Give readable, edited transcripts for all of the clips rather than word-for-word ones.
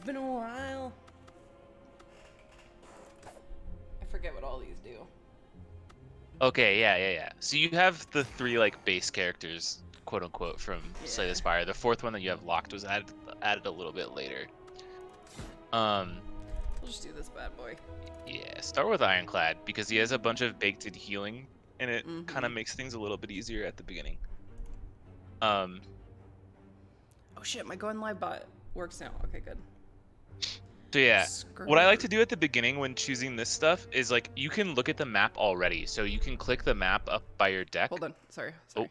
been a while. I forget what all these do. Okay, yeah. So you have the 3 like base characters, quote unquote, from Slay the Yeah. Spire. The 4th one that you have locked was added a little bit later. Um, We'll just do this bad boy. yeah, start with Ironclad because he has a bunch of baked-in healing, and it kind of Mm-hmm. makes things a little bit easier at the beginning. Um, Oh shit, my going live bot works now. Okay, good. so yeah, what I like to Screw. do at the beginning when choosing this stuff is like you can look at the map already, so you can click the map up by your Hold deck. on. Sorry. Oh,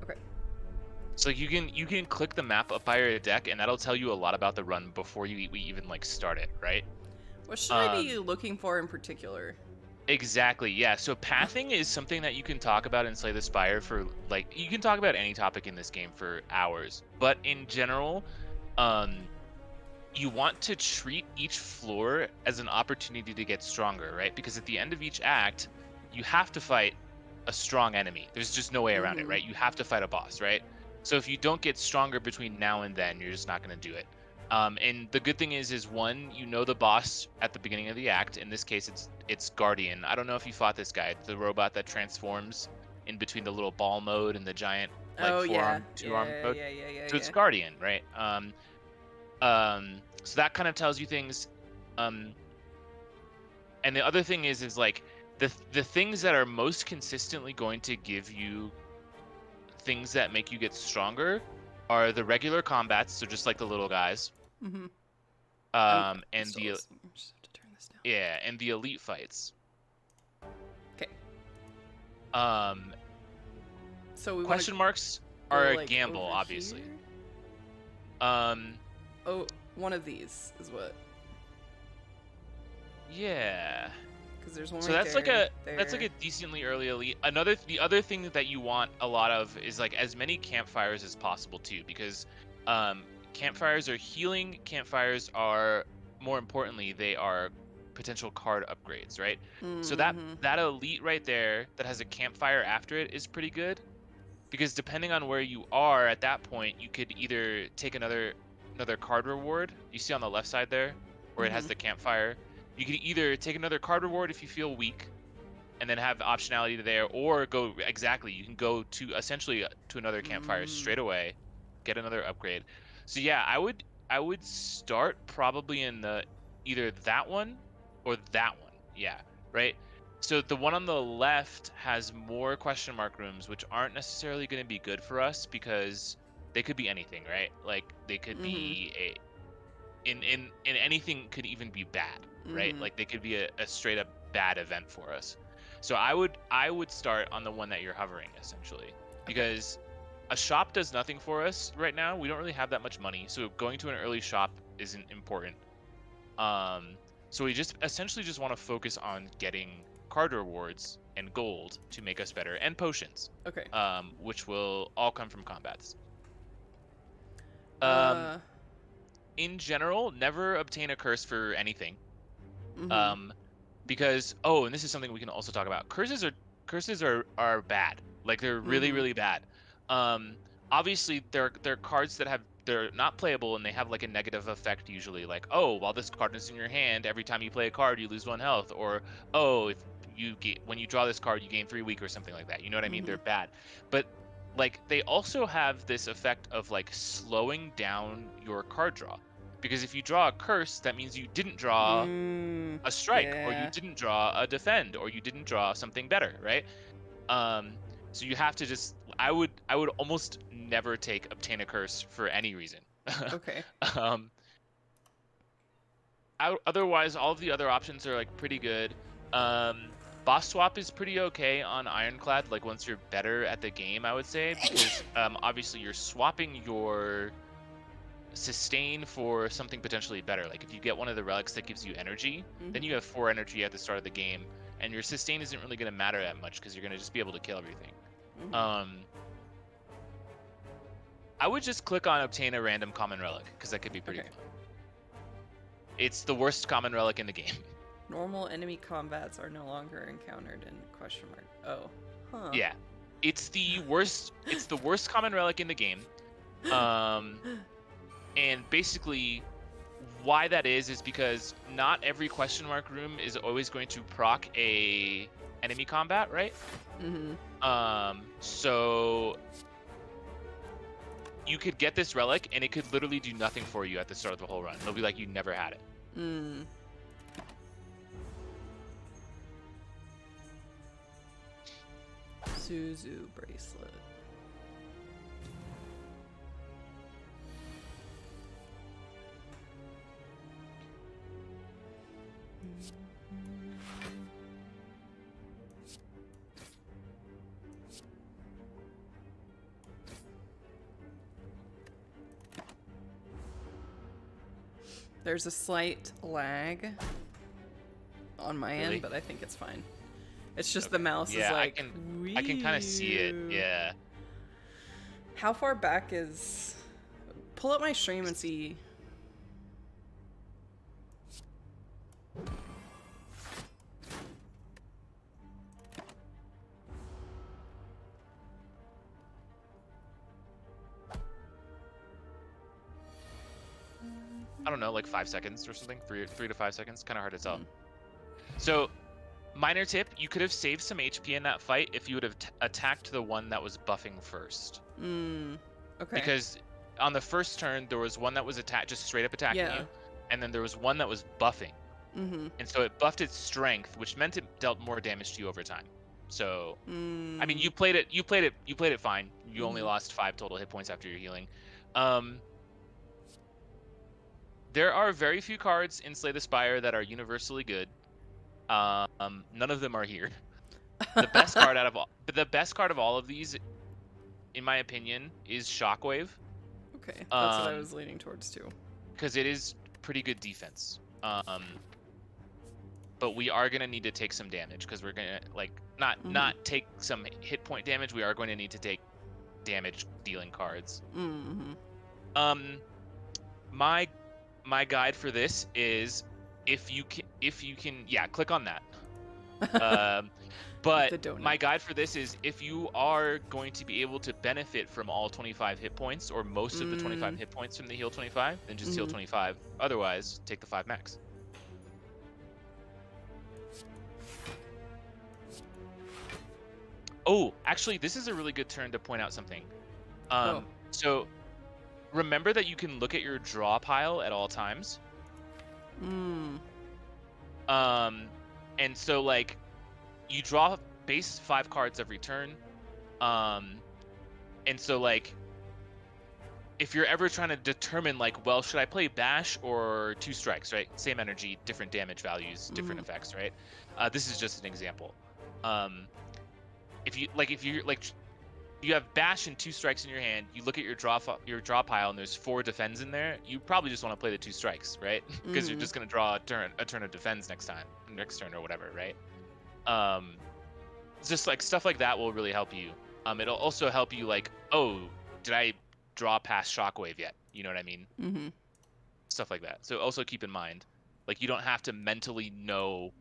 Okay. so you can click the map up by your deck, and that'll tell you a lot about the run before we even like start it, right? What should I Um, be looking for in particular? exactly, yeah. So pathing is something that you can talk about in Slay the Spire for like you can talk about any topic in this game for hours, but in general, um, you want to treat each floor as an opportunity to get stronger, right? Because at the end of each act, you have to fight a strong enemy. There's just no way around it, Mm-hmm. right? You have to fight a boss, right? So if you don't get stronger between now and then, you're just not going to do it. And the good thing is one, you know the boss at the beginning of the act. In this case, it's Guardian. I don't know if you fought this guy, the robot that transforms in between the little ball mode and the giant like Oh yeah. forearm, two-arm Yeah. mode. Yeah. Yeah. Yeah. So it's Yeah. Guardian, right? So that kind of tells you things. Um, and the other thing is like the things that are most consistently going to give you things that make you get stronger are the regular combats, so just like the little guys. Mm-hmm. I'm And still the listening. I just have to turn this down. yeah, and the elite fights. Okay. Um, So we want to question marks go are a like gamble, over obviously. here. Um, Oh, one of these is what. yeah. Because there's one So right that's like there. a decently early elite. The other thing that you want a lot of is like as many campfires as possible too, because um, campfires are healing. Campfires are more importantly they are potential card upgrades, right? So Mm-hmm. that elite right there that has a campfire after it is pretty good because depending on where you are at that point, you could either take another card reward. You see on the left side there where it has Mm-hmm. the campfire. You could either take another card reward if you feel weak, and then have optionality there, or go exactly. You can go to essentially to another campfire Mm. straight away, get another upgrade. So yeah, I would start probably in the either that one or that one. Yeah, right. So the one on the left has more question mark rooms, which aren't necessarily going to be good for us because they could be anything, right? Like they could Mm-hmm. be in anything could even be bad, right? Mm-hmm. Like they could be a straight up bad event for us. So I would start on the one that you're hovering essentially Okay. because a shop does nothing for us right now. We don't really have that much money, so going to an early shop isn't important. Um, so we just essentially just want to focus on getting card rewards and gold to make us better and potions, Okay. which will all come from combats. Um, Uh. in general, never obtain a curse for anything. Mm-hmm. Um, because and this is something we can also talk about. Curses are bad. Like they're really Mm-hmm. really bad. Um, obviously they're cards that they're not playable and they have like a negative effect usually. Like while this card is in your hand, every time you play a card you lose 1 health. Or if when you draw this card you gain 3 weak or something like that. You know what I mean? Mm-hmm. They're bad, but like they also have this effect of like slowing down your card draw. Because if you draw a curse, that means you didn't draw Mm. a strike, or you Yeah. didn't draw a defend, or you didn't draw something better, right? So you have to just I would almost never take obtain a curse for any reason. Okay. um Otherwise all of the other options are like pretty good. Boss swap is pretty okay on Ironclad, like once you're better at the game, I would say, because obviously you're swapping your sustain for something potentially better. Like if you get one of the relics that gives you energy, then you Mm-hmm. have 4 energy at the start of the game, and your sustain isn't really going to matter that much because you're going to just be able to kill everything. Mm-hmm. Um, I would just click on obtain a random common relic because that could be pretty Okay. fun. It's the worst common relic in the game. Normal enemy combats are no longer encountered in question mark. Oh. Huh. Yeah. It's the worst common relic in the game. And basically why that is because not every question mark room is always going to proc a enemy combat, right? So you could get this relic and it could literally do nothing for you at the start of the whole run. It'll be like you never had it. Suzu bracelet. There's a slight lag on my end, but I think it's fine. It's just the mouse is like... I can kind of see it, yeah. How far back is... Pull up my stream and see... I don't know, like 5 seconds or something, 3 to 5 seconds, kind of hard to tell. So, minor tip, you could have saved some HP in that fight if you would have attacked the one that was buffing first. Okay. Because on the first turn, there was one that was just straight up attacking you, and then there was one that was buffing. And so it buffed its strength, which meant it dealt more damage to you over time. So, I mean, you played it fine. You only lost 5 total hit points after your healing. There are very few cards in Slay the Spire that are universally good. None of them are here. The best card of all of these, in my opinion, is Shockwave. Okay, that's what I was leaning towards too. Because it is pretty good defense. But we are gonna need to take some damage because we're gonna not take some hit point damage. We are going to need to take damage dealing cards. My guide for this is if you can click on that. But my guide for this is if you are going to be able to benefit from all 25 hit points or most of the 25 hit points from the heal 25, then just heal 25. Otherwise, take the 5 max. Oh, actually, this is a really good turn to point out something. So remember that you can look at your draw pile at all times. And so like you draw base 5 cards every turn. And so like if you're ever trying to determine like, well, should I play bash or 2 strikes, right? Same energy, different damage values, different effects, right? This is just an example. If you have bash and 2 strikes in your hand, you look at your draw pile and there's 4 defends in there, you probably just want to play the 2 strikes, right? Because you're just going to draw a turn of defends next turn or whatever, right? Just like stuff like that will really help you. It'll also help you like, oh, did I draw past Shockwave yet? You know what I mean? Stuff like that. So also keep in mind, like you don't have to mentally know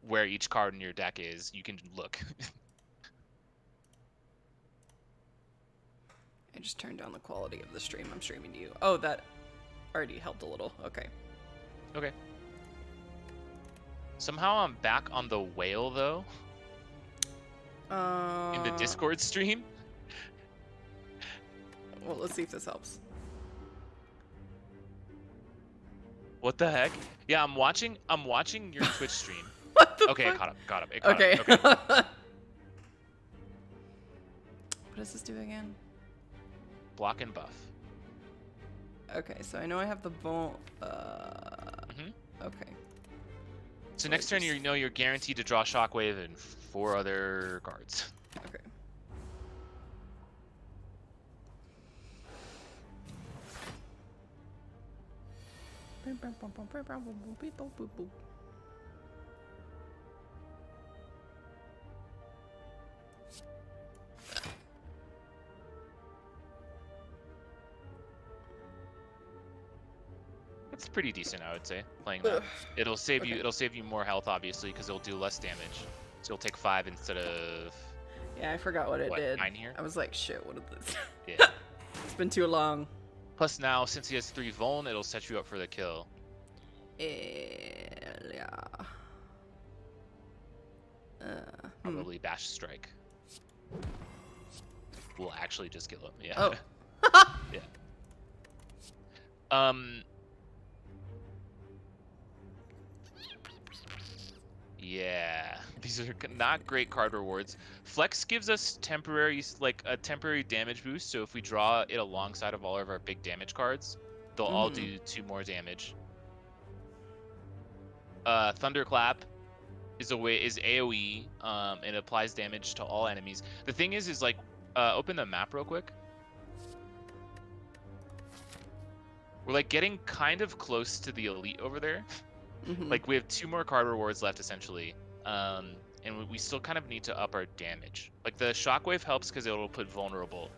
where each card in your deck is. You can look. I just turned down the quality of the stream I'm streaming to you. Oh, that already helped a little. Okay. Okay. Somehow I'm back on the whale though. In the Discord stream. Well, let's see if this helps. What the heck? Yeah, I'm watching your Twitch stream. What the Okay, fuck? it caught up. Okay. Okay. What does this do again? Block and buff. Okay, so I know I have the bone. Okay. So next turn, you're guaranteed to draw Shockwave and 4 other cards. Okay. It's pretty decent, I would say, playing that. It'll save you. It'll save you more health, obviously, because it'll do less damage. So you'll take 5 instead of. Yeah, I forgot what it did. 9 here? I was like, shit, what is this? Yeah. It's been too long. Plus now, since he has 3 vuln, it'll set you up for the kill. Yeah. Probably bash strike. We'll actually just kill him. Yeah. Oh. Yeah. Yeah. These are not great card rewards. Flex gives us temporary, like a temporary damage boost. So if we draw it alongside of all of our big damage cards, they'll all do 2 more damage. Thunderclap is AoE. It applies damage to all enemies. The thing is like, open the map real quick. We're like getting kind of close to the elite over there. Like we have 2 more card rewards left essentially. And we still kind of need to up our damage. Like the shockwave helps because it'll put vulnerable.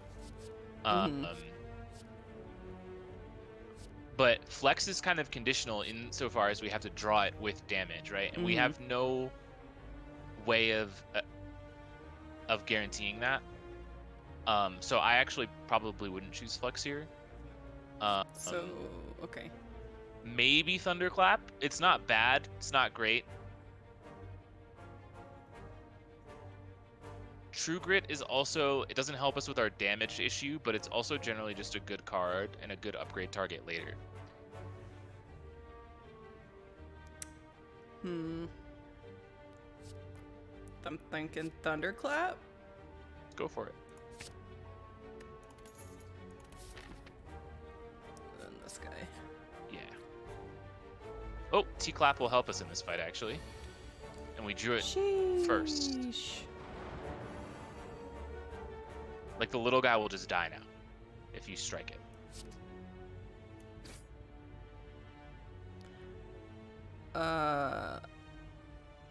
But flex is kind of conditional insofar as we have to draw it with damage, right? And we have no way of guaranteeing that. So I actually probably wouldn't choose flex here. Okay. Maybe Thunderclap. It's not bad. It's not great. True Grit is also, it doesn't help us with our damage issue, but it's also generally just a good card and a good upgrade target later. I'm thinking Thunderclap. Go for it. And this guy. Yeah. Oh, T-Clap will help us in this fight, actually. And we drew it first. Like, the little guy will just die now if you strike it.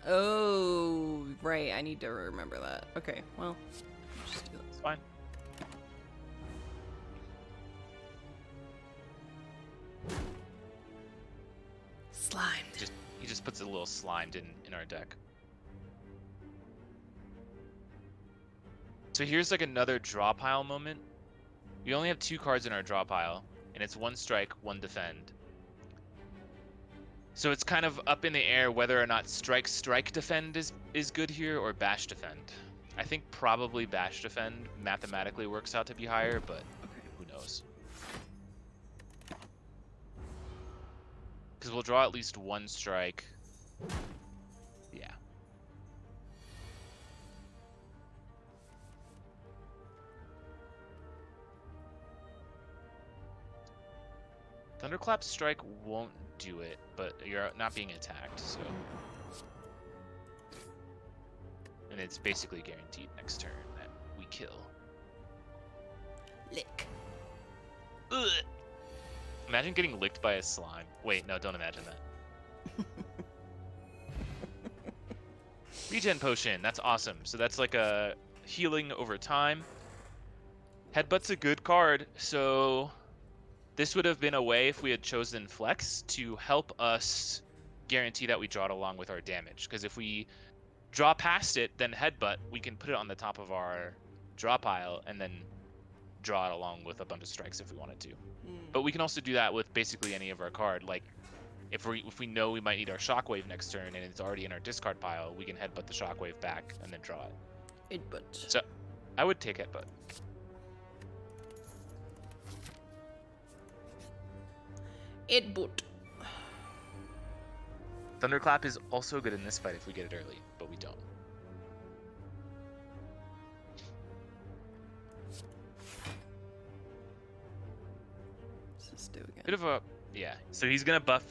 Oh, right. I need to remember that. Okay, well, just do that. It's fine. Slimed. He just puts a little slimed in our deck. So here's like another draw pile moment. We only have 2 cards in our draw pile, and it's 1 strike, 1 defend. So it's kind of up in the air whether or not strike defend is good here or bash defend. I think probably bash defend mathematically works out to be higher, but who knows? Because we'll draw at least 1 strike. Yeah. Thunderclap strike won't do it, but you're not being attacked, so. And it's basically guaranteed next turn that we kill. Lick. Ugh. Imagine getting licked by a slime. Wait, no, don't imagine that. Regen potion, that's awesome. So that's like a healing over time. Headbutt's a good card, so this would have been a way if we had chosen flex to help us guarantee that we draw it along with our damage. Because if we draw past it, then headbutt, we can put it on the top of our draw pile and then draw it along with a bunch of strikes if we wanted to. But we can also do that with basically any of our card. Like if we know we might need our shockwave next turn and it's already in our discard pile, we can headbutt the shockwave back and then draw it. Headbutt. So I would take headbutt. Headbutt. Thunderclap is also good in this fight if we get it early, but we don't. Let's do again. Bit of a yeah. So he's gonna buff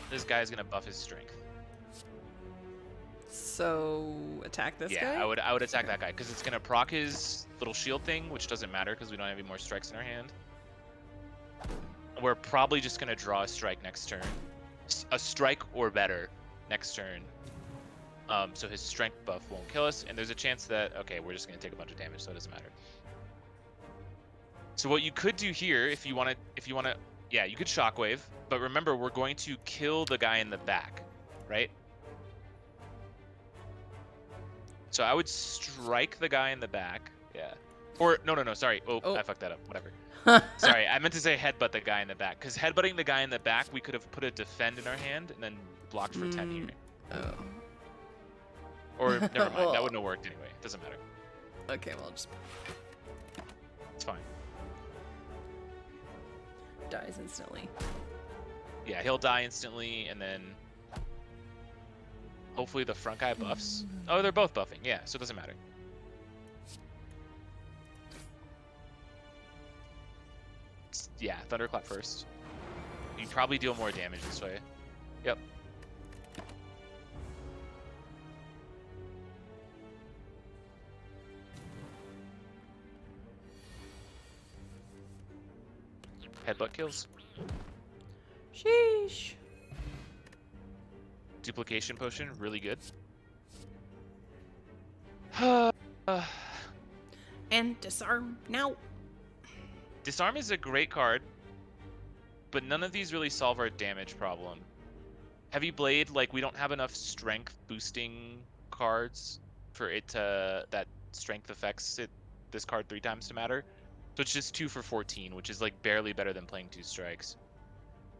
this guy's gonna buff his strength. So attack this guy? Yeah, I would attack that guy because it's gonna proc his little shield thing, which doesn't matter because we don't have any more strikes in our hand. We're probably just gonna draw a strike next turn, a strike or better next turn. So his strength buff won't kill us, and there's a chance that okay, we're just gonna take a bunch of damage, so it doesn't matter. So what you could do here, if you wanna Yeah, you could shockwave, but remember, we're going to kill the guy in the back, right? So I would strike the guy in the back. Yeah. Or, no, sorry. Oh, I fucked that up. Whatever. Sorry, I meant to say headbutt the guy in the back. Because headbutting the guy in the back, we could have put a defend in our hand and then blocked for 10 here. Oh. Or, never mind. Well, that wouldn't have worked anyway. Doesn't matter. Okay, well, just It's fine. dies instantly. Yeah, he'll die instantly, and then hopefully the front guy buffs. Oh, they're both buffing. Yeah, so it doesn't matter. Yeah, Thunderclap first. You probably deal more damage this way. Yep. Headbutt kills. Sheesh. Duplication potion, really good. And disarm now. Disarm is a great card, but none of these really solve our damage problem. Heavy Blade, like, we don't have enough strength boosting cards for it to, that strength affects it, this card 3 times to matter. So it's just 2 for 14, which is like barely better than playing 2 strikes.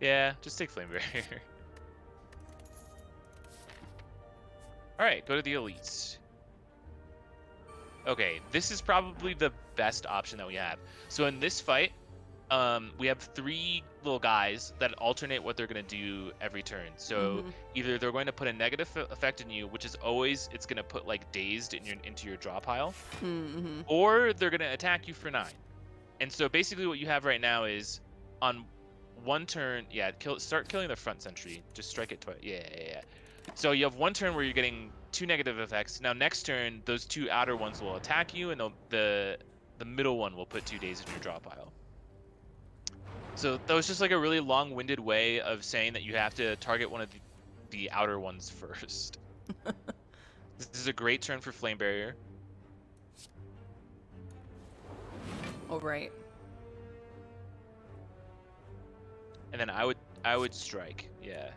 Yeah, just take Flame Barrier. Alright, go to the elites. Okay, this is probably the best option that we have. So in this fight, we have 3 little guys that alternate what they're going to do every turn. So either they're going to put a negative effect in you, which is always, it's going to put like dazed into your draw pile, or they're going to attack you for 9. And so basically what you have right now is on one turn, start killing the front sentry. Just strike it twice. Yeah. So you have one turn where you're getting 2 negative effects. Now next turn, those 2 outer ones will attack you, and the middle one will put 2 days in your draw pile. So that was just like a really long-winded way of saying that you have to target one of the outer ones first. This is a great turn for Flame Barrier. Oh, right. And then I would strike. Yeah.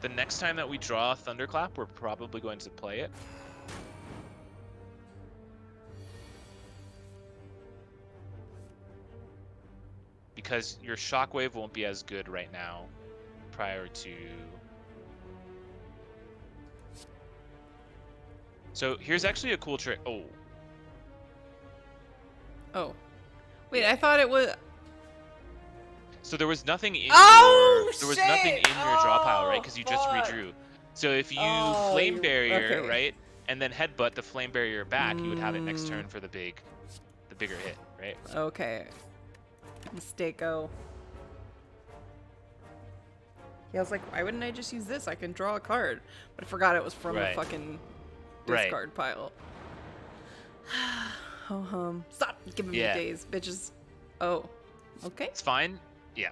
The next time that we draw Thunderclap, we're probably going to play it. Because your Shockwave won't be as good right now prior to... So here's actually a cool trick. Oh. Oh. Wait, I thought it was... So there was nothing in Oh, there was nothing in your draw pile, right? Because you just fuck. redrew. So if you Flame Barrier, right, and then headbutt the Flame Barrier back, you would have it next turn for the bigger hit, right? Okay. Mistake-o. Yeah, I was like, why wouldn't I just use this? I can draw a card. But I forgot it was from the fucking discard pile. Oh, stop giving me days, bitches. Oh, okay. It's fine. Yeah.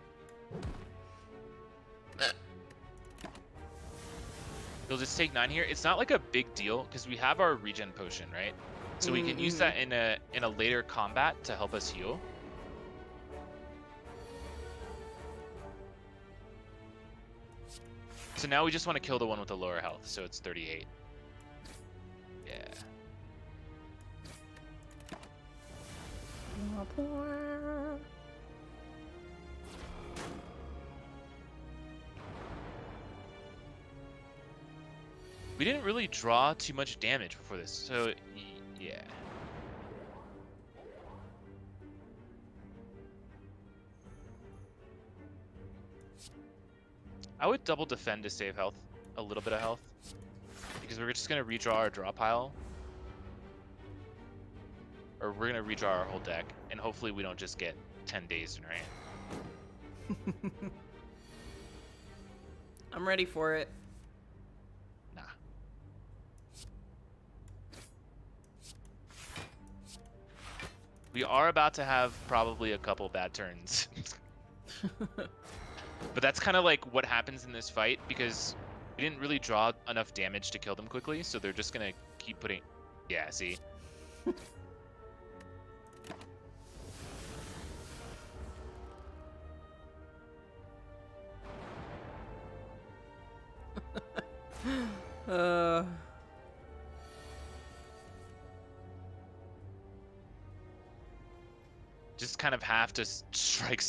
You'll just take 9 here. It's not like a big deal because we have our regen potion, right? So we can use that in a later combat to help us heal. So now we just want to kill the one with the lower health, so it's 38. Yeah. We didn't really draw too much damage before this, so yeah. I would double defend to save health, a little bit of health, because we're just gonna redraw our draw pile, or we're gonna redraw our whole deck, and hopefully we don't just get 10 days in our hand. I'm ready for it. Nah. We are about to have probably a couple bad turns. But that's kind of like what happens in this fight, because we didn't really draw enough damage to kill them quickly, so they're just gonna keep putting... Yeah, see? Just kind of have to strike,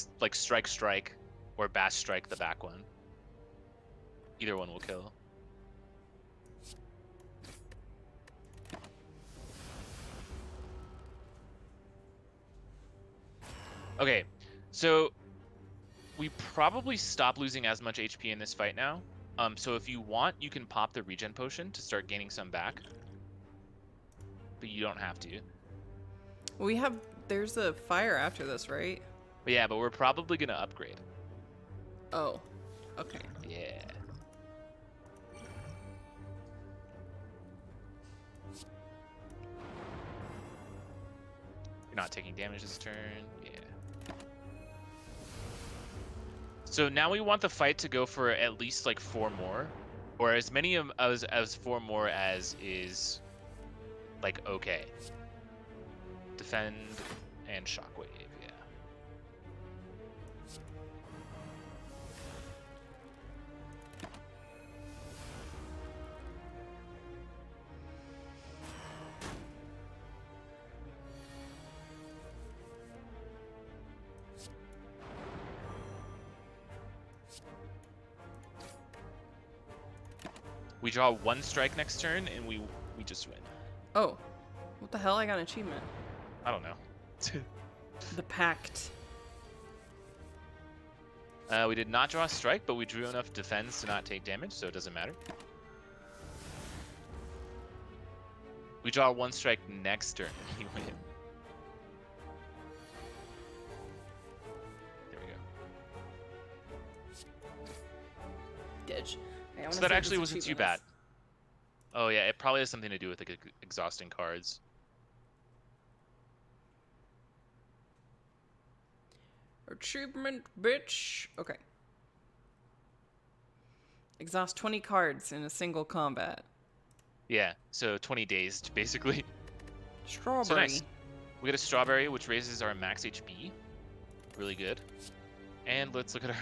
or bash strike the back one. Either one will kill. Okay, so we probably stop losing as much HP in this fight now. So if you want, you can pop the regen potion to start gaining some back. But you don't have to. There's a fire after this, right? But yeah, but we're probably gonna upgrade. Oh, okay. Yeah. You're not taking damage this turn. Yeah. So now we want the fight to go for at least like 4 more, or as many of as 4 more as is like okay. Defend and shockwave, yeah. We draw 1 strike next turn, and we just win. Oh, what the hell? I got an achievement. I don't know. The Pact. We did not draw a strike, but we drew enough defense to not take damage, so it doesn't matter. We draw 1 strike next turn, and we win. There we go. Ditch. So that actually wasn't too bad. Oh yeah, it probably has something to do with like exhausting cards. Achievement, bitch. Okay. Exhaust 20 cards in a single combat. Yeah, so 20 days basically. Strawberry. So nice. We get a strawberry, which raises our max HP. Really good. And let's look at our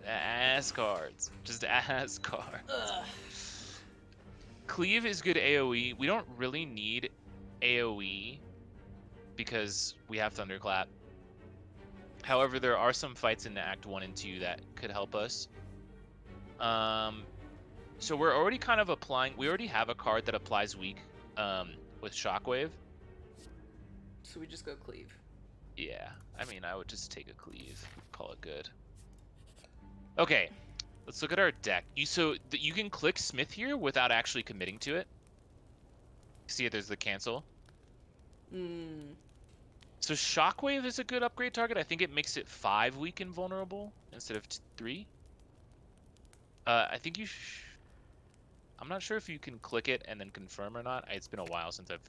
ass cards. Just ass cards. Ugh. Cleave is good AoE. We don't really need AoE because we have Thunderclap. However, there are some fights in Act 1 and 2 that could help us. So we're already kind of applying... We already have a card that applies weak with Shockwave. So we just go Cleave. Yeah, I mean, I would just take a Cleave. Call it good. Okay, let's look at our deck. You can click Smith here without actually committing to it. See, there's the cancel. So Shockwave is a good upgrade target. I think it makes it 5 weak and vulnerable instead of 3. I think you... I'm not sure if you can click it and then confirm or not. It's been a while since I've...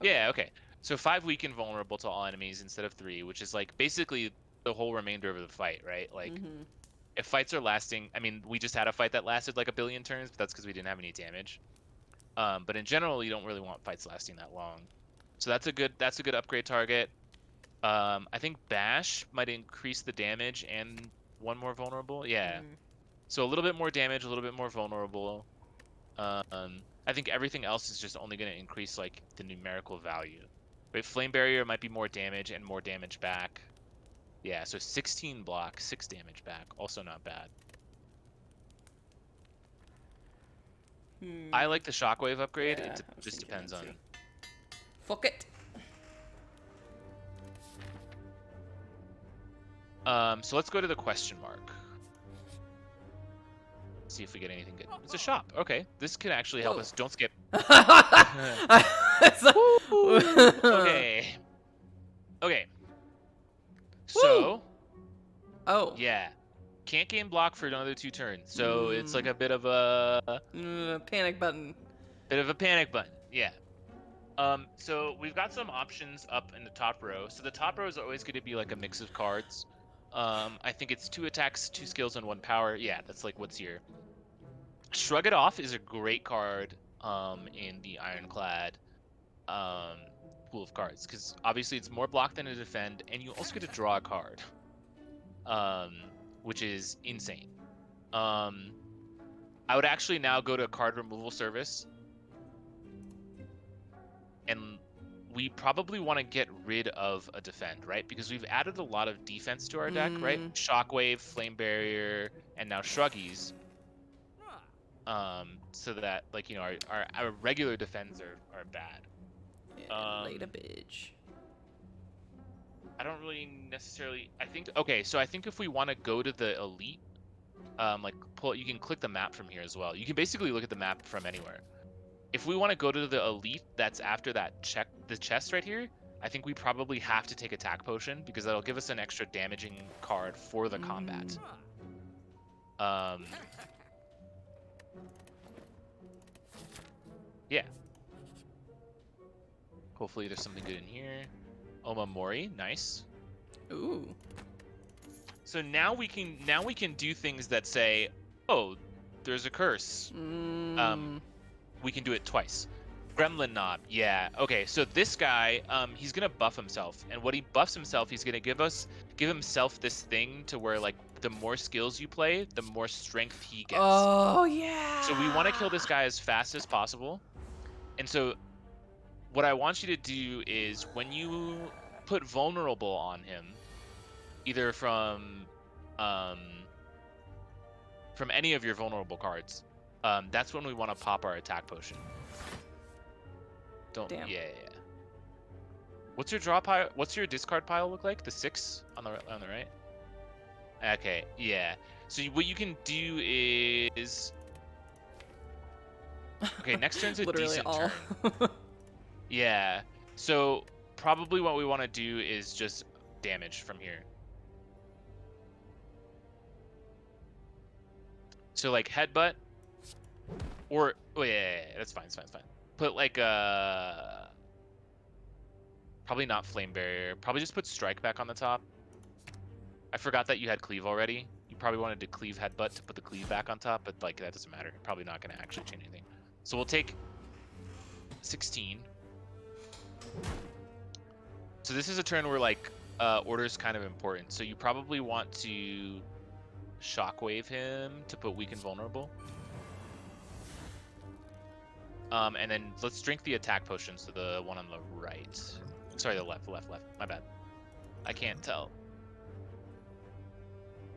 Okay. Yeah, okay. So 5 weak and vulnerable to all enemies instead of 3, which is like basically the whole remainder of the fight, right? Like, if fights are lasting... I mean, we just had a fight that lasted like a billion turns, but that's because we didn't have any damage. But in general, you don't really want fights lasting that long. So that's a good upgrade target. I think Bash might increase the damage and 1 more vulnerable. Yeah. So a little bit more damage, a little bit more vulnerable. I think everything else is just only going to increase like the numerical value. But Flame Barrier might be more damage and more damage back. Yeah, so 16 block, 6 damage back. Also not bad. I like the Shockwave upgrade. Yeah, it just depends on... Fuck it. So let's go to the question mark. See if we get anything good. It's a shop. Okay, this could actually help us. Don't skip. Okay. Okay. So. Oh. Yeah. Can't gain block for another 2 turns. So it's like a bit of a panic button. Bit of a panic button. Yeah. So we've got some options up in the top row. So the top row is always going to be like a mix of cards. I think it's 2 attacks, 2 skills, and 1 power. Yeah, that's like what's here. Shrug It Off is a great card in the Ironclad pool of cards, because obviously it's more block than a defend, and you also get to draw a card, which is insane. I would actually now go to card removal service, and we probably want to get rid of a defend, right? Because we've added a lot of defense to our deck, right? Shockwave, Flame Barrier, and now Shruggies. So that, like, you know, our regular defends are bad. Later, bitch. I don't really necessarily. I think okay. So I think if we want to go to the elite, like you can click the map from here as well. You can basically look at the map from anywhere. If we want to go to the elite that's after that the chest right here, I think we probably have to take attack potion, because that'll give us an extra damaging card for the combat. Yeah. Hopefully there's something good in here. Omamori, nice. Ooh. So now we can do things that say, oh, there's a curse. We can do it twice. Gremlin Knob, yeah. Okay, so this guy, he's gonna buff himself, and what he buffs himself, he's gonna give himself this thing to where, like, the more skills you play, the more strength he gets. Oh yeah. So we want to kill this guy as fast as possible, and so what I want you to do is when you put vulnerable on him, either from any of your vulnerable cards, that's when we want to pop our attack potion. Damn. Yeah. What's your draw pile? What's your discard pile look like? The 6 on the right. Okay, yeah. So what you can do is, okay, next turn's a decent turn. Yeah. So probably what we want to do is just damage from here. So like headbutt, or yeah, that's fine. Put like probably not flame barrier. Probably just put strike back on the top. I forgot that you had cleave already. You probably wanted to cleave headbutt to put the cleave back on top, but like that doesn't matter. Probably not going to actually change anything. So we'll take 16. So this is a turn where like order's kind of important. So you probably want to shockwave him to put weak and vulnerable. And then let's drink the attack potion. So the one on the right. Sorry, the left. My bad. I can't tell.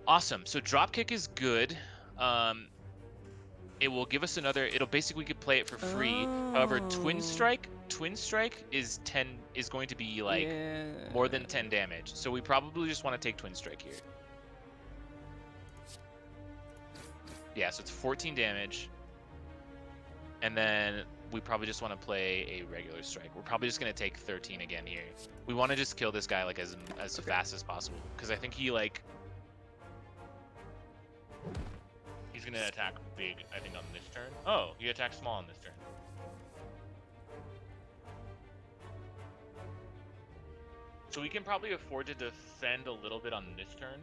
Awesome. So dropkick is good. It will give us another. It'll basically we could play it for free. However, twin strike is going to be like more than 10 damage. So we probably just want to take twin strike here. Yeah, so it's 14 damage. And then we probably just want to play a regular strike. We're probably just going to take 13 again here. We want to just kill this guy like as fast as possible, because I think he like he's going to attack big, I think, on this turn. Oh, he attacked small on this turn. So we can probably afford to defend a little bit on this turn.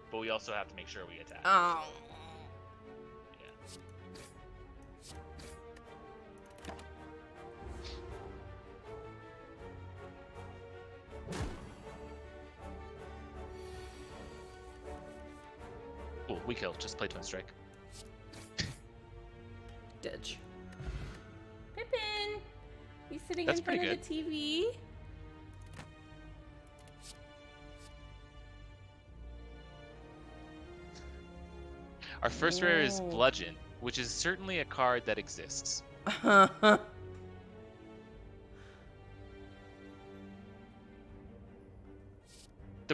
But we also have to make sure we attack. Oh. Cool, we killed. Just play twin strike. Ditch. Pippin! You sitting That's in front pretty of the TV? Our first rare is Bludgeon, which is certainly a card that exists. The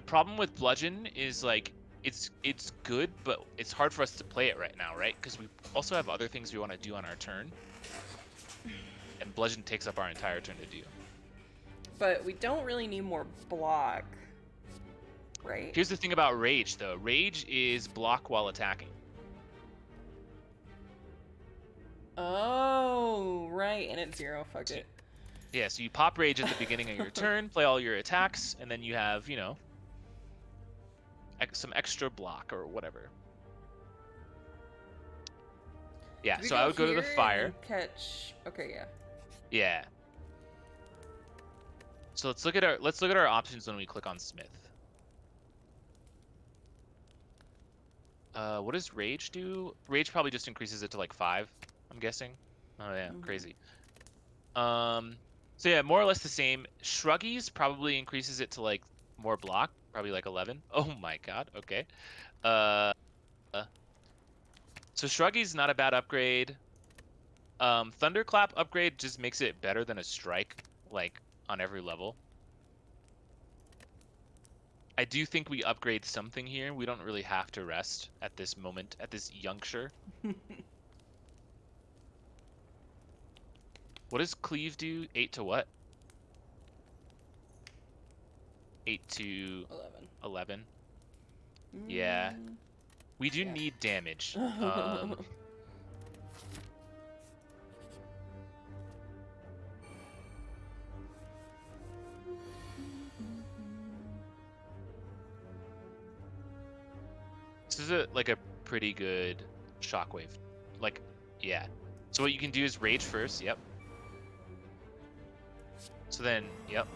problem with Bludgeon is like it's good, but it's hard for us to play it right now, right? Because we also have other things we want to do on our turn, and Bludgeon takes up our entire turn to do. But we don't really need more block, right? Here's the thing about Rage, though. Rage is block while attacking. Oh, right, and it's 0. Fuck it. Yeah, so you pop Rage at the beginning of your turn, play all your attacks, and then you have, you know, some extra block or whatever. Yeah, Do we so I would go to the here fire. and catch. Okay, yeah. Yeah. So let's look at our options when we click on Smith. What does Rage do? Rage probably just increases it to like 5, I'm guessing. Oh yeah, crazy. So yeah, more or less the same. Shruggies probably increases it to like more block, probably like 11. Oh my god, okay. So Shruggy's not a bad upgrade. Thunderclap upgrade just makes it better than a strike, like on every level. I do think we upgrade something here. We don't really have to rest at this moment, at this juncture. What does Cleave do? 8 to what? 8 to 11. Yeah. We do need damage. This is like a pretty good shockwave. Like, yeah. So what you can do is rage first. Yep. So then, yep.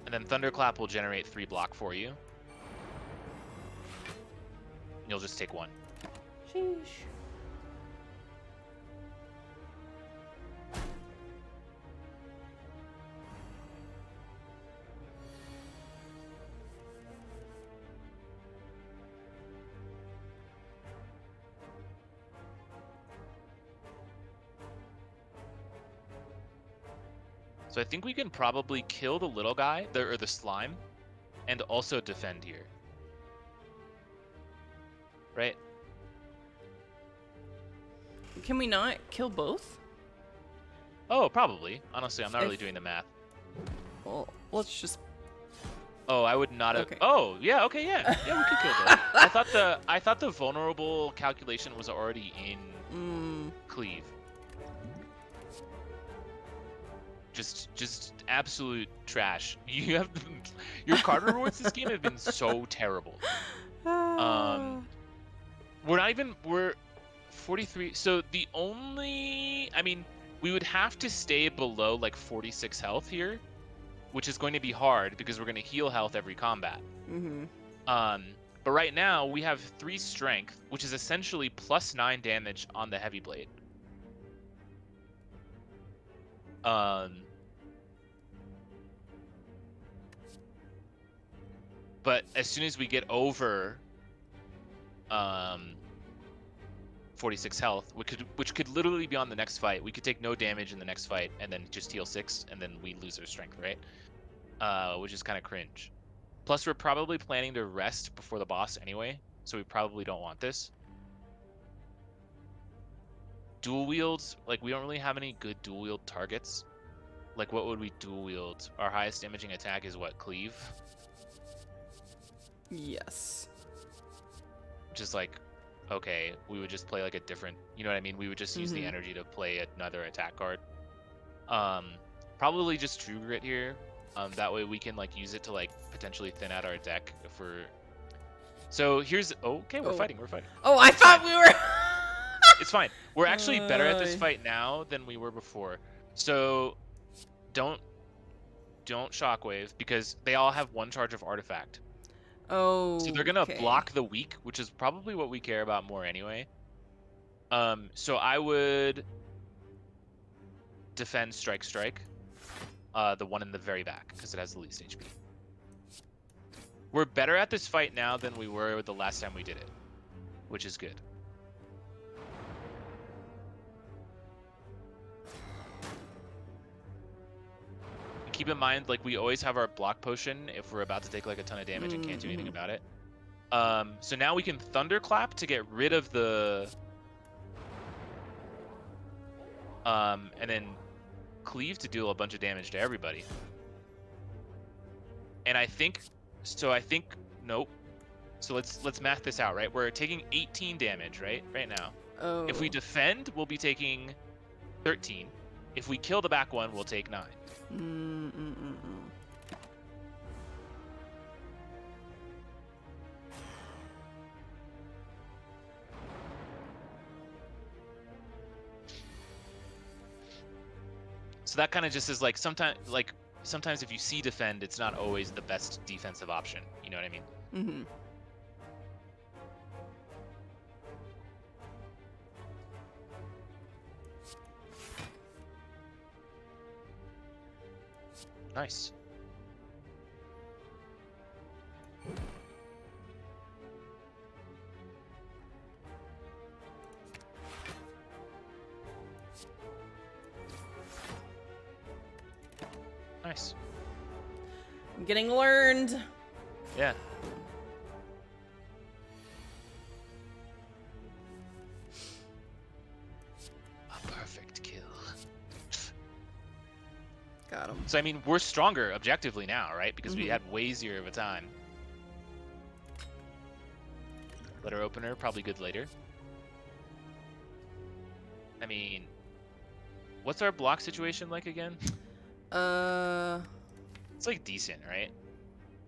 And then Thunderclap will generate 3 block for you. You'll just take 1. Sheesh. So I think we can probably kill the little guy, or the slime, and also defend here. Right? Can we not kill both? Oh, probably. Honestly, I'm not really doing the math. Well, let's just. Oh, I would not have. Okay. Oh, yeah. Okay, yeah. Yeah, we could kill both. I thought the vulnerable calculation was already in Cleave. Just absolute trash. You have your card rewards this game have been so terrible. We're 43. So the only, I mean, we would have to stay below like 46 health here, which is going to be hard because we're going to heal health every combat. But right now we have 3 strength, which is essentially plus 9 damage on the heavy blade. But as soon as we get over 46 health, which could literally be on the next fight, we could take no damage in the next fight and then just heal 6, and then we lose our strength, right? Which is kind of cringe. Plus, we're probably planning to rest before the boss anyway, so we probably don't want this. Dual wields, like, we don't really have any good dual wield targets. Like, what would we dual wield? Our highest damaging attack is what, Cleave? Yes. Which is like, okay, we would just play like a different, you know what I mean? We would just use the energy to play another attack card. Probably just True Grit here. That way we can like use it to like potentially thin out our deck if we're. So here's, okay, we're fighting. Oh, I thought we were. It's fine. We're actually better at this fight now than we were before. So don't shockwave because they all have 1 charge of artifact. Oh. So they're gonna block the weak, which is probably what we care about more anyway. So I would defend strike, the one in the very back because it has the least HP. We're better at this fight now than we were the last time we did it, which is good. Keep in mind, like, we always have our block potion if we're about to take like a ton of damage and can't do anything about it. So now we can Thunderclap to get rid of the and then Cleave to deal a bunch of damage to everybody. And I think nope. So let's math this out, right? We're taking 18 damage, right now. Oh. If we defend, we'll be taking 13. If we kill the back one, we'll take 9. So that kind of just is like sometimes if you see defend, it's not always the best defensive option. You know what I mean? Mm-hmm. Nice. Nice. I'm getting learned. Yeah. A perfect kill. Got him. So I mean, we're stronger objectively now, right? Because we Mhm. had way easier of a time. Letter opener, probably good later. I mean, what's our block situation like again? It's like decent, right?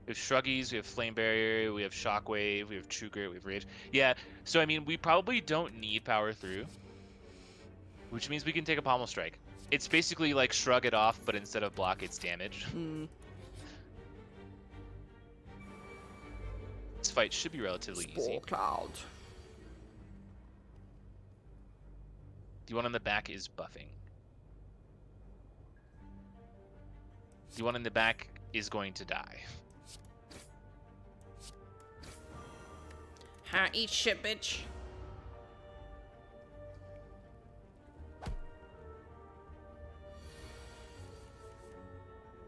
We have Shruggies, we have Flame Barrier, we have Shockwave, we have True Grit, we have Rage. Yeah, so I mean, we probably don't need Power Through, which means we can take a Pommel Strike. It's basically like Shrug it off, but instead of block, it's damage. Mm. This fight should be relatively easy. Spore Cloud. The one on the back is buffing. The one in the back is going to die. Ha, eat shit, bitch.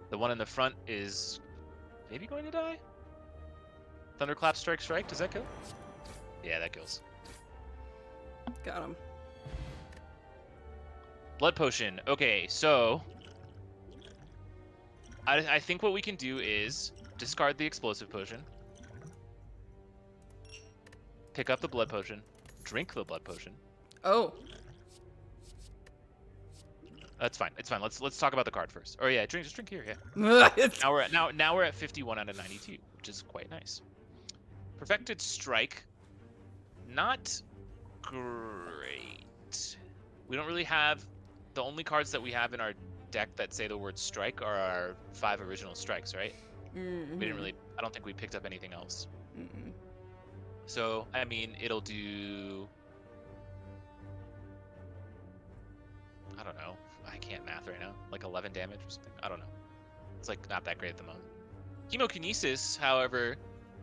The one in the front is maybe going to die? Thunderclap Strike. Does that kill? Yeah, that kills. Got him. Blood Potion. Okay, so I think what we can do is discard the Explosive Potion, pick up the Blood Potion, drink the Blood Potion. Oh. That's fine. It's fine. Let's talk about the card first. Oh yeah, just drink here. Yeah. Now we're at 51 out of 92, which is quite nice. Perfected Strike. Not great. We don't really have. The only cards that we have in our deck that say the word strike are our 5 original strikes, right? Mm-hmm. We didn't really. I don't think we picked up anything else. Mm-mm. So I mean, it'll do. I don't know. I can't math right now. Like 11 damage or something. I don't know. It's like not that great at the moment. Chemokinesis, however,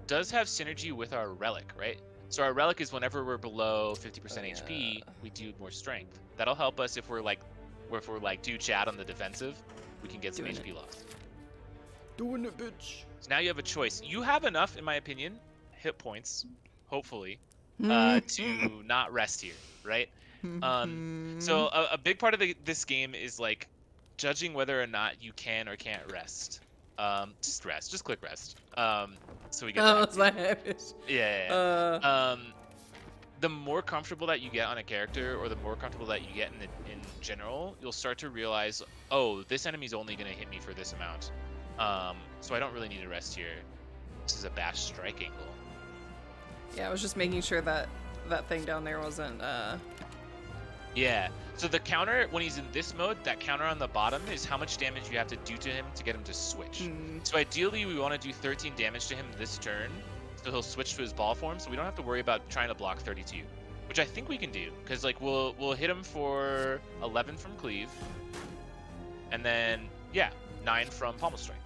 does have synergy with our relic, right? So our relic is whenever we're below 50% HP, we do more strength. That'll help us if we're like do chat on the defensive, we can get some Doing HP loss. Doing it, bitch. So now you have a choice. You have enough, in my opinion, hit points, hopefully, to not rest here, right? So a big part of this game is like judging whether or not you can or can't rest. Just rest. Just click rest. So we get that. Yeah. The more comfortable that you get on a character, or the more comfortable that you get in general, you'll start to realize, oh, this enemy's only gonna hit me for this amount. So I don't really need to rest here. This is a bash strike angle. Yeah, I was just making sure that that thing down there wasn't. Yeah. So the counter, when he's in this mode, that counter on the bottom is how much damage you have to do to him to get him to switch. So ideally, we want to do 13 damage to him this turn, so he'll switch to his ball form, so we don't have to worry about trying to block 32, which I think we can do, because like we'll hit him for 11 from cleave, and then yeah, 9 from pommel strike.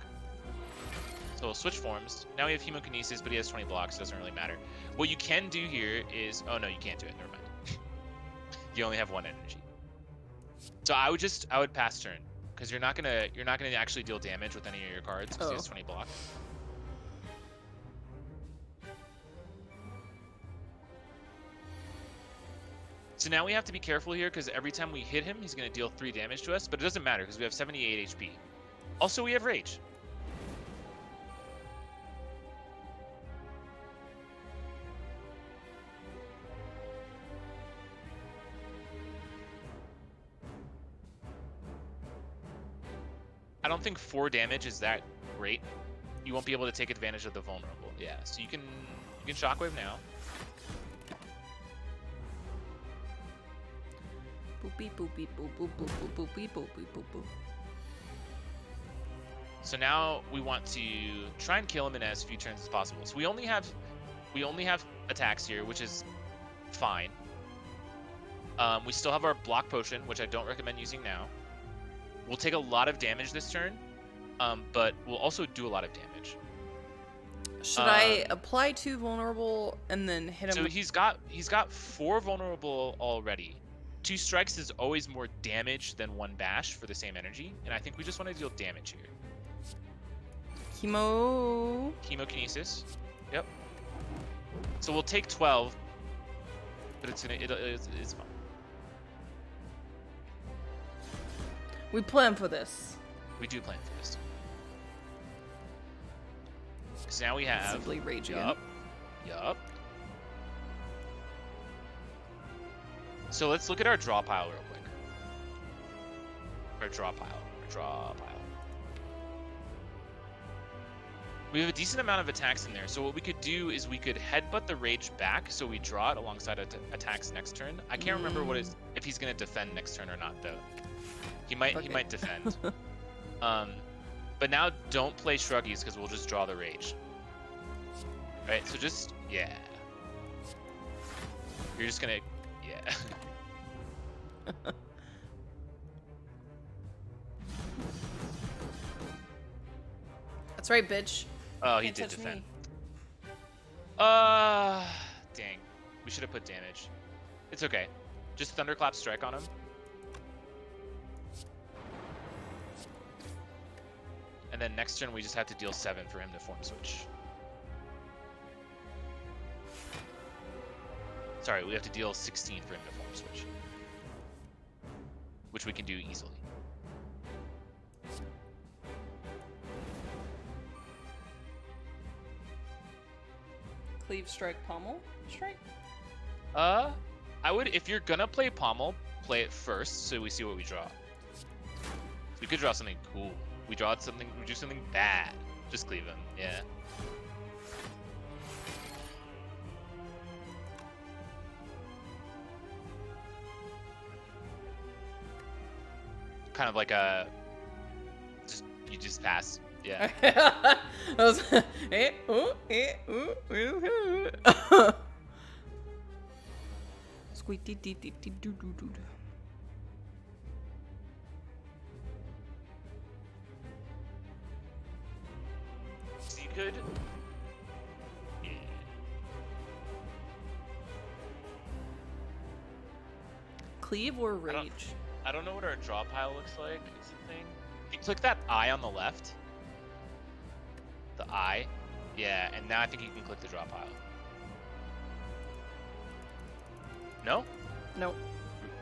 So we'll switch forms. Now we have hemokinesis, but he has 20 blocks, so it doesn't really matter. What you can do here is, oh no, you can't do it. Never mind. You only have 1 energy. So I would pass turn, because you're not gonna actually deal damage with any of your cards because he has 20 block. So now we have to be careful here, because every time we hit him, he's gonna deal 3 damage to us, but it doesn't matter because we have 78 HP. Also, we have rage. I don't think 4 damage is that great. You won't be able to take advantage of the vulnerable. Yeah, so you can shockwave now. Boopy boopy boop boop boop boop boopy boopy boop boop. So now we want to try and kill him in as few turns as possible. So we only have attacks here, which is fine. We still have our block potion, which I don't recommend using now. We'll take a lot of damage this turn, but we'll also do a lot of damage. Should I apply 2 vulnerable and then hit him? So he's got 4 vulnerable already. 2 strikes is always more damage than 1 bash for the same energy, and I think we just want to deal damage here. Chemokinesis. Yep. So we'll take 12, but it's fine. We plan for this. We do plan for this. So now we have Simply raging. Yup. So let's look at our draw pile real quick. Our draw pile. We have a decent amount of attacks in there, so what we could do is we could headbutt the rage back, so we draw it alongside attacks next turn. I can't remember if he's gonna defend next turn or not though. He might defend. But now don't play Shruggies because we'll just draw the rage. Right, so just yeah. You're just gonna That's right, bitch. Oh, he did defend. Dang. We should have put damage. It's okay. Just Thunderclap Strike on him. And then next turn we just have to deal 7 for him to form switch. Sorry, we have to deal 16 for him to form switch. Which we can do easily. Cleave, strike, pommel, strike. I would, if you're gonna play pommel, play it first so we see what we draw. We could draw something cool. We do something bad. Just cleave him, yeah. Kind of like a, you just pass, yeah. That was, Squeaky dee dee dee doo doo doo. So you could, yeah. Cleave or rage? I don't know what our draw pile looks like, is the thing. You click that eye on the left. The eye. Yeah, and now I think you can click the draw pile. No? No.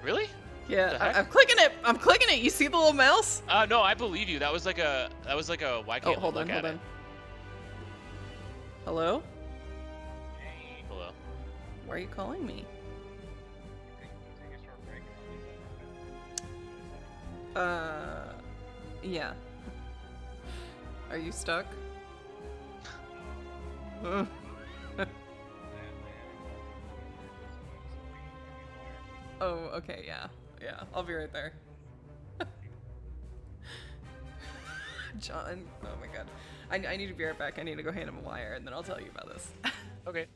Really? Yeah, I'm clicking it. I'm clicking it. You see the little mouse? No, I believe you. That was like a why can't hold on. Hello? Hey. Hello. Why are you calling me? Yeah. Are you stuck? Oh, okay, yeah. Yeah, I'll be right there. John, oh my god. I need to be right back. I need to go hand him a wire, and then I'll tell you about this. Okay.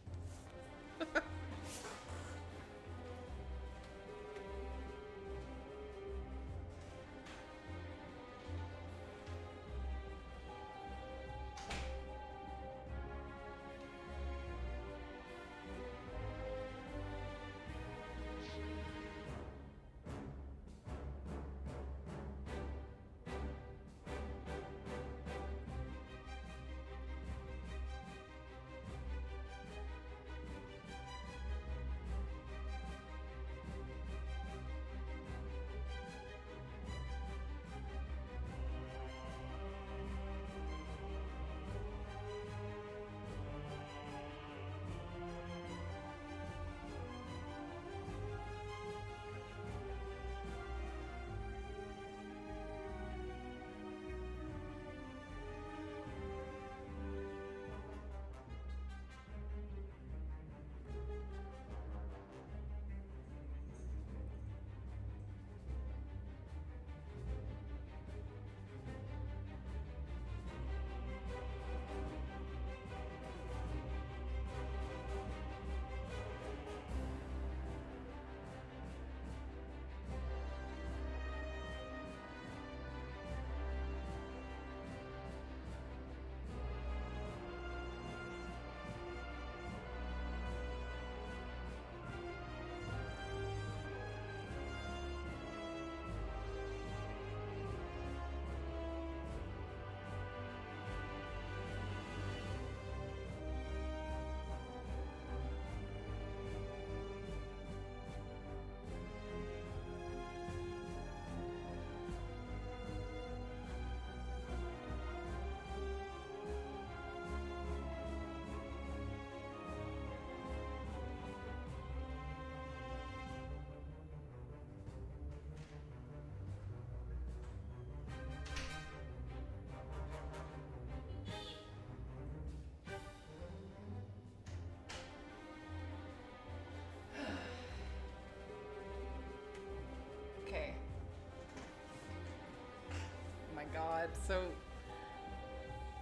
god. So,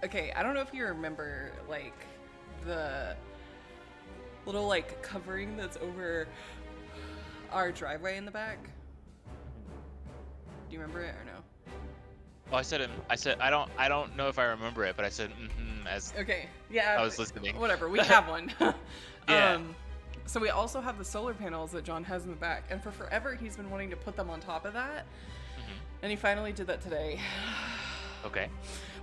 okay, I don't know if you remember, like, the little, like, covering that's over our driveway in the back. Do you remember it or no? Oh, I said I don't know if I remember it, but I said as Okay, yeah. I was listening. Whatever, we have one. Yeah. So we also have the solar panels that John has in the back, and for forever he's been wanting to put them on top of that, and he finally did that today. Okay.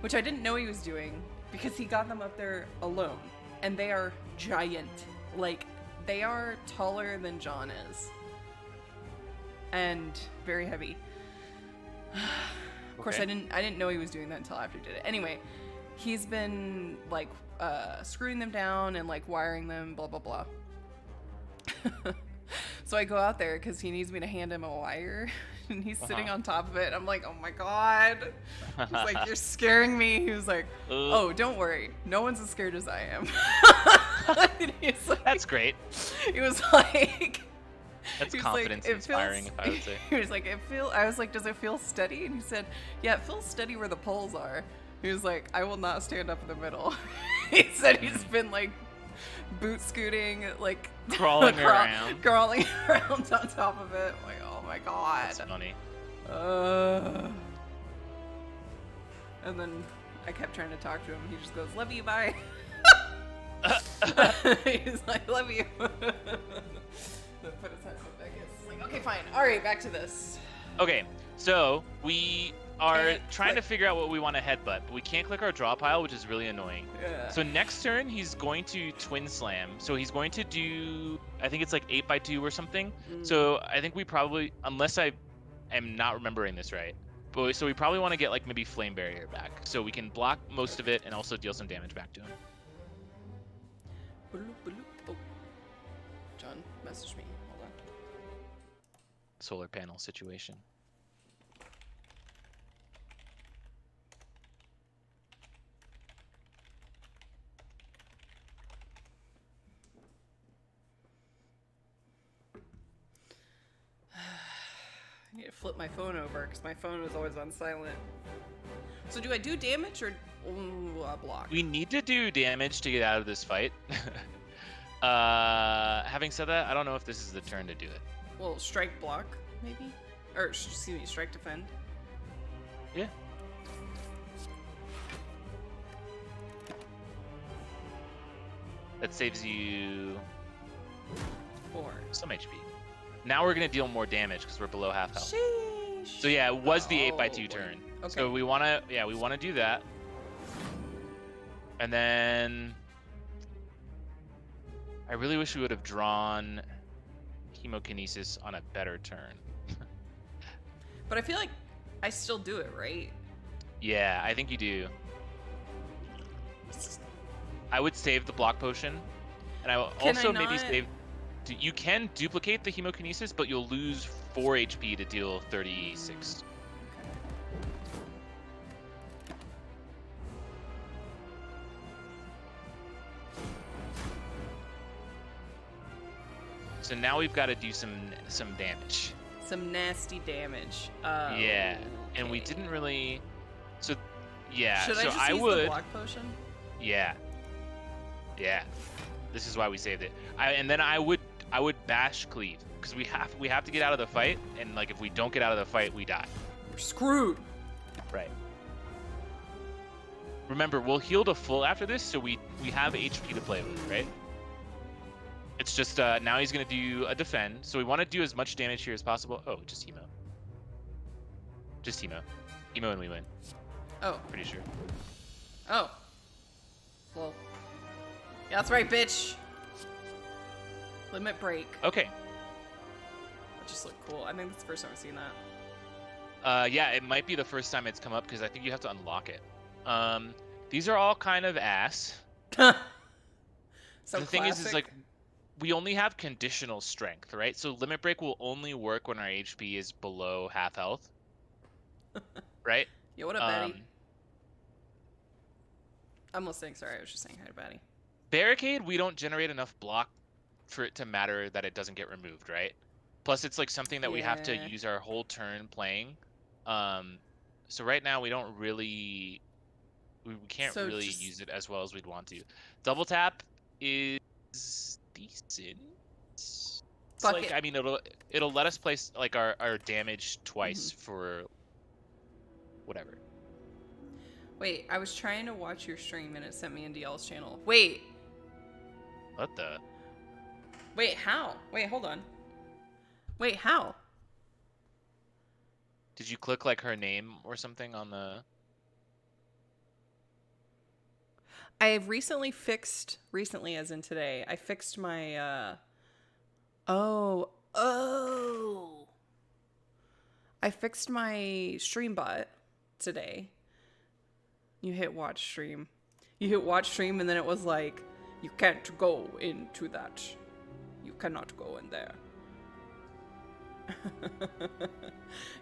Which I didn't know he was doing, because he got them up there alone, and they are giant. Like, they are taller than John is, and very heavy. Of course, I didn't know he was doing that until after he did it. Anyway, he's been like screwing them down and like wiring them, blah blah blah. So I go out there because he needs me to hand him a wire, and he's sitting on top of it. I'm like, oh my god. He's like, you're scaring me. He was like, oh, don't worry, no one's as scared as I am. Like, that's great. He was like. That's confidence inspiring, if I would say. He was like, I was like, does it feel steady? And he said, yeah, it feels steady where the poles are. He was like, I will not stand up in the middle. He said he's been like boot scooting, like crawling around on top of it. I'm like, oh my god. That's funny. And then I kept trying to talk to him. He just goes, love you, bye. He's like, love you. Put his headset back in. It's like, okay, fine. All right, back to this. Okay, so we are trying to figure out what we want to headbutt, but we can't click our draw pile, which is really annoying. Yeah. So next turn, he's going to twin slam. So he's going to do, I think it's like 8x2 or something. So I think we probably, unless I am not remembering this right, but so we probably want to get like maybe flame barrier back, so we can block most of it and also deal some damage back to him. Oh, John messaged me. Hold on. Solar panel situation. I need to flip my phone over because my phone was always on silent. So do I do damage or block? We need to do damage to get out of this fight. Having said that, I don't know if this is the turn to do it. Well, strike block, maybe? Or, excuse me, strike defend. Yeah. That saves you 4. some HP. Now we're gonna deal more damage because we're below half health. Sheesh. So yeah, it was the 8x2 turn. Okay. So we wanna do that. And then I really wish we would have drawn Hemokinesis on a better turn. But I feel like I still do it, right? Yeah, I think you do. I would save the block potion, and I will also maybe save. You can duplicate the Hemokinesis, but you'll lose 4 HP to deal 36. So now we've got to do some damage. Some nasty damage. Yeah, and we didn't really. So yeah, Should so I just use the block potion? Yeah. Yeah. This is why we saved it. And then I would bash cleave because we have to get out of the fight, and like if we don't get out of the fight, we die. We're screwed. Right. Remember, we'll heal to full after this, so we have HP to play with, right? It's just now he's gonna do a defend, so we want to do as much damage here as possible. Oh, just Hemo. Just Hemo. Hemo and we win. Oh. Pretty sure. Oh. Well. Yeah, that's right, bitch. Limit break. Okay. That just looked cool. I think that's the first time I've seen that. Yeah, it might be the first time it's come up because I think you have to unlock it. These are all kind of ass. So the thing is like we only have conditional strength, right? So limit break will only work when our HP is below half health. Right? Yo, what up, Betty? I'm listening. Sorry, I was just saying hi to Betty. Barricade, we don't generate enough block for it to matter that it doesn't get removed, right? Plus, it's like something that we have to use our whole turn playing. So right now we don't really, we can't So really just use it as well as we'd want to. Double tap is decent. It's fuck like, it. I mean, it'll let us place like our damage twice Mhm. for whatever. Wait, I was trying to watch your stream and it sent me into y'all's channel. Wait, What the? how? Wait, hold on. Wait, how? Did you click like her name or something on the? I have recently as in today, I fixed my, oh. I fixed my stream bot today. You hit watch stream. You hit watch stream and then it was like, you can't go into that. You cannot go in there.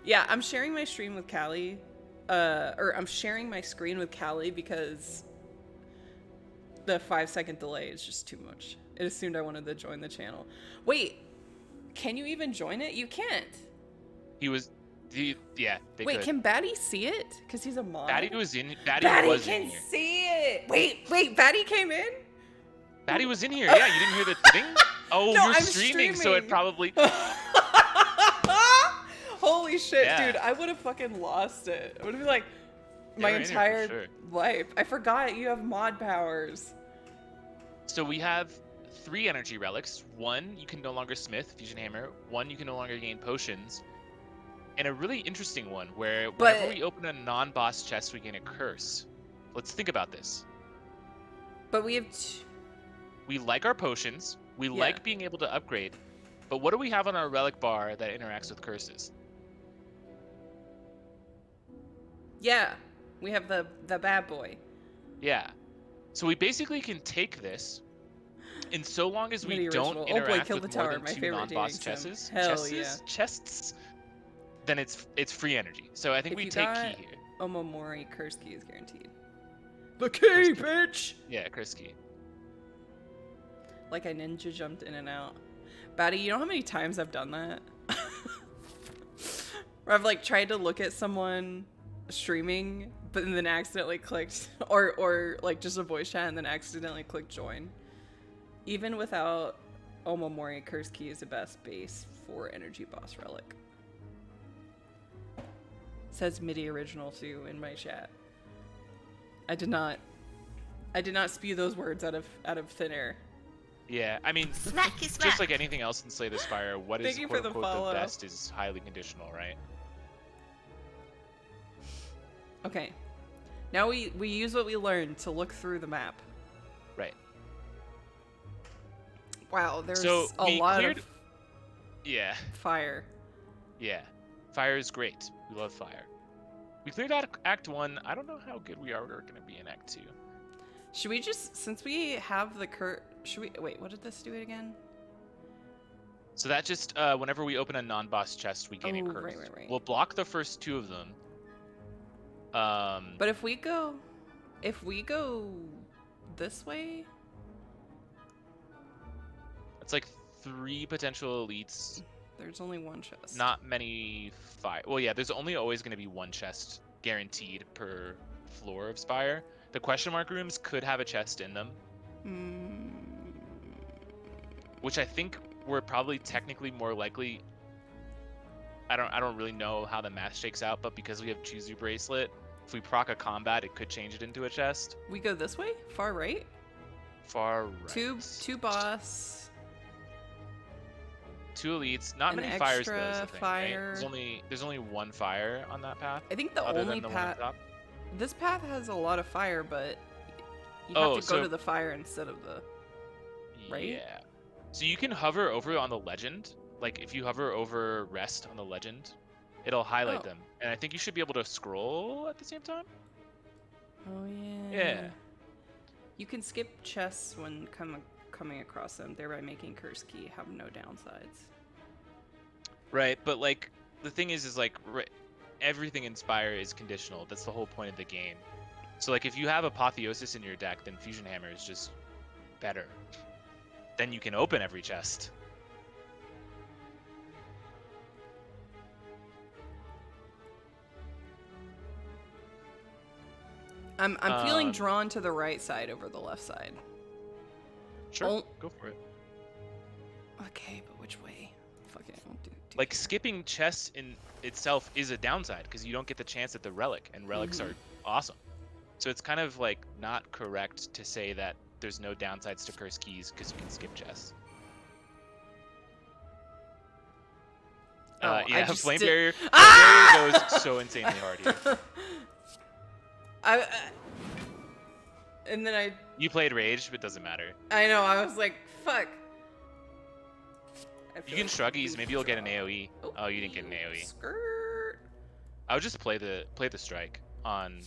Yeah, I'm sharing my stream with Callie. Or I'm sharing my screen with Callie because the 5-second delay is just too much. It assumed I wanted to join the channel. Wait, can you even join it? You can't. Yeah, they Wait, could. can Batty see it? Because he's a mod. Batty was in. Batty was can in here. see it. Wait, Batty came in? Batty was in here. Yeah, you didn't hear the thing? Oh, No, you're I'm streaming, so it probably. Holy shit, Yeah. dude. I would have fucking lost it. I would have been like, my They were in here for entire sure. life. I forgot you have mod powers. So we have 3 energy relics. 1 you can no longer smith, fusion hammer. 1 you can no longer gain potions. And a really interesting one where whenever we open a non-boss chest, we gain a curse. Let's think about this. But we have We like our potions. We like being able to upgrade. But what do we have on our relic bar that interacts with curses? Yeah, we have the bad boy. Yeah. So we basically can take this, and so long as we Mini don't original. interact Kill the with more tower, than my 2 favorite non-boss dating sim. Hell yeah. chests, then it's free energy. So I think If we you take got key here. Omomori, curse key is guaranteed. The key, bitch! Yeah, curse key. Like I ninja jumped in and out. Batty, you know how many times I've done that? Where I've like tried to look at someone streaming, but then accidentally clicked, or like just a voice chat and then accidentally clicked join. Even without Omomori, curse key is the best base for energy boss relic. Says MIDI original too in my chat. I did not spew those words out of thin air. Yeah, I mean, just like anything else in Slay the Spire, what is quote unquote the best is highly conditional, right? Okay. Now we use what we learned to look through the map. Right. Wow, there's So a lot of yeah. fire. Yeah. Fire is great. We love fire. We cleared out Act 1. I don't know how good we are going to be in Act 2. Should we just, since we have the wait, what did this do it again? So that just, whenever we open a non-boss chest, we gain a curse. Right. We'll block the first 2 of them. But if we go this way, it's like 3 potential elites. there's only one chest. Not many fire. Well, yeah, there's only always going to be 1 chest guaranteed per floor of Spire. The question mark rooms could have a chest in them. Which I think we're probably technically more likely. I don't really know how the math shakes out, but because we have Chuzu Bracelet, if we proc a combat, it could change it into a chest. We go this way? Far right? Far right. 2 boss. 2 elites. Not many fires though. Is the thing, fire. Right? There's only 1 fire on that path. I think the only path. This path has a lot of fire, but you have to go to the fire instead of the. Right? Yeah. So you can hover over on the legend. Like if you hover over rest on the legend, it'll highlight them. And I think you should be able to scroll at the same time. Oh yeah. Yeah. You can skip chests when coming across them, thereby making curse key have no downsides. Right, but like the thing is like everything in Spire is conditional. That's the whole point of the game. So like if you have Apotheosis in your deck, then Fusion Hammer is just better. Then you can open every chest. I'm feeling drawn to the right side over the left side. Sure, go for it. Okay, but which way? Fuck it, I'll do. Like skipping chests in itself is a downside because you don't get the chance at the relic, and relics are awesome. So it's kind of like not correct to say that there's no downsides to curse keys because you can skip chests. Yeah, flame barrier goes so insanely hard here. And then You played rage, but it doesn't matter. I know, I was like, fuck. You can shruggies, maybe you'll get an AoE. Oh, you didn't get an AoE. Skirt. I would just play the strike on,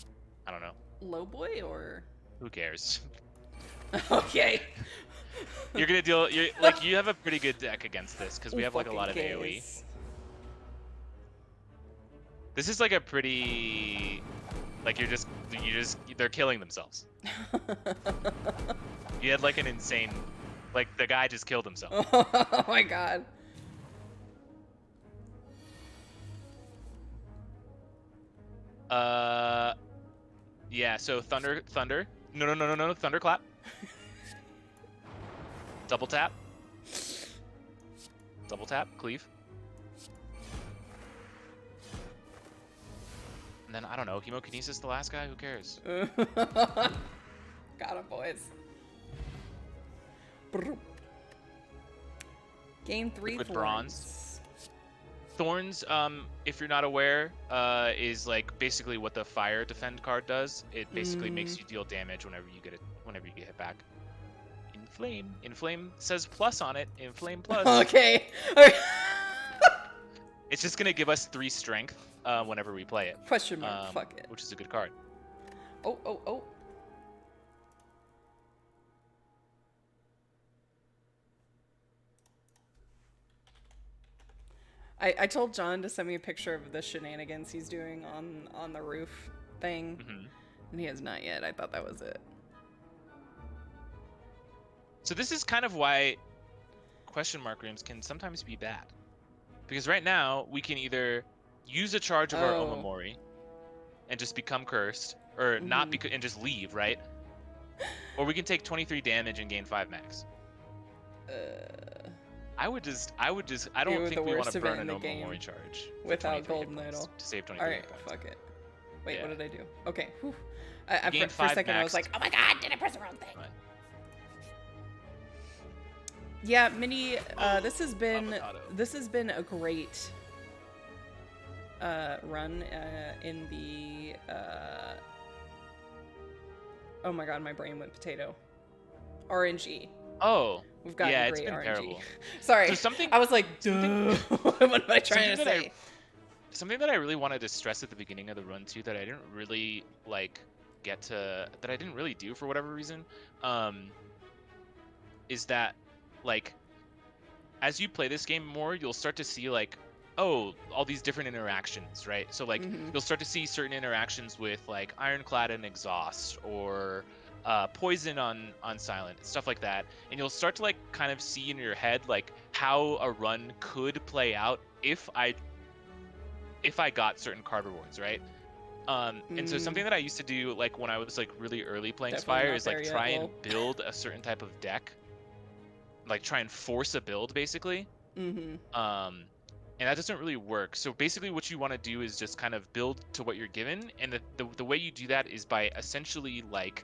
I don't know. Low boy or? Who cares? Okay. You're gonna deal. You have a pretty good deck against this because we have like a lot of AoE. This is like a pretty, like they're killing themselves. You had like an insane, like the guy just killed himself. Oh my god. Yeah. So thunder. No. Thunderclap. Double tap. Cleave. And then, I don't know, Hemokinesis the last guy? Who cares? Got him, boys. Game 3 with Thorns. bronze. Thorns, if you're not aware, is like basically what the fire defend card does. It basically makes you deal damage whenever you get hit back. Inflame. Inflame says plus on it. Inflame plus. Okay. It's just gonna give us 3 strength whenever we play it. Question mark. Fuck it. Which is a good card. Oh. I told John to send me a picture of the shenanigans he's doing on the roof thing, and he has not yet. I thought that was it. So this is kind of why question mark rooms can sometimes be bad. Because right now, we can either use a charge of our Omamori and just become cursed, or not and just leave, right? Or we can take 23 damage and gain 5 max. I don't think we want to burn an Omamori charge without golden idol to save 23 Alright, points. fuck it. Wait, what did I do? Okay. Whew. For a 5 second, I was max. like, oh my god, did I press the wrong thing? Right. Yeah, Minnie, this has been a great run in the oh my god, my brain went potato. RNG. Oh. We've got yeah, great it's been RNG. terrible. Sorry. So I was like, duh. What am I trying to say? Something that I really wanted to stress at the beginning of the run too, that I didn't really that I didn't really do for whatever reason, is that like as you play this game more, you'll start to see like, oh, all these different interactions, right? So like you'll start to see certain interactions with like Ironclad and Exhaust, or poison on silent, stuff like that, and you'll start to like kind of see in your head like how a run could play out if I got certain card rewards, right? And so something that I used to do like when I was like really early playing Spire is like try and build a certain type of deck, like try and force a build basically. And that doesn't really work. So basically what you want to do is just kind of build to what you're given, and the way you do that is by essentially like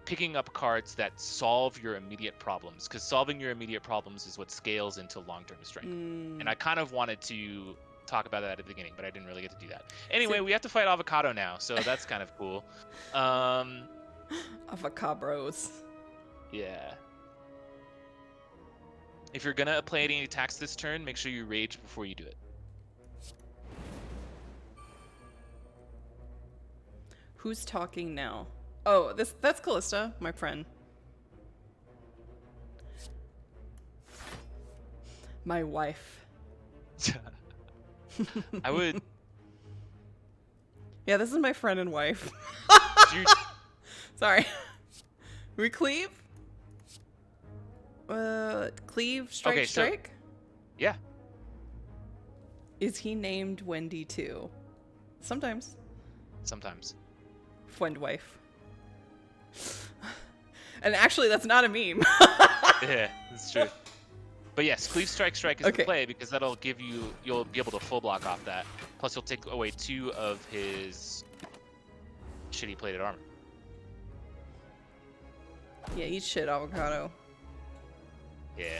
picking up cards that solve your immediate problems, because solving your immediate problems is what scales into long-term strength. And I kind of wanted to talk about that at the beginning, but I didn't really get to do that. Anyway, we have to fight Avocado now, so that's kind of cool. Avocabros. Yeah. If you're gonna play any attacks this turn, make sure you rage before you do it. Who's talking now? Oh, that's Calista, my friend. My wife. I would. Yeah, this is my friend and wife. Sorry. We cleave? Cleave, strike, okay, strike? So, yeah. Is he named Wendy too? Sometimes. Sometimes. Friend wife. And actually, that's not a meme. Yeah, that's true. But yes, Cleave Strike is Okay. the play because that'll give you, you'll be able to full block off that. Plus, you'll take away 2 of his shitty plated armor. Yeah, eat shit, avocado. Yeah.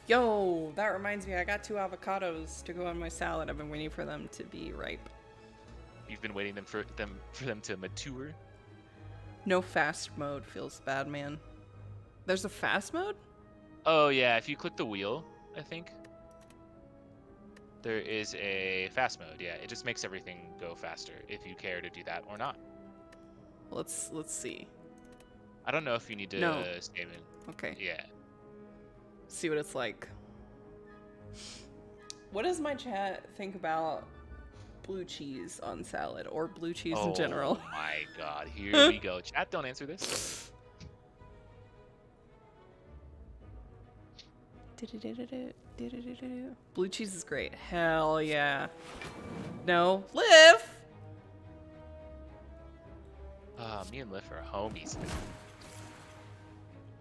Yo, that reminds me, I got 2 avocados to go on my salad. I've been waiting for them to be ripe. You've been waiting for them to mature. No fast mode feels bad, man. There's a fast mode? Oh yeah, if you click the wheel, I think there is a fast mode. Yeah, it just makes everything go faster if you care to do that or not. Let's see. I don't know if you need to save it. Okay. Yeah. See what it's like. What does my chat think about blue cheese on salad or blue cheese in general? Oh my god, here we go. Chat, don't answer this. Blue cheese is great. Hell yeah. No, Liv! Me and Liv are homies.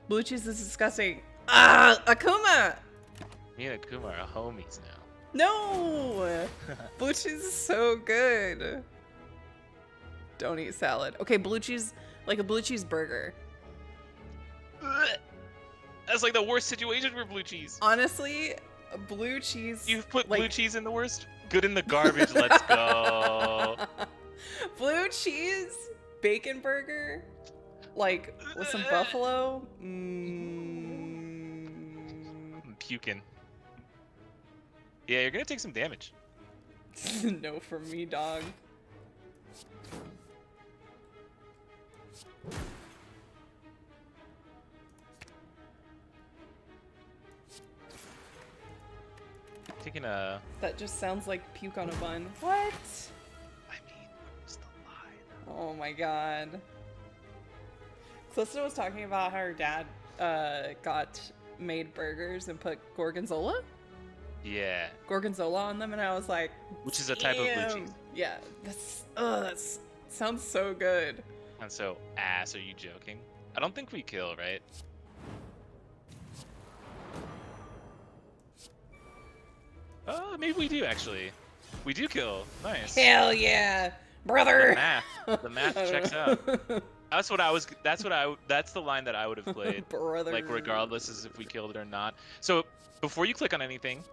Blue cheese is disgusting. Ah, Akuma! Me and Akuma are homies now. No! Blue cheese is so good. Don't eat salad. Okay, blue cheese, like a blue cheese burger. That's like the worst situation for blue cheese. Honestly, blue cheese. You've put like, blue cheese in the worst? Good in the garbage, let's go. Blue cheese, bacon burger, like with some buffalo. I'm puking. Yeah, you're gonna take some damage. No from me, dog. Taking a... That just sounds like puke on a bun. What? I mean, what's the line? Oh my god. Calista was talking about how her dad got made burgers and put gorgonzola? Yeah. Gorgonzola on them, and I was like, Which is a type of blue damn. cheese. Yeah, that's sounds so good. And so, ass, are you joking? I don't think we kill, right? Maybe we do actually. We do kill. Nice. Hell yeah, brother. The math checks out. That's the line that I would have played. Brother. Like regardless as if we killed it or not. So before you click on anything,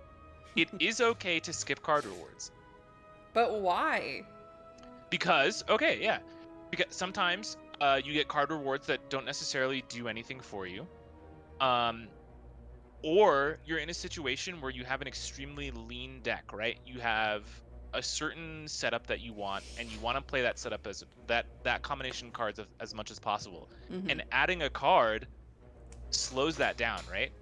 it is okay to skip card rewards. But why? Because because sometimes you get card rewards that don't necessarily do anything for you. Or you're in a situation where you have an extremely lean deck, right? You have a certain setup that you want, and you want to play that setup as that combination of cards as much as possible. Mm-hmm. And adding a card slows that down, right?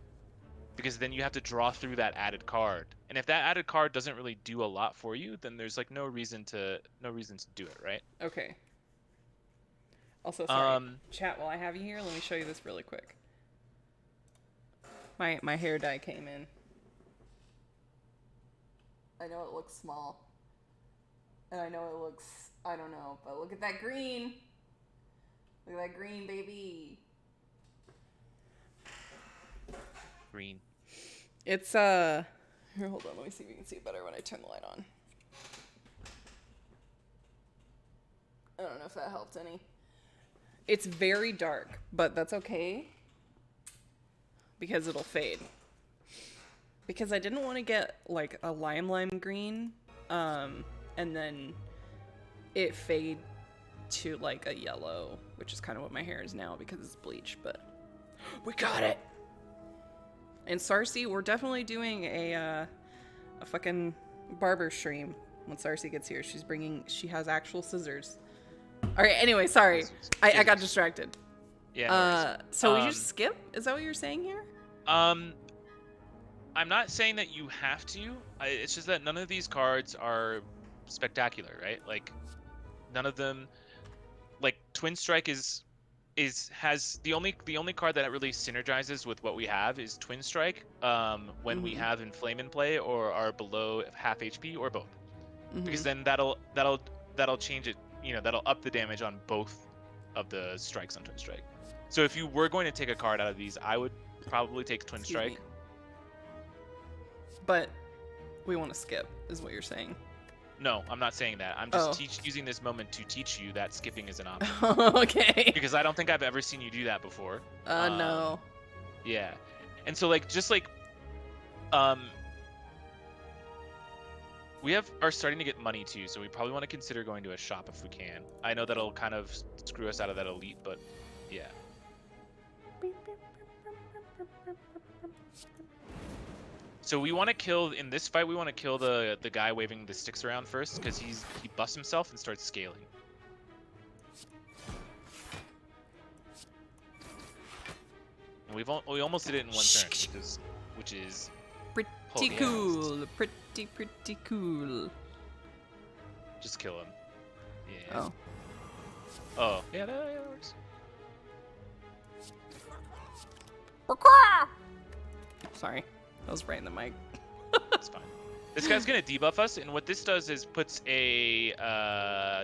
Because then you have to draw through that added card. And if that added card doesn't really do a lot for you, then there's like no reason to do it, right? Okay. Also, sorry, chat, while I have you here, let me show you this really quick. My hair dye came in. I know it looks small. And I know it looks, I don't know, but look at that green. Look at that green, baby. Green. It's, here, hold on, let me see if you can see it better when I turn the light on. I don't know if that helped any. It's very dark, but that's okay. Because it'll fade. Because I didn't want to get like a lime green, and then it fade to like a yellow, which is kind of what my hair is now because it's bleached, but we got it! And Sarcy, we're definitely doing a fucking barber stream when Sarcy gets here. She has actual scissors. Alright, anyway, sorry. I got distracted. Yeah. So we just skip? Is that what you're saying here? I'm not saying that you have to. It's just that none of these cards are spectacular, right? Like, none of them. Like Twin Strike has the only card that really synergizes with what we have is Twin Strike. When we have Inflame in play or are below half HP or both, because then that'll change it that'll up the damage on both of the strikes on Twin Strike. So if you were going to take a card out of these, I would probably take Twin Excuse Strike. me. But we want to skip, is what you're saying. No, I'm not saying that. I'm just using this moment to teach you that skipping is an option. Okay. Because I don't think I've ever seen you do that before. No. Yeah. And so we are starting to get money too, so we probably want to consider going to a shop if we can. I know that'll kind of screw us out of that elite, but yeah. So we want to kill, in this fight, we want to kill the guy waving the sticks around first, because he busts himself and starts scaling. And we almost did it in one turn, which is pretty cool. Pretty cool. Just kill him. Yeah. Oh. Oh, yeah, that works. Sorry, I was right in the mic. It's fine. This guy's gonna debuff us, and what this does is puts a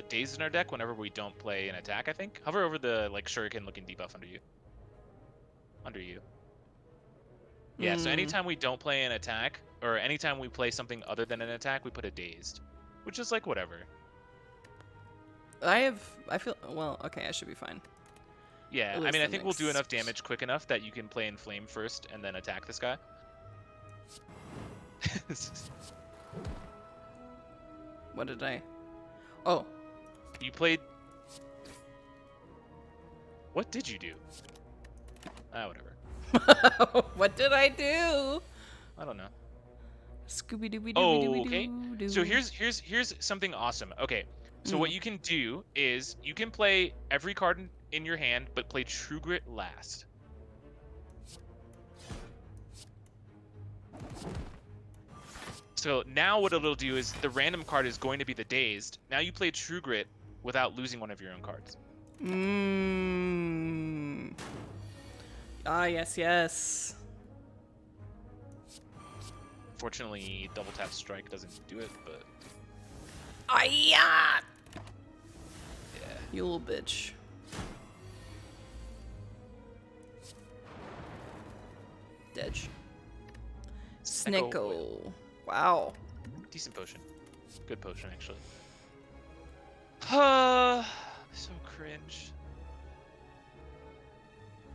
daze in our deck whenever we don't play an attack. I think. Hover over the shuriken-looking debuff under you. Yeah. So anytime we don't play an attack, or anytime we play something other than an attack, we put a dazed, which is whatever. I feel well. Okay, I should be fine. Yeah, I mean, I think we'll do enough damage quick enough that you can play in flame first and then attack this guy. What did I? Oh. You played... What did you do? Whatever. What did I do? I don't know. Scooby Dooby Dooby Oh, Dooby okay. Doo. So here's something awesome. Okay, so what you can do is you can play every card in your hand, but play True Grit last. So now what it'll do is the random card is going to be the Dazed. Now you play True Grit without losing one of your own cards. Ah, yes. Fortunately, double tap strike doesn't do it, but... Yeah. Yeah. You little bitch. Dedge. Snicko. Wow. Decent potion. Good potion, actually. So cringe.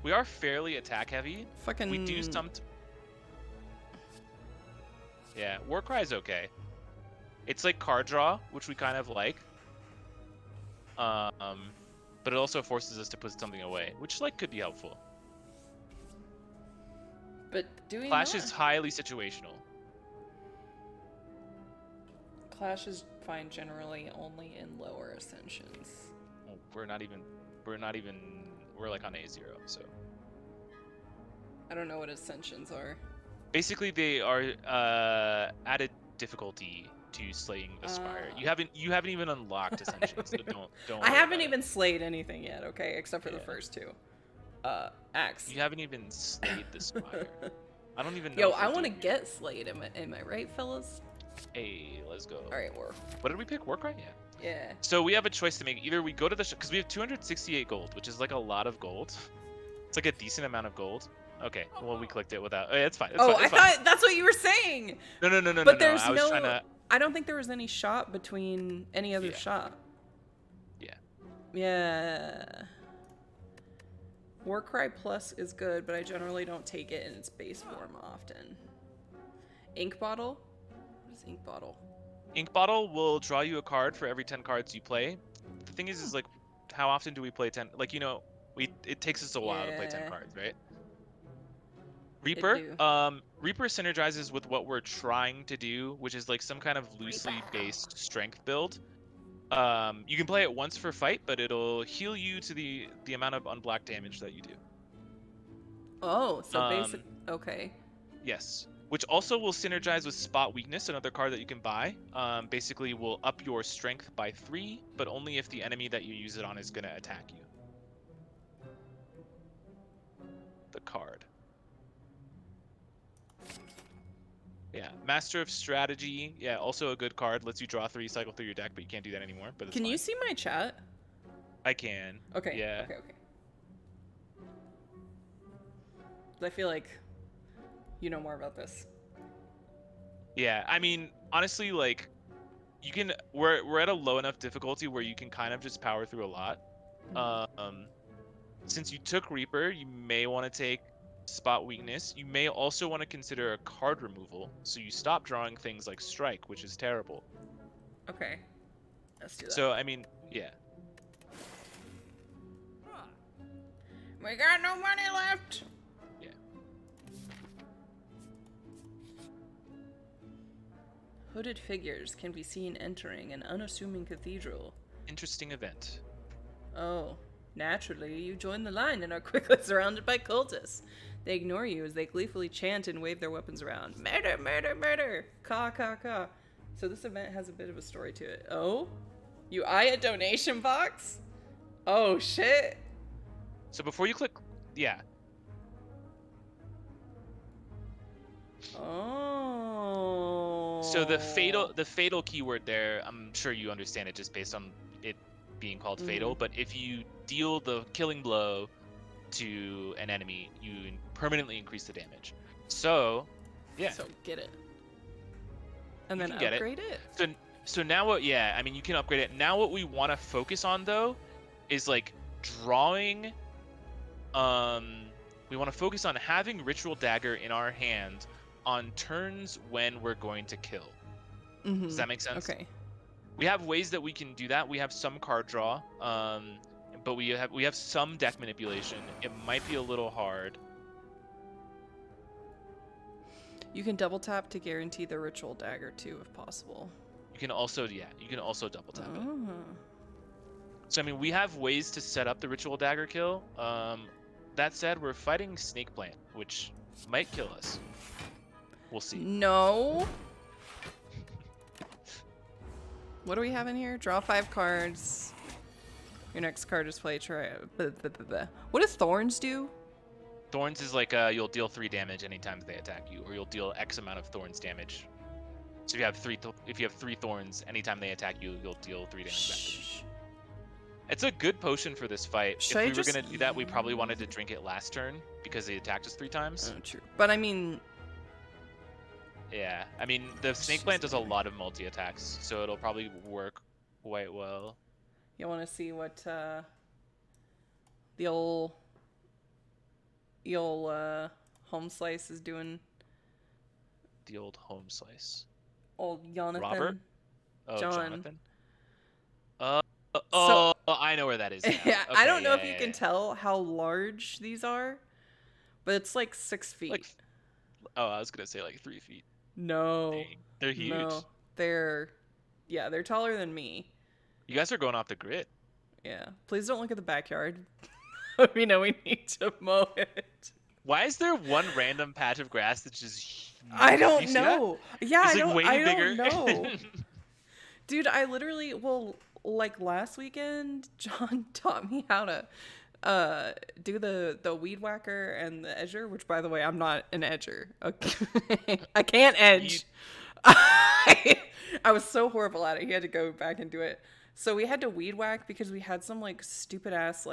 We are fairly attack heavy. Fucking... We do some... Yeah, Warcry is okay. It's like card draw, which we kind of like. But it also forces us to put something away, which could be helpful. But doing Clash is highly situational. Clash is fine generally only in lower ascensions. Well, we're like on A0, so. I don't know what ascensions are. Basically, they are added difficulty to slaying the spire. You haven't even unlocked ascensions, so don't. I haven't even slayed anything yet. Okay, except for the first two. Axe. You haven't even slayed the spire. I don't even know. Yo, I want to get slayed. Am I right, fellas? Hey, let's go. All right, War. What did we pick? Warcry? Yeah. Yeah. So we have a choice to make. Either we go to the because we have 268 gold, which is a lot of gold. It's a decent amount of gold. Okay, well we clicked it without. Oh, yeah, it's fine. I thought that's what you were saying. No. But there's I was trying to... I don't think there was any shop between any other shop. Yeah. Yeah. Warcry Plus is good, but I generally don't take it in its base form often. Ink Bottle? What is Ink Bottle? Ink Bottle will draw you a card for every 10 cards you play. The thing is how often do we play 10? It takes us a while to play 10 cards, right? Reaper. Reaper synergizes with what we're trying to do, which is some kind of loosely based strength build. You can play it once for fight, but it'll heal you to the amount of unblocked damage that you do. Oh, so basic. Okay. Yes. Which also will synergize with Spot Weakness, another card that you can buy. Basically, will up your strength by 3, but only if the enemy that you use it on is going to attack you. The card. Yeah, Master of Strategy. Yeah, also a good card. Lets you draw 3, cycle through your deck, but you can't do that anymore. But it's Can fine. you see my chat? I can. Okay. Yeah. Okay. I feel like you know more about this. Yeah, I mean, honestly, like, you can. We're at a low enough difficulty where you can kind of just power through a lot. Since you took Reaper, you may want to take Spot Weakness. You may also want to consider a card removal, so you stop drawing things like Strike, which is terrible. Okay. Let's do that. So, I mean, yeah. We got no money left. Yeah. Hooded figures can be seen entering an unassuming cathedral. Interesting event. Oh, naturally, you join the line and are quickly surrounded by cultists. They ignore you as they gleefully chant and wave their weapons around. Murder, murder, murder! Ka, ka, ka. So this event has a bit of a story to it. Oh? You eye a donation box? Oh, shit. So before you click, yeah. Oh. So the fatal keyword there, I'm sure you understand it just based on it being called fatal, but if you deal the killing blow to an enemy, you permanently increase the damage. So, yeah. So get it. And You then can get upgrade it. So now what, yeah, I mean, you can upgrade it. Now what we want to focus on, though, is, like, drawing, we want to focus on having Ritual Dagger in our hand on turns when we're going to kill. Mm-hmm. Does that make sense? Okay. We have ways that we can do that. We have some card draw, but we have some deck manipulation. It might be a little hard. You can double tap to guarantee the Ritual Dagger too, if possible. You can also, yeah, you can also double tap it. Oh. So I mean, we have ways to set up the Ritual Dagger kill. That said, we're fighting Snake Plant, which might kill us. We'll see. No. What do we have in here? Draw 5 cards. Your next card is play. What does Thorns do? Thorns is like you'll deal 3 damage anytime they attack you, or you'll deal X amount of Thorns damage. So if you have 3 Thorns, anytime they attack you, you'll deal 3 damage back to them. It's a good potion for this fight. If we were gonna do that, we probably wanted to drink it last turn because they attacked us 3 times. Oh, true. But I mean, yeah, I mean the Snake Plant does a lot of multi attacks, so it'll probably work quite well. You want to see what the old home slice is doing? The old home slice. Old Jonathan. Robert? Oh, John. Jonathan. Oh, I know where that is. Yeah, Okay, I don't know if you can tell how large these are, but it's like 6 feet. Like, oh, I was gonna say like 3 feet. No. Dang, they're huge. No, they're taller than me. You guys are going off the grid. Yeah. Please don't look at the backyard. We know we need to mow it. Why is there one random patch of grass that's just huge? I don't know. Yeah, it's like I bigger. don't know. Dude, I literally, like last weekend, John taught me how to do the weed whacker and the edger, which by the way, I'm not an edger. Okay. I can't edge. I was so horrible at it. He had to go back and do it. So we had to weed whack because we had some like stupid ass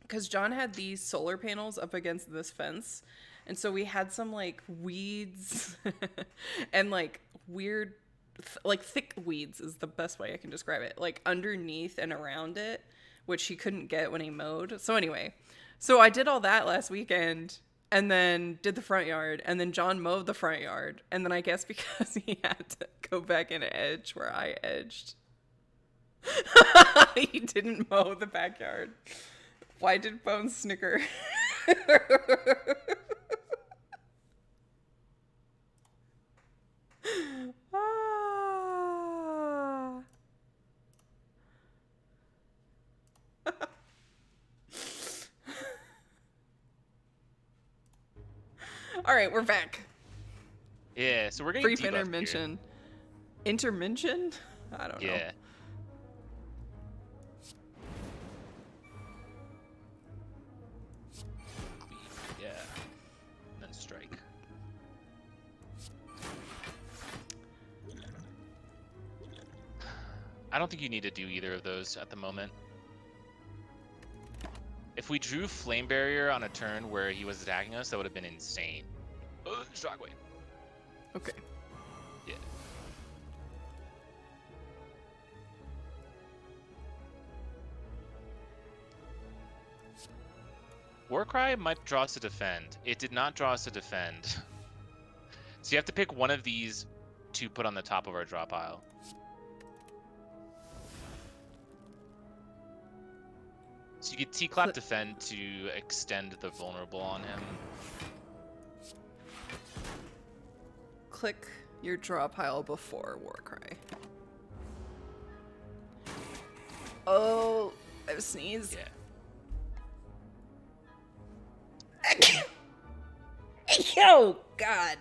because John had these solar panels up against this fence. And so we had some like weeds and like weird, like thick weeds is the best way I can describe it. Like underneath and around it, which he couldn't get when he mowed. So anyway, so I did all that last weekend and then did the front yard. And then John mowed the front yard. And then I guess because he had to go back and edge where I edged, he didn't mow the backyard. Why did Bones snicker? All right, we're back. Yeah, so we're getting Brief debuffed intervention. Intervention? I don't know. Yeah. Yeah. And then strike. I don't think you need to do either of those at the moment. If we drew Flame Barrier on a turn where he was attacking us, that would have been insane. Shockwave. Okay. Yeah. Warcry might draw us to defend. It did not draw us to defend. So you have to pick one of these to put on the top of our draw pile. So you get T-Clap defend to extend the vulnerable on him. Click your draw pile before Warcry. Oh, I sneezed. Yeah. Oh, God.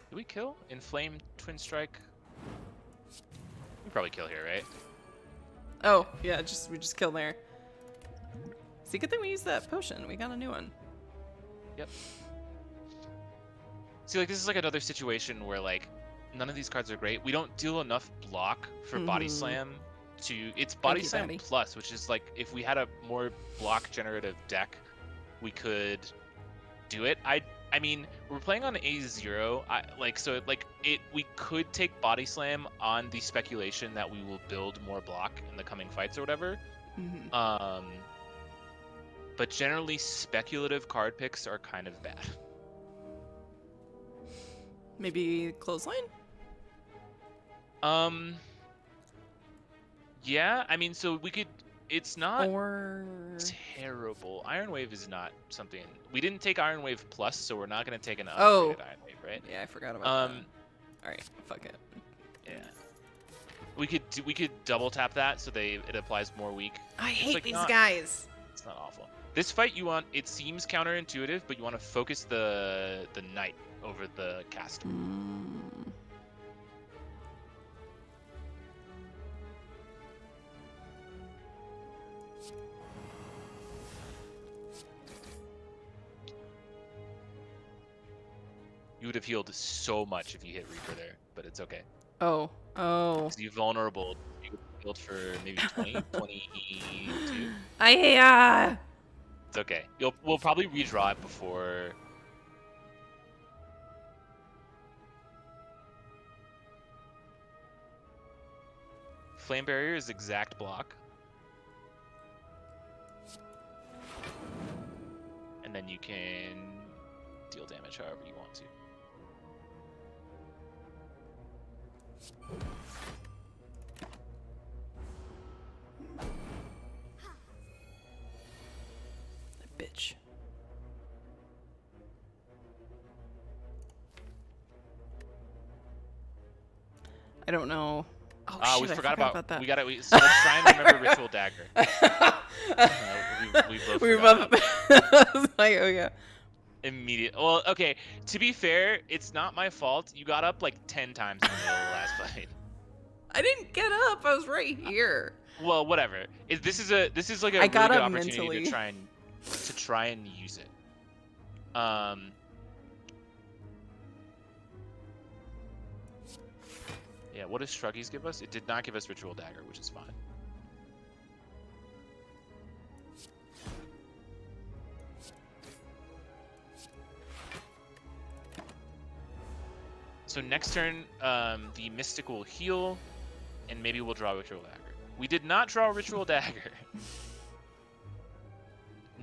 Did we kill? Inflame Twin Strike? We probably kill here, right? Oh, yeah, we just killed there. See, good thing we used that potion. We got a new one. Yep. See, like, this is like another situation where, like, none of these cards are great. We don't deal enough block for Body Slam to... It's Body Slam Daddy. Plus, which is, like, if we had a more block-generative deck, we could do it. I mean, we're playing on A0, we could take Body Slam on the speculation that we will build more block in the coming fights or whatever. But generally, speculative card picks are kind of bad. Maybe Clothesline? Yeah, I mean, so we could... It's not Or... terrible. Iron Wave is not something... We didn't take Iron Wave Plus, so we're not going to take an upgraded Iron Wave, right? Yeah, I forgot about that. Alright, fuck it. Yeah. We could double tap that so it applies more weak. I hate like these not- guys. It's not awful. This fight, it seems counterintuitive, but you want to focus the Knight over the cast. You would have healed so much if you hit Reaper there, but it's okay. Oh. So you're vulnerable. You would have healed for maybe 20, 22. It's okay. We'll probably redraw it before. Flame Barrier is exact block. And then you can deal damage however you want to. Bitch. I don't know. Oh, shit, we I forgot about that. So let's try and remember Ritual Dagger. We both forgot. Like, oh yeah. Immediate. Well, okay. To be fair, it's not my fault. You got up like 10 times in the middle of the last fight. I didn't get up. I was right here. Well, whatever. This is like a really got good up opportunity mentally. to try and use it. Yeah. What does Shruggies give us? It did not give us Ritual Dagger, which is fine. So next turn, the Mystic will heal, and maybe we'll draw Ritual Dagger. We did not draw Ritual Dagger.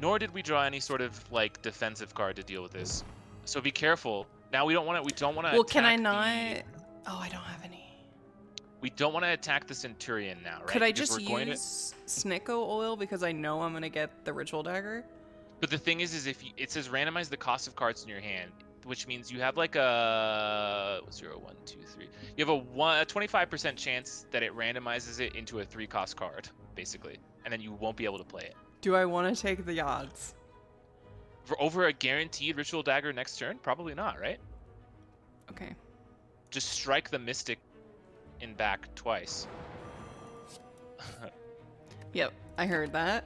Nor did we draw any sort of like defensive card to deal with this. So be careful. Now we don't want to. Well, can I not? Oh, I don't have any. We don't want to attack the Centurion now, right? Could I Because just use Snicko oil because I know I'm gonna get the Ritual Dagger? But the thing is if it says randomize the cost of cards in your hand, which means you have like a 0, 1, 2, 3. You have a 25% chance that it randomizes it into a 3-cost card, basically, and then you won't be able to play it. Do I want to take the odds? For over a guaranteed Ritual Dagger next turn? Probably not, right? Okay. Just strike the Mystic in back twice. Yep, I heard that.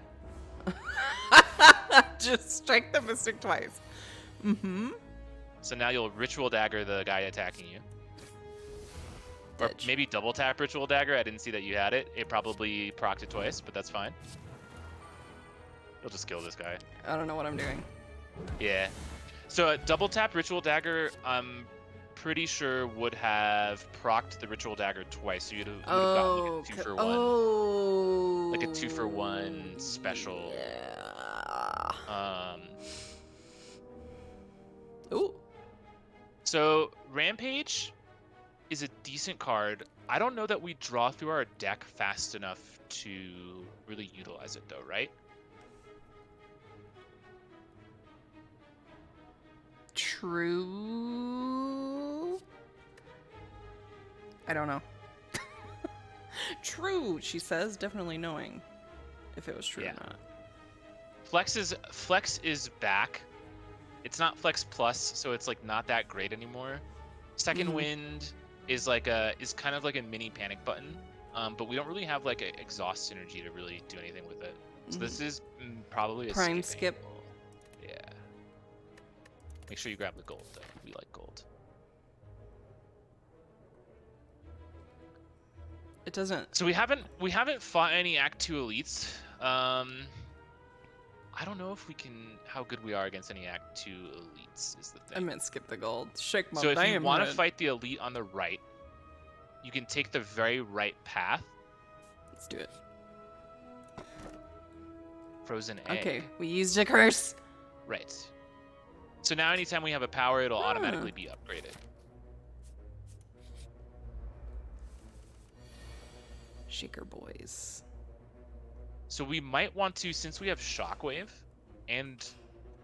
Just strike the Mystic twice. Mm-hmm. So now you'll Ritual Dagger the guy attacking you. Or Ditch. maybe double tap Ritual Dagger. I didn't see that you had it. It probably procced it twice, but that's fine. You'll just kill this guy. I don't know what I'm doing. Yeah. So a double tap Ritual Dagger, I'm pretty sure would have procced the Ritual Dagger twice. So you would have gotten like a 2 for 1. Oh. Like a 2 for 1 special. Yeah. Ooh. So Rampage is a decent card. I don't know that we draw through our deck fast enough to really utilize it though, right? True. I don't know. True, she says, definitely knowing if it was true or not. Flex is back. It's not Flex Plus, so it's like not that great anymore. Second Wind is kind of like a mini panic button, but we don't really have like an exhaust synergy to really do anything with it. So this is probably a prime skip. Yeah. Make sure you grab the gold though. We like gold. It doesn't. So we haven't fought any Act 2 elites. I don't know if we can how good we are against any Act 2 elites is the thing. I meant skip the gold. Shake my So if you damn want to head. fight the elite on the right, you can take the very right path. Let's do it. Frozen egg. Okay, we used a curse. Right. So now anytime we have a power, it'll automatically be upgraded. Shaker boys. So we might want to, since we have Shockwave and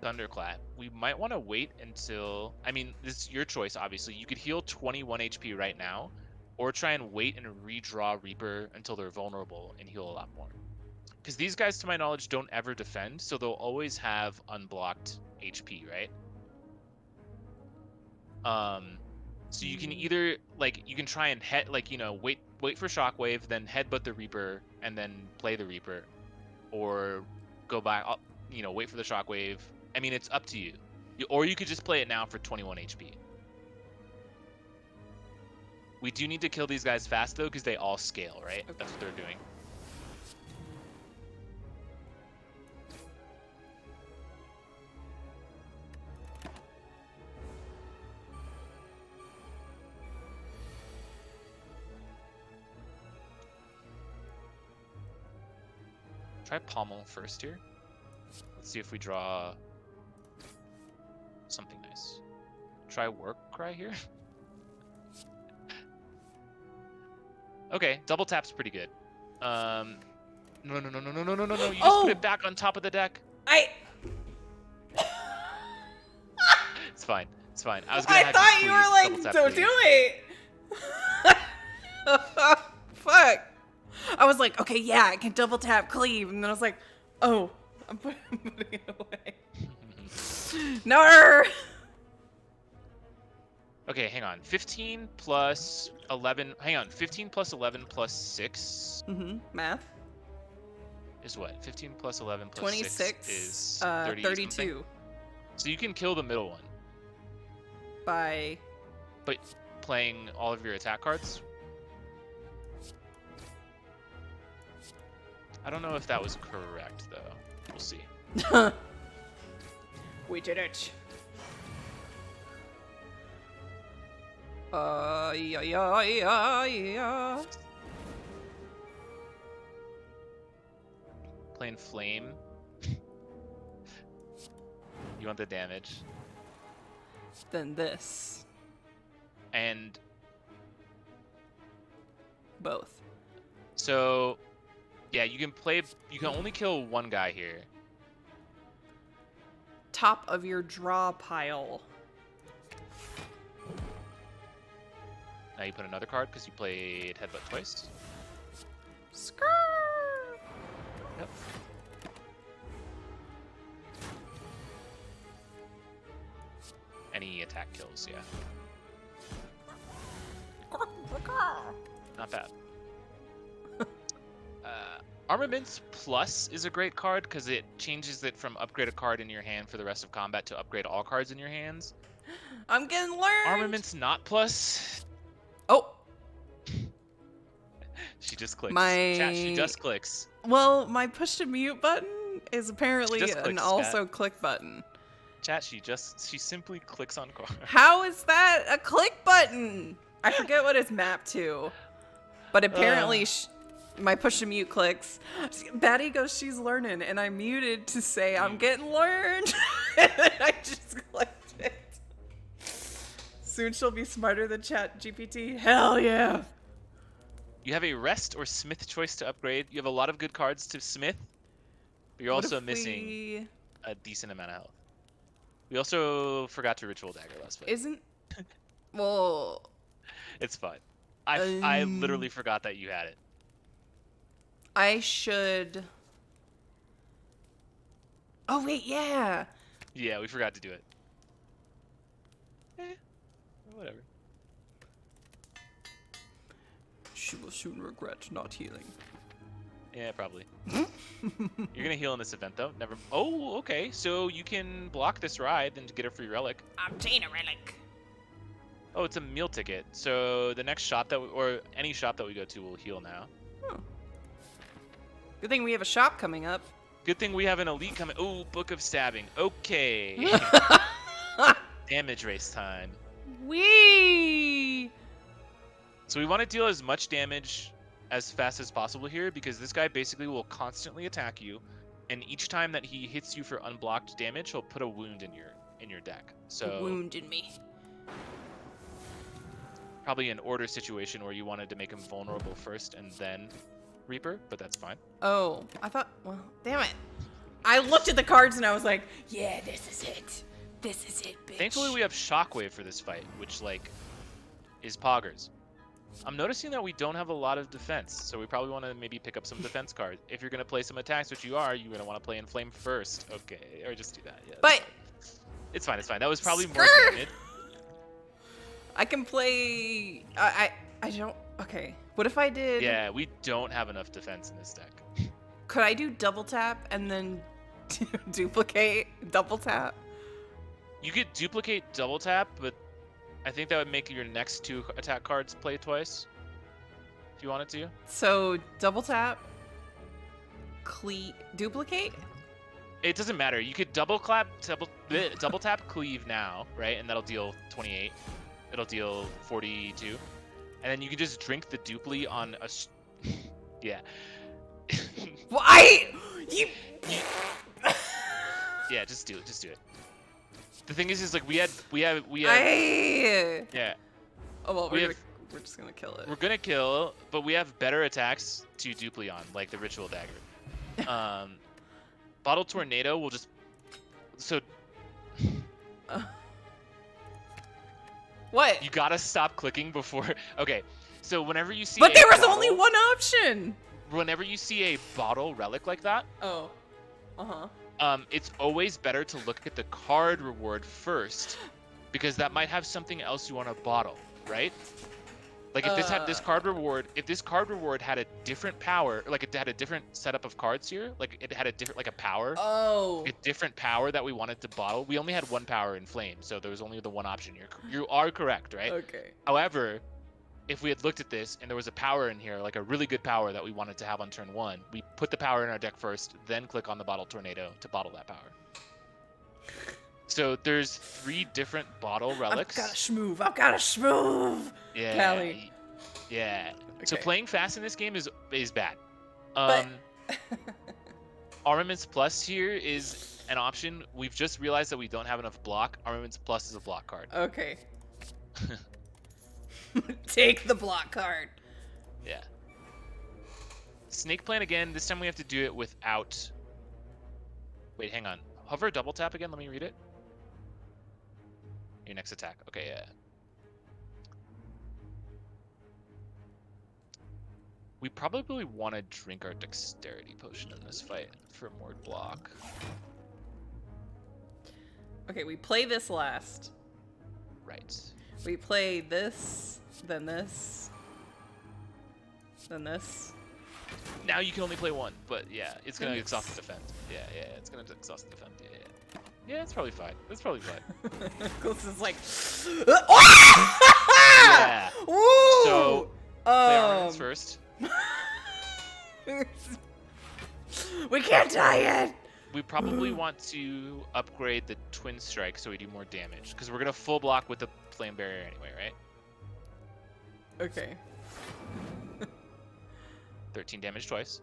Thunderclap, we might want to wait until, I mean, this is your choice, obviously. You could heal 21 HP right now, or try and wait and redraw Reaper until they're vulnerable and heal a lot more. Because these guys, to my knowledge, don't ever defend, so they'll always have unblocked HP, right? So you can either, like, you can try and wait for Shockwave, then headbutt the Reaper, and then play the Reaper. Or go back, wait for the Shockwave. I mean, it's up to you. Or you could just play it now for 21 HP. We do need to kill these guys fast, though, because they all scale, right? Okay. That's what they're doing. Try Pommel first here. Let's see if we draw something nice. Try Work Cry here. Okay, double tap's pretty good. No. You just put it back on top of the deck. It's fine. It's fine. I thought you were like, don't do it. Fuck. I was like, okay, yeah, I can double tap cleave, and then I was like, oh, I'm putting it away. No. Okay, hang on. 15 plus 11. Hang on. 15 plus 11 plus 6. Math. Is what? 15 plus 11 plus 26 6 is 32. Something. So you can kill the middle one. By playing all of your attack cards. I don't know if that was correct, though. We'll see. We did it. Yeah. Playing Flame. You want the damage. Then this. And both. So, yeah, you can only kill one guy here. Top of your draw pile. Now you put another card because you played Headbutt twice. Skrrr! Yep. Any attack kills, yeah. Not bad. Armaments Plus is a great card because it changes it from upgrade a card in your hand for the rest of combat to upgrade all cards in your hands. I'm getting learned. Armaments Not Plus. Oh. She just clicks. My Chat, she just clicks. Well, my push to mute button is apparently She just an clicks, also chat. click button. Chat, she simply clicks on car. How is that a click button? I forget what it's mapped to. But apparently my push to mute clicks. Batty goes, she's learning, and I muted to say I'm getting learned. And then I just clicked it. Soon she'll be smarter than Chat GPT. Hell yeah. You have a rest or smith choice to upgrade. You have a lot of good cards to smith, but you're also missing a decent amount of health. We also forgot to ritual dagger last fight. Well, it's fine. I literally forgot that you had it. I should. Oh wait, yeah. Yeah, we forgot to do it. Whatever. She will soon regret not healing. Yeah, probably. You're gonna heal in this event though. Never. Oh, okay. So you can block this ride and get a free relic. Obtain a relic. Oh, it's a meal ticket. So the next shop or any shop that we go to will heal now. Oh. Good thing we have a shop coming up. Good thing we have an elite coming. Oh, Book of Stabbing. Okay. Damage race time. Wee. So we want to deal as much damage as fast as possible here because this guy basically will constantly attack you, and each time that he hits you for unblocked damage, he'll put a wound in your deck. So wounded me. Probably an order situation where you wanted to make him vulnerable first and then Reaper, but that's fine. Oh, I thought. Well, damn it. I looked at the cards and I was like, yeah, this is it. This is it, bitch. Thankfully, we have Shockwave for this fight, which like is poggers. I'm noticing that we don't have a lot of defense, so we probably want to maybe pick up some defense cards. If you're going to play some attacks, which you are, you're going to want to play Inflame first. Okay, or just do that. Yeah, but it's fine. It's fine. That was probably more damage. I can play. I don't. Okay. What if I did? Yeah, we don't have enough defense in this deck. Could I do double tap and then duplicate double tap? You could duplicate double tap, but I think that would make your next two attack cards play twice. If you wanted to. So double tap, duplicate. It doesn't matter. You could double tap cleave now, right? And that'll deal 28. It'll deal 42. And then you can just drink the dupli on a. Yeah. Why? Yeah, just do it. Just do it. The thing is like we have. Yeah. Oh well, we're just gonna kill it. We're gonna kill, but we have better attacks to dupli on, like the ritual dagger. Bottle tornado will just. So. What? You gotta stop clicking before. Okay, so whenever you see. But there was only one option. Whenever you see a bottle relic like that. Oh. Uh-huh. It's always better to look at the card reward first, because that might have something else you want to bottle, right? Like if this had this card reward, if this card reward had a different power, like it had a different setup of cards here, like it had a different, like a power. Oh. A different power that we wanted to bottle. We only had one power in Flame, so there was only the one option. You are correct, right? Okay. However, if we had looked at this and there was a power in here, like a really good power that we wanted to have on turn 1, we put the power in our deck first, then click on the Bottle Tornado to bottle that power. So there's 3 different bottle relics. I've got a schmoove. Yeah. Callie. Yeah. Okay. So playing fast in this game is bad. But... Armaments Plus here is an option. We've just realized that we don't have enough block. Armaments Plus is a block card. Okay. Take the block card. Yeah. Snake Plant again. This time we have to do it without. Wait, hang on. Hover double tap again. Let me read it. Your next attack. Okay, yeah. We probably want to drink our dexterity potion in this fight for more block. Okay, we play this last. Right. We play this, then this, then this. Now you can only play one, but yeah, it's gonna exhaust the defense. Yeah, it's gonna exhaust the defense. Yeah, it's probably fine. That's probably fine. This is like. Yeah. Woo! So play armaments first. We can't die it! We probably want to upgrade the twin strike so we do more damage, because we're gonna full block with the flame barrier anyway, right? Okay. 13 damage twice.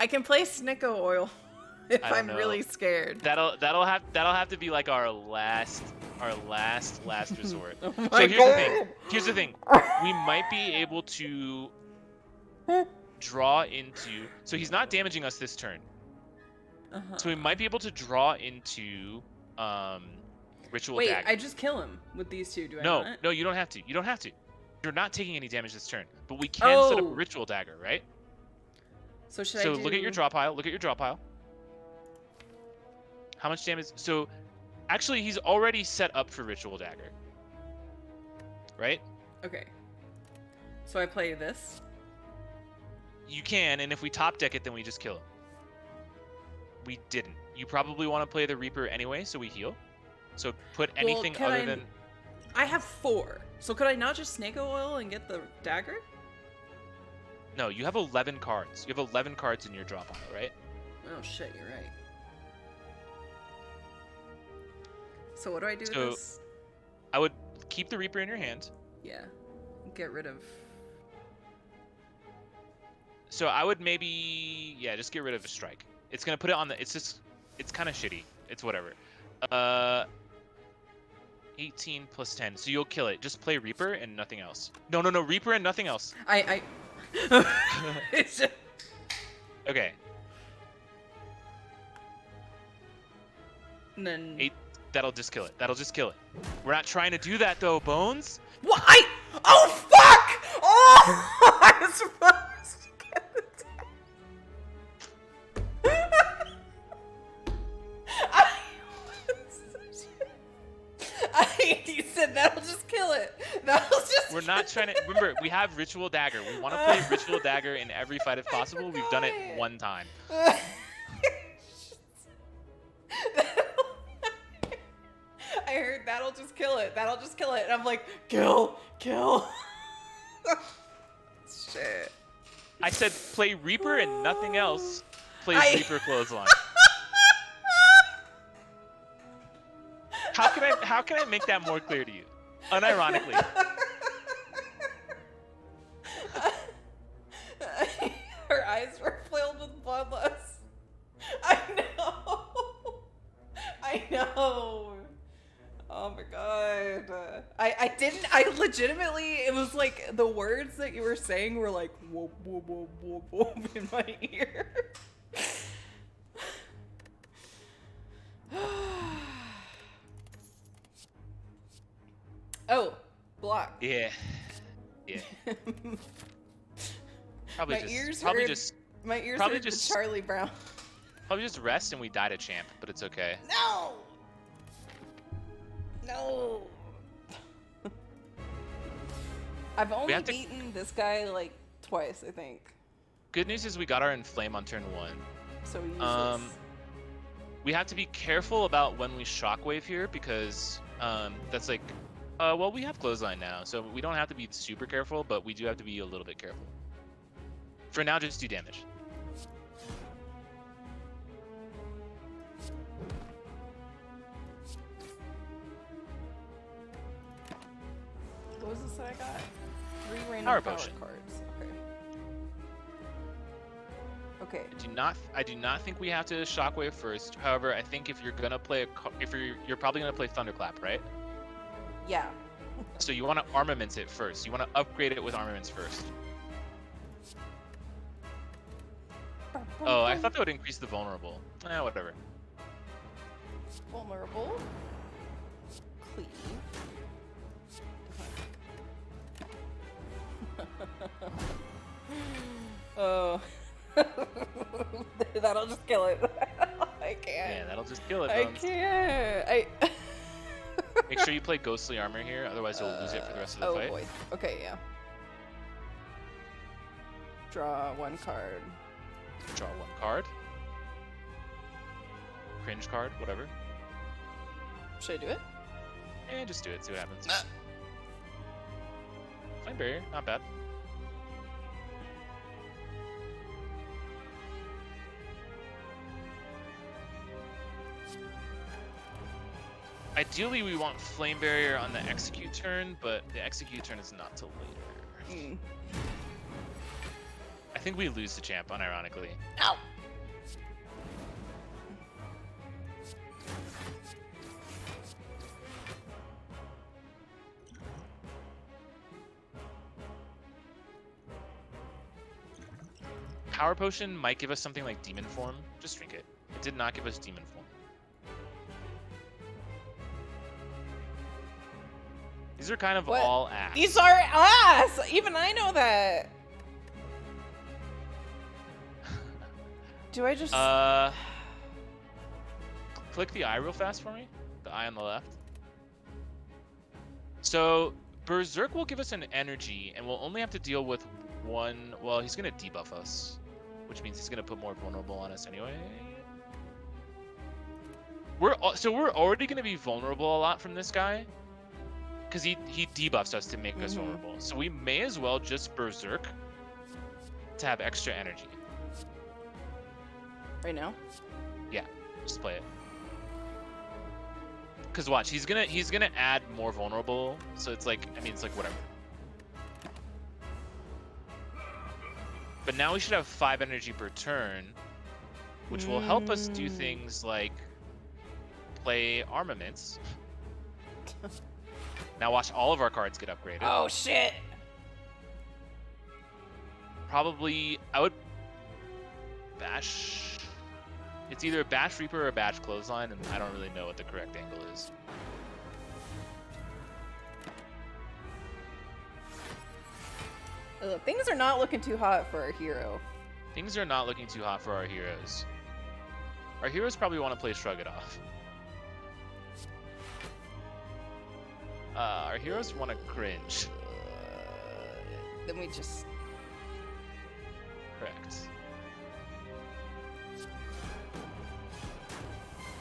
I can play Snicko oil if I don't I'm know. really scared. That'll have to be like our last resort. Oh So my here's God. the thing. Here's the thing. We might be able to draw into. So he's not damaging us this turn. So we might be able to draw into ritual Wait, dagger. I just kill him with these two, do I No, not? no, you don't have to. You don't have to. You're not taking any damage this turn. But we can set up a Oh. ritual dagger, right? So should So I do... look at your draw pile. Look at your draw pile. How much damage? So actually, he's already set up for ritual dagger. Right? Okay. So I play this. You can, and if we top deck it, then we just kill him. We didn't. You probably want to play the Reaper anyway, so we heal. So put anything can other than... I have 4. So could I not just Snicko oil and get the dagger? No, you have 11 cards. You have 11 cards in your draw pile, right? Oh shit, you're right. So what do I do So- with this? I would keep the Reaper in your hand. Yeah. Get rid of... So I would maybe... Yeah, just get rid of a strike. It's going to put it on the... It's just... It's kind of shitty. It's whatever. 18 plus 10. So you'll kill it. Just play Reaper and nothing else. No, Reaper and nothing else. It's just... Okay. And then... 8. That'll just kill it. That'll just kill it. We're not trying to do that, though, Bones. What? Oh, fuck! Oh! I was supposed to get the He said that'll just kill it. That'll just... We're not trying to... Remember, we have Ritual Dagger. We want to play Ritual Dagger in every fight if possible. We've done it one time. I heard that'll just kill it. That'll just kill it. And I'm like, kill. Shit. I said play Reaper and nothing else. Plays Reaper Clothesline. How can I make that more clear to you? Unironically. Her eyes were filled with bloodlust. I know. Oh my god. I legitimately, it was like the words that you were saying were like whoop, whoop, whoop, whoop, whoop in my ear. Oh, block. Yeah. Probably My just ears probably heard- just My ears probably heard the just- Charlie Brown. probably just rest and we died a champ, but it's okay. No! No! I've only have to- beaten this guy like twice, I think. Good news is we got our Inflame on turn 1. So we use this. We have to be careful about when we Shockwave here because that's like, well, we have Clothesline now, so we don't have to be super careful, but we do have to be a little bit careful. For now, just do damage. What was this that I got? 3 random Power power potion. cards. Okay. I do not think we have to Shockwave first. However, I think if you're gonna play you're probably gonna play Thunderclap, right? Yeah. So you want to armaments it first. You want to upgrade it with armaments first. Oh, I thought that would increase the vulnerable. Whatever. Vulnerable. Cleave. Oh. That'll just kill it. I can't. Yeah, that'll just kill it. I Bones. can't. Make sure you play Ghostly Armor here, otherwise you'll lose it for the rest of the oh fight. boy. Okay, yeah. Draw 1 card. Draw 1 card. Cringe card, whatever. Should I do it? Just do it, see what happens. Flame Barrier, not bad. Ideally, we want Flame Barrier on the execute turn, but the execute turn is not till later. Mm. I think we lose the champ, unironically. Ow! Power Potion might give us something like Demon Form. Just drink it. It did not give us Demon Form. These are kind of What? all ass. These are ass! Even I know that! Do I just... Click the eye real fast for me. The eye on the left. So, Berserk will give us an energy, and we'll only have to deal with one... Well, he's going to debuff us, which means he's going to put more vulnerable on us anyway. So we're already going to be vulnerable a lot from this guy, because he debuffs us to make us vulnerable. So we may as well just Berserk to have extra energy. Right now? Yeah, just play it. Cause watch, he's gonna add more vulnerable, so it's like, I mean, it's like whatever. But now we should have 5 energy per turn, which will help us do things like play armaments. Now watch, all of our cards get upgraded. Oh shit! Probably, I would bash. It's either a Bash Reaper or a Bash Clothesline, and I don't really know what the correct angle is. Things are not looking too hot for our hero. Things are not looking too hot for our heroes. Our heroes probably want to play Shrug It Off. Our heroes want to cringe. Then we just... Correct.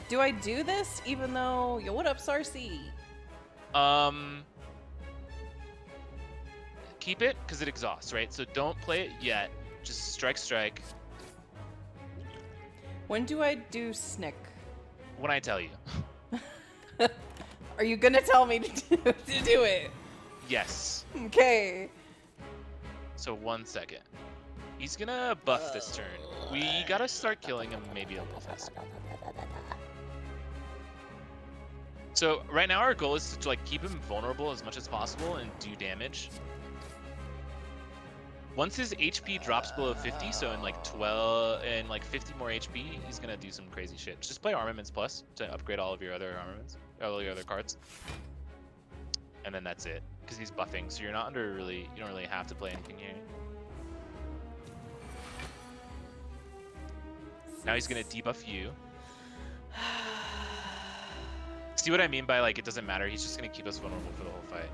Do I do this even though... Yo, what up, Sarcy? Keep it, because it exhausts, right? So don't play it yet. Just strike. When do I do Snick? When I tell you. Are you gonna tell me to do it? Yes. Okay. So 1 second. He's gonna buff this turn. We gotta start killing him maybe a little faster. So right now our goal is to like keep him vulnerable as much as possible and do damage. Once his HP drops below 50, so in like 12 and like 50 more HP, he's gonna do some crazy shit. Just play Armaments Plus to upgrade all of your other armaments, all your other cards, and then that's it. Because he's buffing, so you're not you don't really have to play anything here. Now he's gonna debuff you. See what I mean by like it doesn't matter? He's just gonna keep us vulnerable for the whole fight.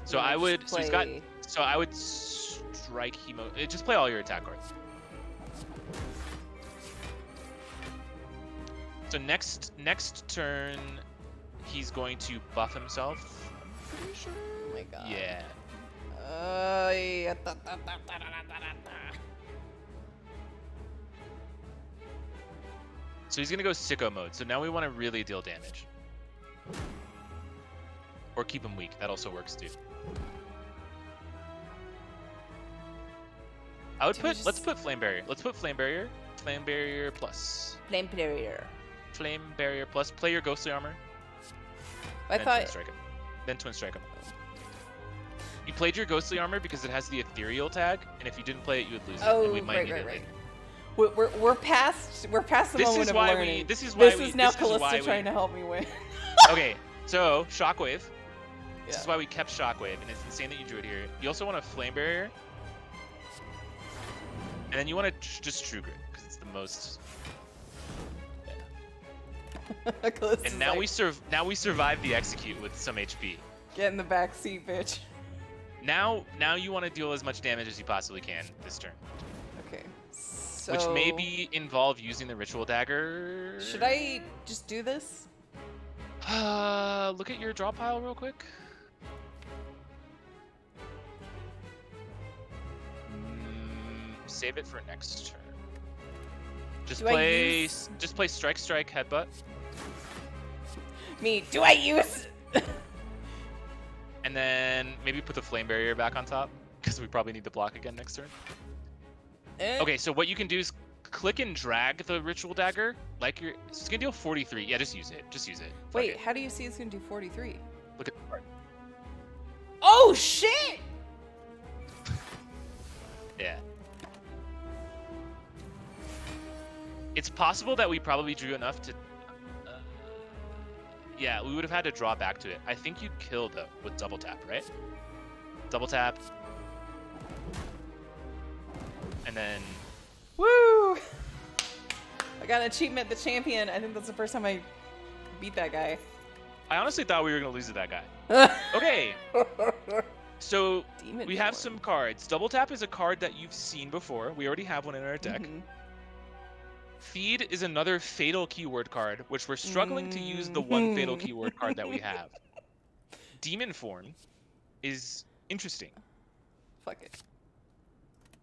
So I would, so I would strike Hemo. Just play all your attack cards. So next turn, he's going to buff himself. I'm pretty sure. Oh my god. Yeah. Yeah. So he's gonna go sicko mode. So now we want to really deal damage. Or keep him weak. That also works too. I would let's put Flame Barrier. Let's put Flame Barrier. Flame Barrier plus. Flame Barrier. Flame Barrier plus. Play your Ghostly Armor. I thought... Twin Strike him. Then Twin Strike him. You played your Ghostly Armor because it has the Ethereal tag, and if you didn't play it, you would lose it. Oh, and we might need it right. later. We're past the moment of learning. This is now Calista trying to help me win. Okay, so Shockwave. This Yeah. is why we kept Shockwave, and it's insane that you drew it here. You also want a Flame Barrier, and then you want to just True Grit because it's the most. Yeah. And now we survive the execute with some HP. Get in the back seat, bitch. Now you want to deal as much damage as you possibly can this turn. Okay. So... Which maybe involve using the Ritual Dagger. Should I just do this? Look at your draw pile real quick. Save it for next turn. Just play strike, strike, headbutt. Do I use? And then maybe put the flame barrier back on top, because we probably need to block again next turn. Okay, so what you can do is click and drag the ritual dagger. Like it's gonna deal 43. Yeah, just use it. Just use it. Wait, how do you see it's gonna do 43? Look at the card. Oh shit! Yeah. It's possible that we probably drew enough to. Yeah, we would have had to draw back to it. I think you kill though with double tap, right? Double tap. And then. Woo! I got an achievement, the champion. I think that's the first time I beat that guy. I honestly thought we were gonna lose to that guy. Okay. So we have some cards. Double tap is a card that you've seen before. We already have one in our deck. Feed is another fatal keyword card, which we're struggling to use the one fatal keyword card that we have. Demon form is interesting. Fuck it.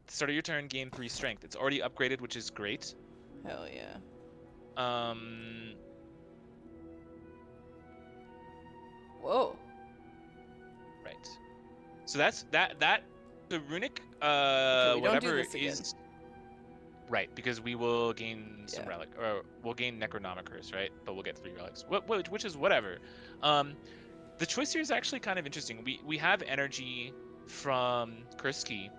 Start of your turn, gain 3 strength. It's already upgraded, which is great. Hell yeah. Whoa. Right. So that's that. The runic, whatever is. Right, because we will gain some relic, or we'll gain Necronomicers, right? But we'll get 3 relics, which is whatever. The choice here is actually kind of interesting. We have energy from Curse Key.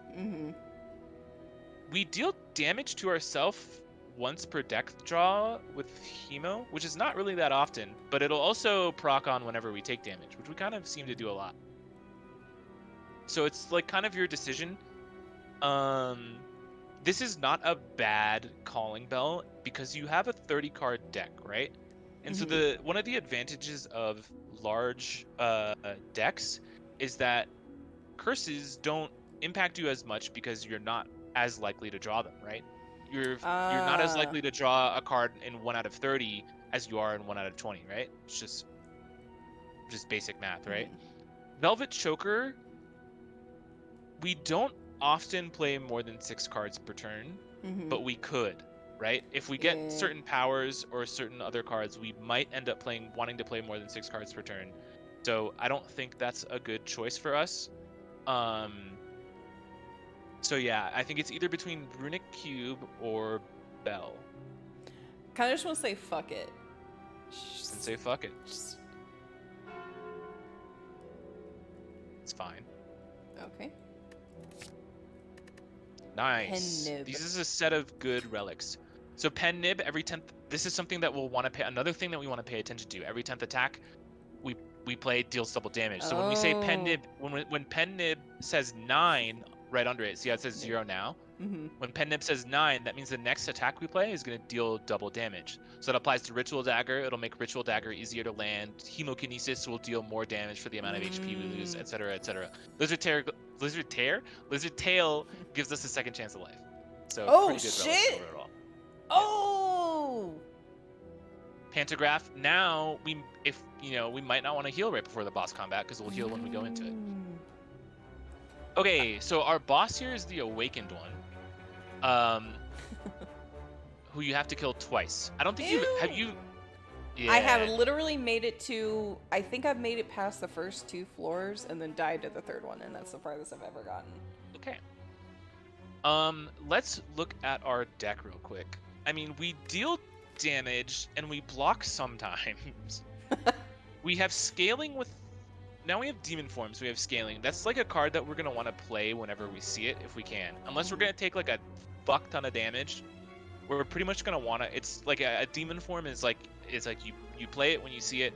We deal damage to ourselves once per deck draw with Hemo, which is not really that often, but it'll also proc on whenever we take damage, which we kind of seem to do a lot. So it's like kind of your decision. This is not a bad calling bell because you have a 30 card deck, right? And so one of the advantages of large decks is that curses don't impact you as much because you're not as likely to draw them, right? You're not as likely to draw a card in 1 out of 30 as you are in 1 out of 20, right? It's just basic math, right? Velvet Choker, we don't often play more than 6 cards per turn, but we could, right? If we get certain powers or certain other cards, we might end up wanting to play more than 6 cards per turn. So I don't think that's a good choice for us. So yeah, I think it's either between Runic Cube or Bell. Kind of just want to say fuck it. And say fuck it. It's fine. Okay. Nice. Pen nib. This is a set of good relics. So pen nib every 10th. This is something that we'll want to pay. Another thing that we want to pay attention to. Every 10th attack, we play deals double damage. So when we say pen nib, when pen nib says 9 right under it, see how it says 0 now. When pen nib says 9, that means the next attack we play is going to deal double damage. So that applies to Ritual Dagger. It'll make Ritual Dagger easier to land. Hemokinesis will deal more damage for the amount of HP we lose, etc., etc. Lizard Tail gives us a second chance of life. So pretty good shit! overall. Oh. Pantograph. Now we might not want to heal right before the boss combat because we'll heal when we go into it. Okay, so our boss here is the Awakened one. Who you have to kill twice. I don't think you. Yeah. I have literally made it to. I think I've made it past the first 2 floors and then died to the 3rd one, and that's the farthest I've ever gotten. Okay. Let's look at our deck real quick. I mean, we deal damage and we block sometimes. We have scaling with. Now we have demon forms. We have scaling. That's like a card that we're gonna want to play whenever we see it, if we can. Unless we're gonna take like a fuck ton of damage, we're pretty much gonna wanna. It's like a demon form is like you play it when you see it,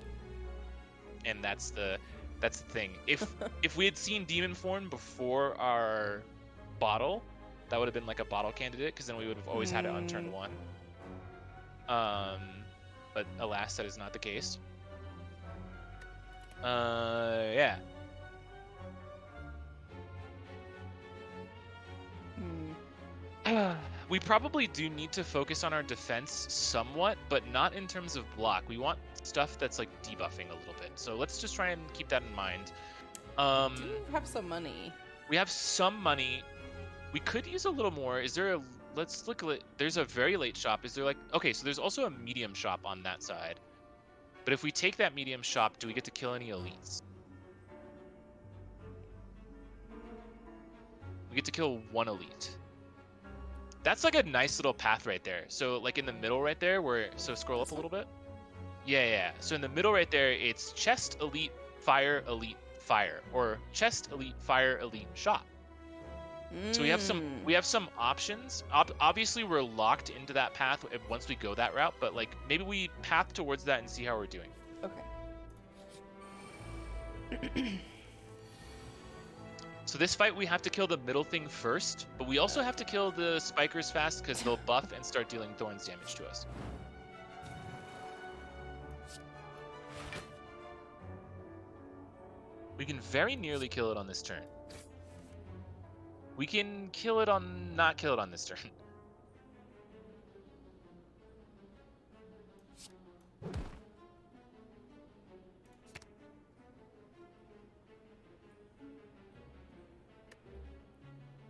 and that's the thing. If we had seen demon form before our bottle, that would have been like a bottle candidate because then we would have always had it on turn 1. But alas, that is not the case. Yeah. We probably do need to focus on our defense somewhat, but not in terms of block. We want stuff that's like debuffing a little bit. So let's just try and keep that in mind. Do you have some money? We have some money. We could use a little more. Is there a... Let's look at... There's a very late shop. Is there like... Okay, so there's also a medium shop on that side. But if we take that medium shop, do we get to kill any elites? We get to kill one elite. That's like a nice little path right there. So like in the middle right there, where... So scroll up a little bit. Yeah. So in the middle right there, it's chest, elite, fire, or chest, elite, fire, elite, shop. So we have some options. Obviously, we're locked into that path once we go that route, but like maybe we path towards that and see how we're doing. Okay. So this fight, we have to kill the middle thing first, but we also have to kill the spikers fast because they'll buff and start dealing thorns damage to us. We can very nearly kill it on this turn. We can not kill it on this turn.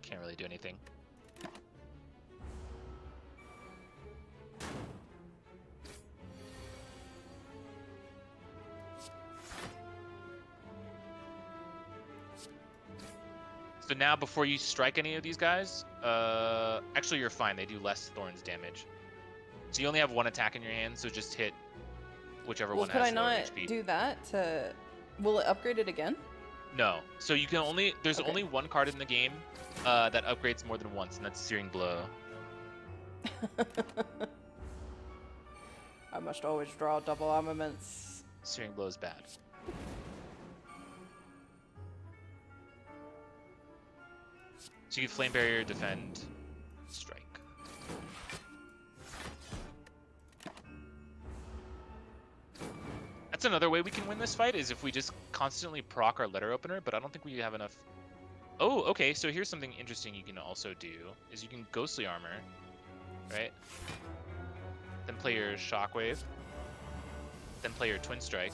Can't really do anything. So now, before you strike any of these guys, actually you're fine. They do less thorns damage. So you only have one attack in your hand, so just hit whichever one has lower HP. Could I not do that to... Will it upgrade it again? No. So you can only... There's only one card in the game that upgrades more than once, and that's Searing Blow. I must always draw double armaments. Searing Blow is bad. So you can Flame Barrier, defend, strike. That's another way we can win this fight, is if we just constantly proc our letter opener, but I don't think we have enough... Oh, okay, so here's something interesting you can also do, is you can Ghostly Armor, right? Then play your Shockwave. Then play your Twin Strike.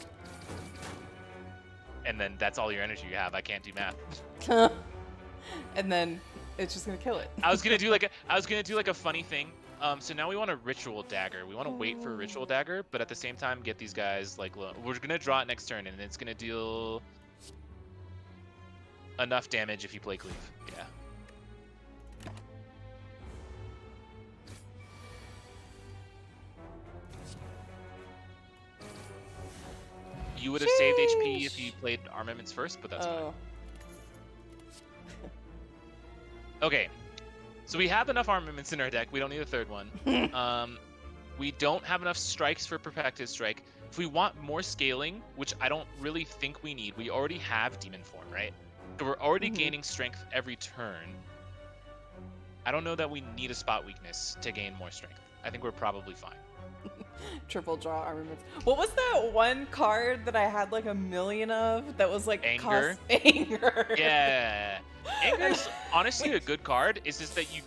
And then that's all your energy you have. I can't do math. And then it's just gonna kill it. I was gonna do like a funny thing. So now we want a Ritual Dagger. We want to wait for a Ritual Dagger, but at the same time get these guys like low. We're gonna draw it next turn, and it's gonna deal enough damage if you play Cleave. Yeah. You would have saved HP if you played Armaments first, but that's fine. Okay, so we have enough armaments in our deck. We don't need a third one. We don't have enough strikes for Protective Strike. If we want more scaling, which I don't really think we need, we already have Demon Form, right? So we're already gaining strength every turn. I don't know that we need a spot weakness to gain more strength. I think we're probably fine. Triple draw armaments. What was that one card that I had like a million of that was like Anger? Anger. Yeah. Anger's honestly a good card. It's just that you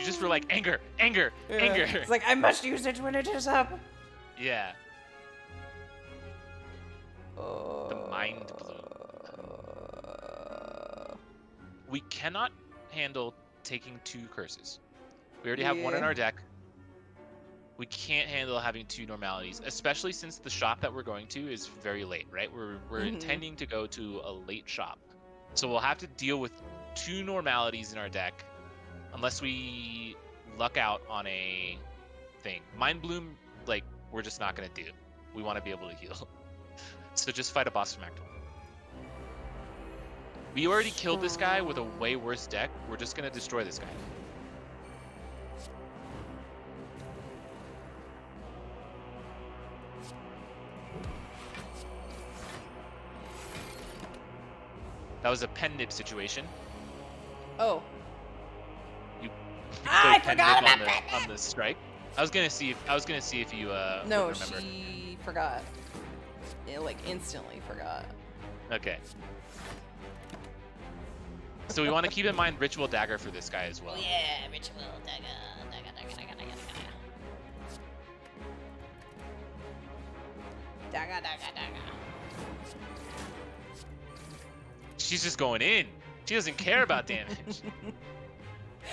just were like, anger. It's like, I must use it when it is up. Yeah. The Mind Bloom. We cannot handle taking 2 curses. We already have one in our deck. We can't handle having 2 normalities, especially since the shop that we're going to is very late, right? We're intending to go to a late shop. So we'll have to deal with 2 normalities in our deck unless we luck out on a thing. Mind Bloom, like, we're just not going to do. We want to be able to heal. So just fight a boss from Act 1. We already killed this guy with a way worse deck. We're just going to destroy this guy. That was a pen nib situation. Oh. You I forgot about that on the strike. I was gonna see if you No, would remember. she forgot. Like instantly forgot. Okay. So we want to keep in mind Ritual Dagger for this guy as well. Oh yeah, Ritual Dagger. Dagger. She's just going in. She doesn't care about damage.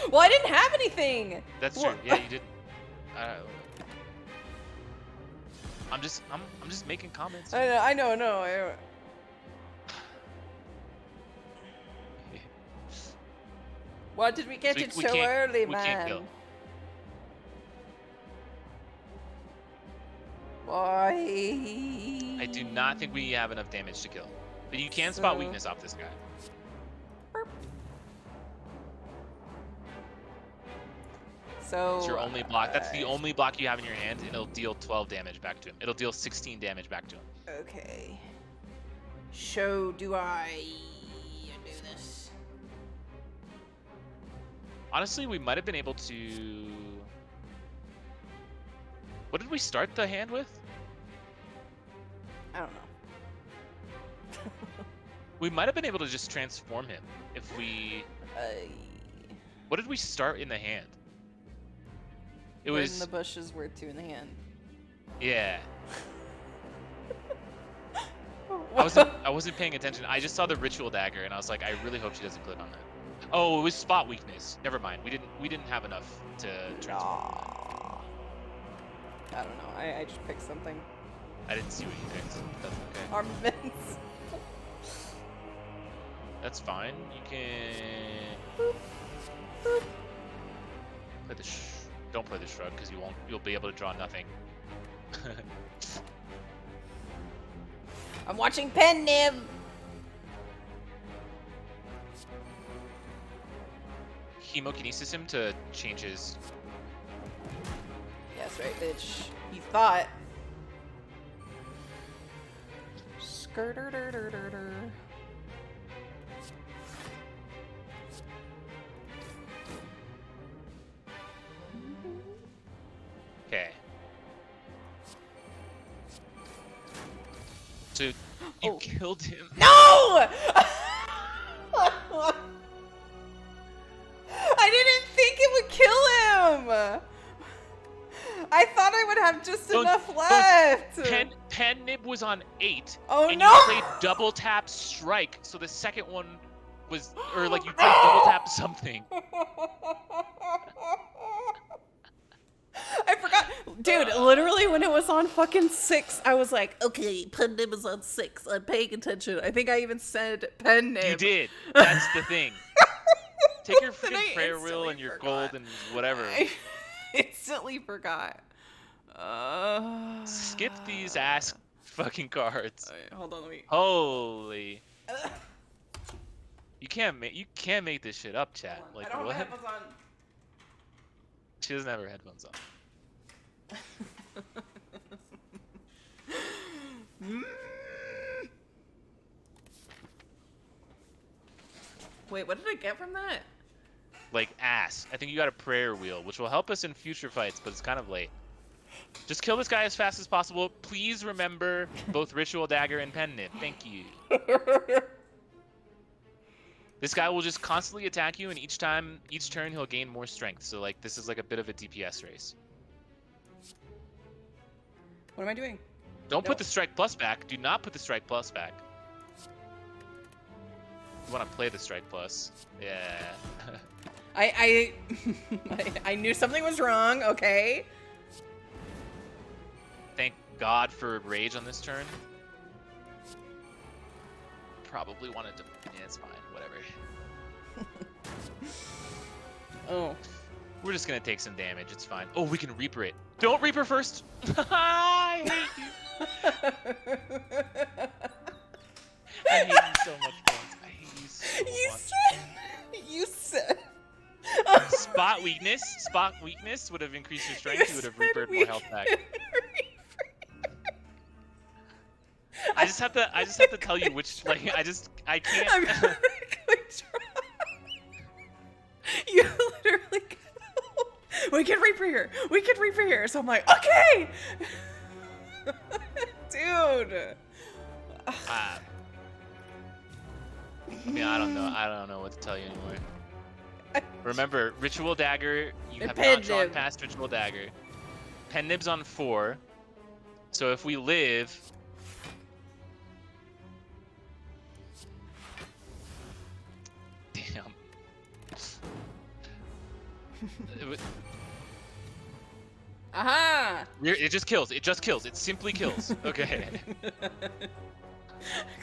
Well, I didn't have anything. That's true. Yeah, you did. I'm just making comments. I know. Why did we get it so early, we can't kill. man? Why? I do not think we have enough damage to kill. But you can spot weakness off this guy. So It's your only block. That's the only block you have in your hand, and it'll deal 12 damage back to him. It'll deal 16 damage back to him. Okay. So do I do this? Honestly, we might have been able to... What did we start the hand with? I don't know. We might have been able to just transform him if we... What did we start in the hand? It was... in the bushes were 2 in the hand. Yeah. I wasn't paying attention. I just saw the Ritual Dagger, and I was like, I really hope she doesn't click on that. Oh, it was spot weakness. Never mind. We didn't have enough to transform. I don't know. I just picked something. I didn't see what you picked. That's okay. Armaments. That's fine. You can play the don't play the shrug because you'll be able to draw nothing. I'm watching Pen Nib. Hemokinesis him to change his... Yes, right, bitch. You thought. Skirter-der-der-der-der. Okay. So you killed him. No! I didn't think it would kill him. I thought I would have just enough left. Pen Nib was on 8. Oh, and no! you played double tap strike, so the second one was, or like you played double tap something. I forgot. Dude, literally when it was on fucking 6, I was like, okay, Pen Nib is on 6. I'm paying attention. I think I even said Pen Nib. You did. That's the thing. Take your Then I freaking prayer wheel and your gold and whatever. I instantly forgot. Skip these ass fucking cards. Right, hold on, let me. Holy. You can't make this shit up, chat. Like I don't what? have my headphones on. She doesn't have her headphones on. Wait, what did I get from that? Like ass. I think you got a prayer wheel, which will help us in future fights, but it's kind of late. Just kill this guy as fast as possible. Please remember both Ritual Dagger and Pen Nib. Thank you. This guy will just constantly attack you, and each turn he'll gain more strength. So like this is like a bit of a DPS race. What am I doing? Don't put the Strike Plus back. Do not put the Strike Plus back. You want to play the Strike Plus. Yeah. I knew something was wrong, okay? Thank God for Rage on this turn. Probably wanted to... Yeah, it's fine. Whatever. Oh. We're just going to take some damage. It's fine. Oh, we can Reaper it. Don't Reaper first! I hate you! I hate you so much, Bones. I hate you so much. You said... Spot weakness would have increased your strength. You would have Reapered more health back. I just have to tell you which, like, I can't. I'm gonna try. You literally we can Reaper here. We can Reaper here. So I'm like, okay! Dude. I mean, I don't know. I don't know what to tell you anymore. Remember, Ritual Dagger, you have not drawn past Ritual Dagger. Pen Nib's on 4. So if we live... Damn. Aha! It just kills. It just kills. It simply kills. Okay.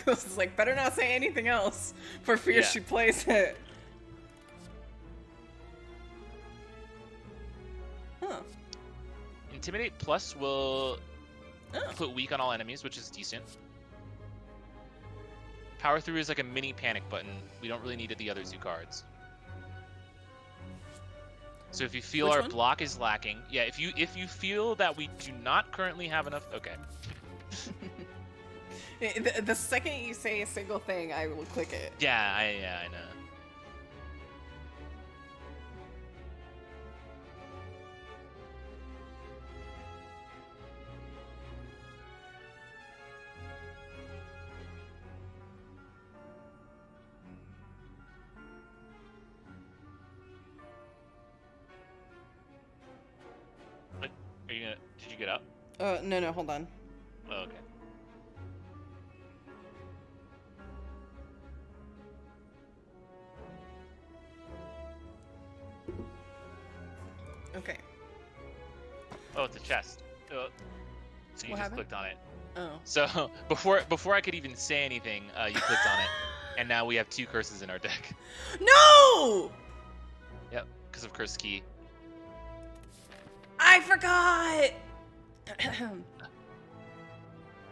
It's like, better not say anything else for fear she plays it. Huh. Intimidate Plus will put weak on all enemies, which is decent. Power Through is like a mini panic button. We don't really need the other 2 cards. So if you feel our block is lacking, yeah, if you feel that we do not currently have enough, okay. The second you say a single thing, I will click it. Yeah, I know. Are you gonna? Did you get up? No, hold on. Oh, okay. Okay. Oh, it's a chest. Oh. So you just clicked on it. Oh. So before I could even say anything, you clicked on it, and now we have 2 curses in our deck. No! Yep, because of Curse Key. I forgot!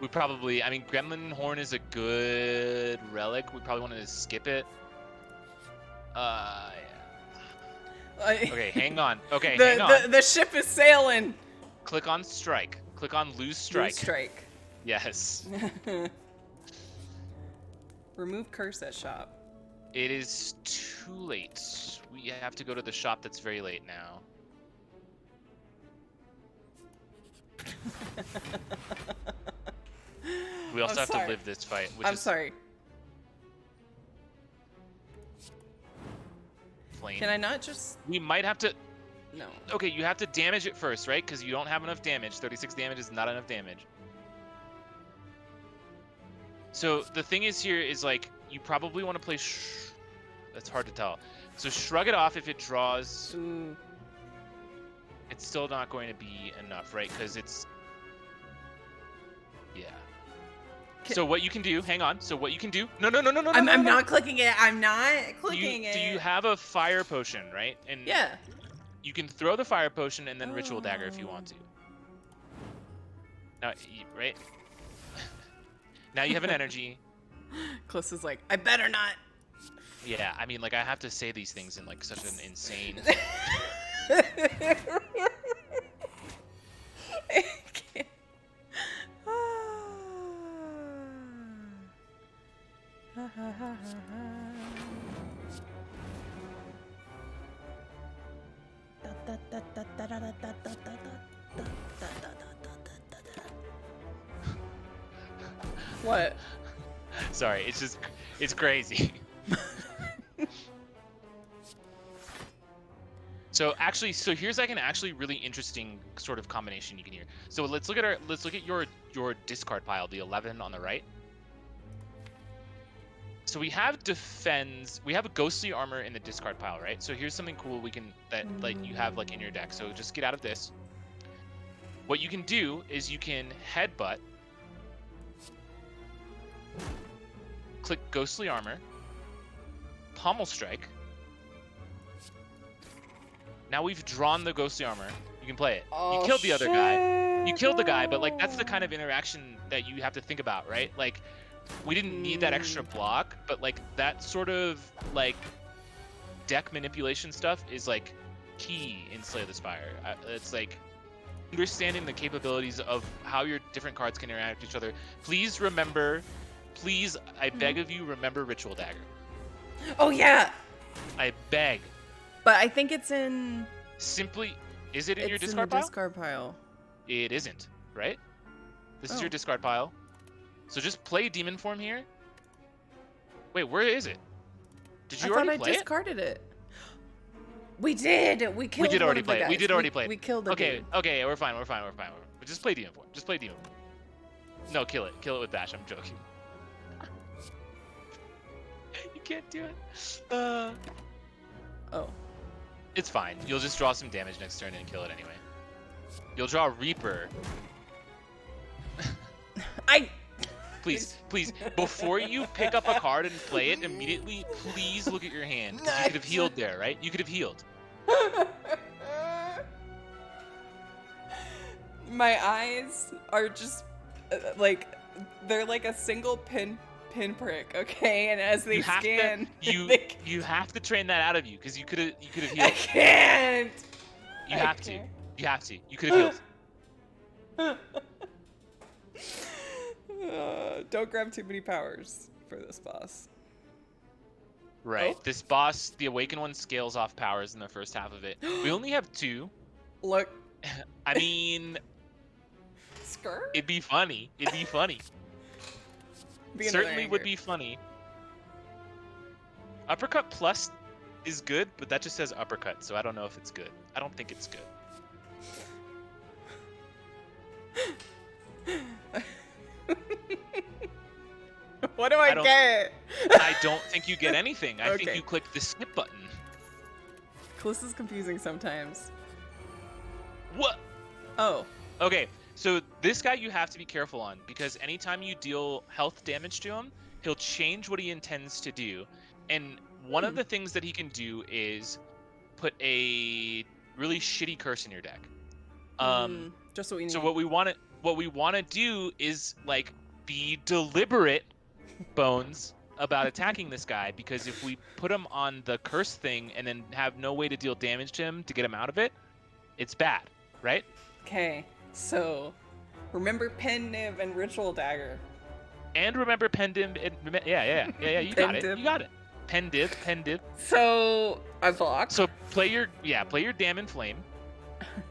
We probably, I mean, Gremlin Horn is a good relic. We probably wanted to skip it. Yeah. Okay, hang on. Okay, hang on. The ship is sailing! Click on Strike. Click on Lose Strike. Lose Strike. Yes. Remove curse at shop. It is too late. We have to go to the shop that's very late now. We also have to live this fight, which I'm sorry. Flame. Can I not just... We might have to... No. Okay, you have to damage it first, right? Because you don't have enough damage. 36 damage is not enough damage. So the thing is here is, like, you probably want to play... That's hard to tell. So Shrug it off if it draws... Ooh. It's still not going to be enough, right? Because it's... Yeah. So what you can do... Hang on. So what you can do... No. I'm not clicking it. I'm not clicking it. Do you have a fire potion, right? And yeah. You can throw the fire potion and then Ritual Dagger if you want to. Now, right? Now you have an energy. Close is like, I better not. Yeah, I mean, like, I have to say these things in, like, such an insane... What? Sorry, it's just, it's crazy. So actually, here's like an actually really interesting sort of combination you can hear. So let's look at your discard pile, the 11 on the right. So we have we have a ghostly armor in the discard pile, right? So here's something cool that like you have like in your deck. So just get out of this. What you can do is you can headbutt, click ghostly armor, pommel strike. Now we've drawn the ghostly armor. You can play it. Oh, you killed the other guy. You killed the guy, but like that's the kind of interaction that you have to think about, right? Like we didn't need that extra block, but like that sort of like deck manipulation stuff is like key in Slay the Spire. It's like understanding the capabilities of how your different cards can interact with each other. Please remember, please, I beg of you, remember Ritual Dagger. Oh yeah. I beg. But I think it's in... Simply, is it in your It's discard in the pile? discard pile. It isn't, right? This is your discard pile. So just play Demon Form here. Wait, where is it? Did you already play I discarded it? We did. We killed. We did already one of the play it. guys. We did already play it. We killed the dude. Okay, we're fine. Just play demon form. Just play demon form. No, kill it. Kill it with dash. I'm joking. You can't do it. Oh. It's fine. You'll just draw some damage next turn and kill it anyway. You'll draw Reaper. Please, before you pick up a card and play it immediately, please look at your hand. You could have healed there, right? You could have healed. My eyes are just like they're like a single pinprick, okay? And as they scan, you have to train that out of you because you could have healed. I can't. You have to. You could have healed. Don't grab too many powers for this boss. Right. Oh. This boss, the Awakened one, scales off powers in the first half of it. We only have 2. Look. I mean, Skirt? it'd be funny. Certainly would be funny. Uppercut plus is good, but that just says uppercut, so I don't know if it's good. I don't think it's good. What do I get? I don't think you get anything. I think you click the skip button. Calista's confusing sometimes. What? Oh. Okay, so this guy you have to be careful on, because anytime you deal health damage to him, he'll change what he intends to do. And one of the things that he can do is put a really shitty curse in your deck. Just what we need. So what we want to do is like be deliberate, Bones, about attacking this guy, because if we put him on the curse thing and then have no way to deal damage to him to get him out of it, it's bad, right? Okay, so remember Pen Nib and Ritual Dagger. And remember Pendim. Yeah. You got it. Pendib. So I block. So play your Damn in Flame.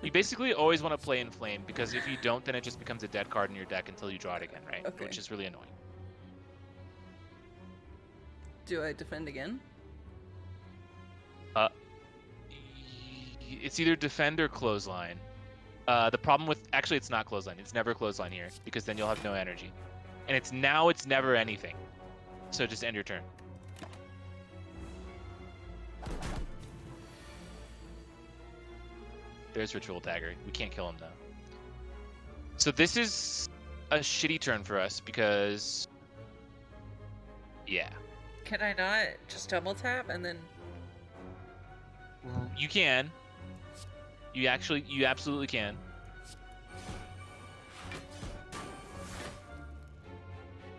You basically always want to play in Flame, because if you don't, then it just becomes a dead card in your deck until you draw it again, right? Okay. Which is really annoying. Do I defend again? It's either defend or clothesline. The problem with it's not clothesline. It's never clothesline here, because then you'll have no energy. And it's never anything. So just end your turn. There's Ritual Dagger. We can't kill him though. So this is a shitty turn for us because, yeah. Can I not just double tap and then? You can. You absolutely can.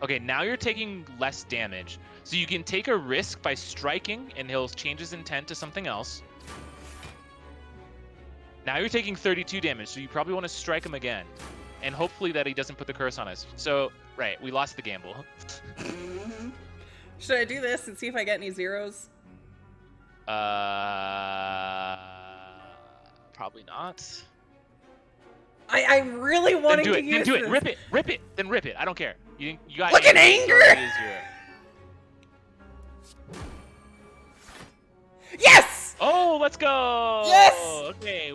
Okay, now you're taking less damage. So you can take a risk by striking, and he'll change his intent to something else. Now you're taking 32 damage, so you probably want to strike him again. And hopefully that he doesn't put the curse on us. So, right, we lost the gamble. Should I do this and see if I get any zeros? Probably not. I really wanted to use do it. this. Rip it. Then rip it. I don't care. You got. Look at anger. Yes! Oh, let's go! Yes! Okay,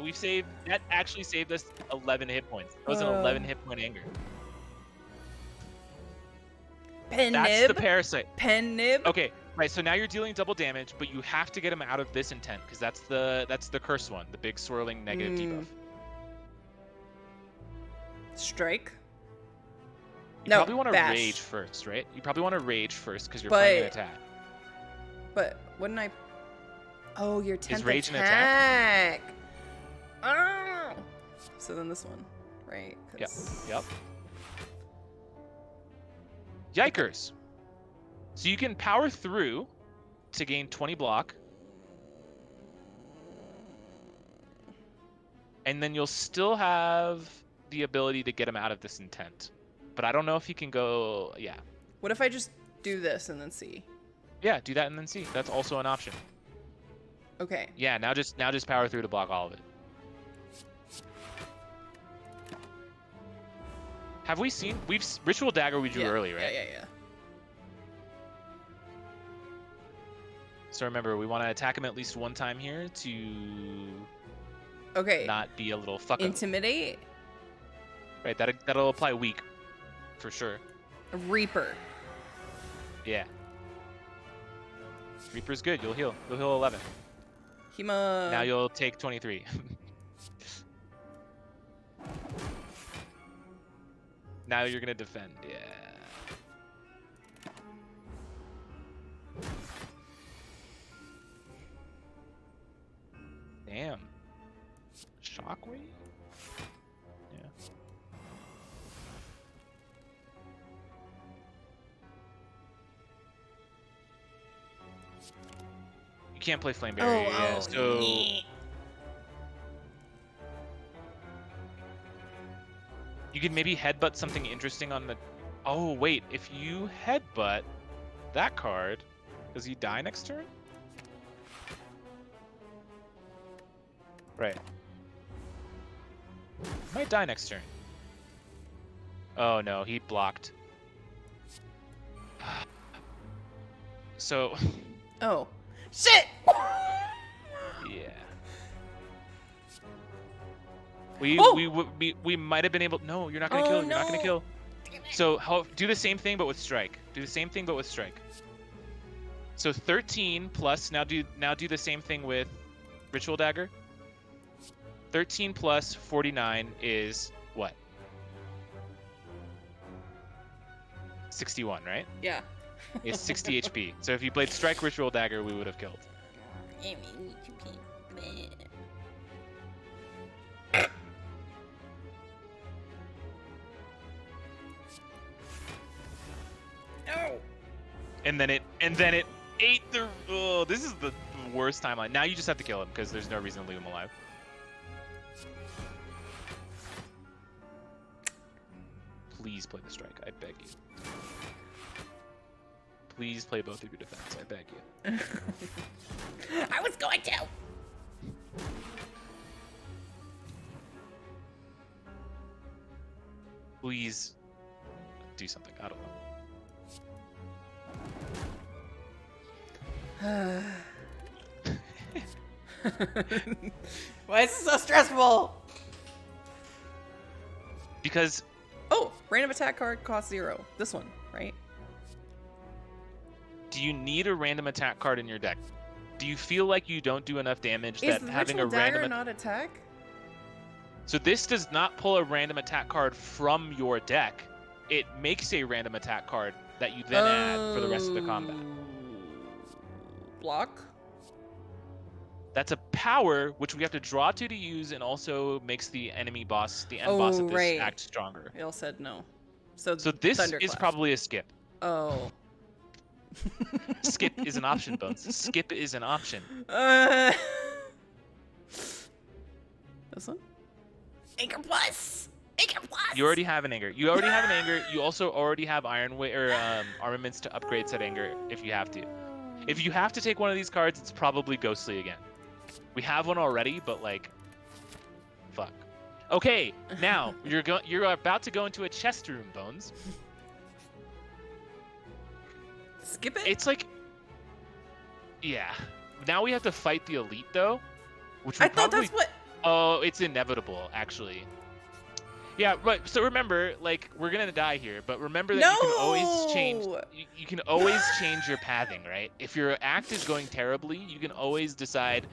that actually saved us 11 hit points. That was an 11 hit point anger. That's the parasite. Pen Nib. Okay, right. So now you're dealing double damage, but you have to get him out of this intent, because that's the curse one, the big swirling negative debuff. Strike. You probably want to rage first, right? You probably want to rage first because you're playing an attack. But wouldn't I? Oh, your 10th Is rage attack. An attack? Oh. So then this one, right? Yep. Yikers. So you can power through to gain 20 block. And then you'll still have the ability to get him out of this intent. But I don't know if he can go, yeah. What if I just do this and then see? Yeah, do that and then see. That's also an option. Okay. Yeah, now just power through to block all of it. Have we seen? Ritual Dagger we drew early, right? Yeah. So remember, we want to attack him at least one time here to Okay. not be a little fuck up. Intimidate. Right, that'll apply weak, for sure. Reaper. Yeah. Reaper's good. You'll heal. You'll heal 11. Hema. Now you'll take 23. Now you're gonna defend. Yeah. Damn. Shockwave? Yeah. You can't play Flame Barrier, yeah, so... You could maybe headbutt something interesting on the... Oh, wait, if you headbutt that card, does he die next turn? Right. Might die next turn. Oh no, he blocked. So... Oh. Shit! Yeah. We might have been able... No, you're not gonna kill. You're not gonna kill. So do the same thing, but with strike. Do the same thing, but with strike. So 13 plus. Now do the same thing with Ritual Dagger. 13 plus 49 is what? 61, right? Yeah. It's 60 HP. So if you played Strike Ritual Dagger, we would have killed. No. And then it ate the... Oh, this is the worst timeline. Now you just have to kill him because there's no reason to leave him alive. Please play the strike, I beg you. Please play both of your defense, I beg you. I was going to. Please do something, I don't know. Why is this so stressful? Because... Oh, random attack card costs 0. This one, right? Do you need a random attack card in your deck? Do you feel like you don't do enough damage that having a random... Is not attack? So this does not pull a random attack card from your deck. It makes a random attack card that you then add for the rest of the combat. Block? That's a power which we have to draw to use, and also makes the enemy boss, the end boss of this act stronger. They all said no. So this is probably a skip. Oh. Skip is an option, Bones. Skip is an option. This one? Anchor Plus! Anchor Plus! You already have an Anger. You already have an Anger. You also already have armaments to upgrade said Anger if you have to. If you have to take one of these cards, it's probably Ghostly again. We have one already, but like, fuck. Okay, now you're about to go into a chest room, Bones. Skip it? It's like, yeah. Now we have to fight the elite though, which I thought that's what. Oh, it's inevitable actually. Yeah, but so remember, like, we're gonna die here, but remember that you can always change. You can always change your pathing, right? If your act is going terribly, you can always decide.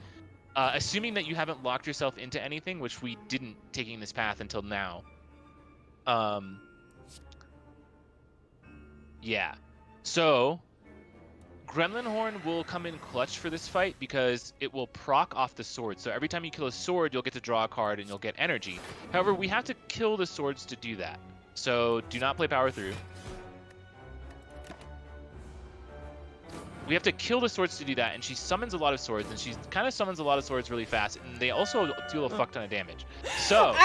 Assuming that you haven't locked yourself into anything, which we didn't taking this path until now. Yeah. So, Gremlin Horn will come in clutch for this fight because it will proc off the sword. So every time you kill a sword, you'll get to draw a card and you'll get energy. However, we have to kill the swords to do that. So do not play power through. We have to kill the swords to do that, and she summons a lot of swords, and she kind of summons a lot of swords really fast, and they also deal a fuck ton of damage. So...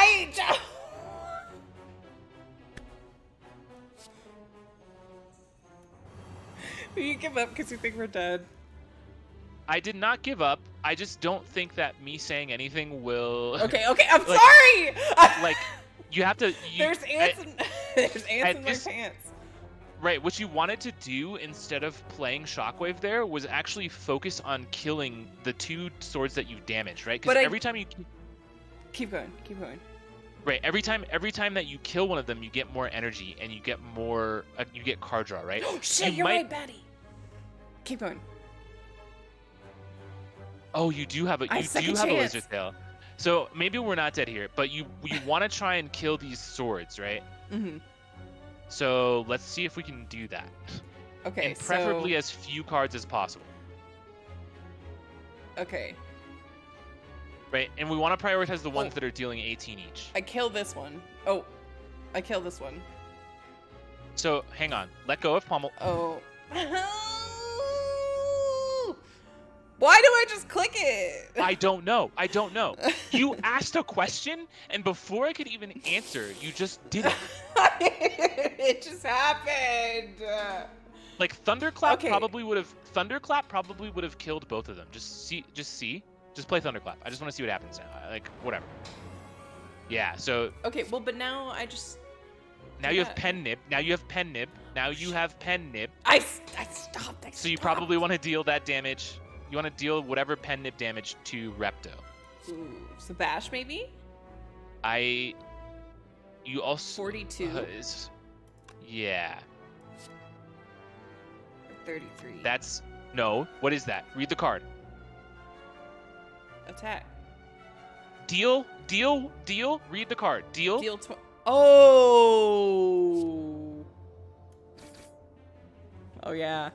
You give up because you think we're dead. I did not give up. I just don't think that me saying anything will... Okay, I'm sorry! Like, you have to... There's ants in my pants. Right, what you wanted to do instead of playing Shockwave there was actually focus on killing the 2 swords that you damaged, right? Because every time you keep going. Right, every time that you kill one of them, you get more energy and you get more you get card draw, right? Oh shit, you're right, Batty. Keep going. Oh, you do have a laser tail. So maybe we're not dead here, but you want to try and kill these swords, right? Mhm. So let's see if we can do that. Okay, and preferably as few cards as possible. Okay. Right, and we want to prioritize the ones that are dealing 18 each. I kill this one. Oh, I kill this one. So hang on, let go of pommel. Oh. Why do I just click it? I don't know. You asked a question, and before I could even answer, you just did it. It just happened. Like Thunderclap probably would have killed both of them. Just play Thunderclap. I just want to see what happens now. Like whatever. Yeah. So. Okay. Well, but now I just. Now you have Pen Nib. Now you have Pen Nib. I stopped. So you probably want to deal that damage. You want to deal whatever Pen Nib damage to Repto. Ooh, so Bash maybe? You also 42. Yeah. 33. No. What is that? Read the card. Attack. Deal. Read the card. Deal. Oh. Oh yeah.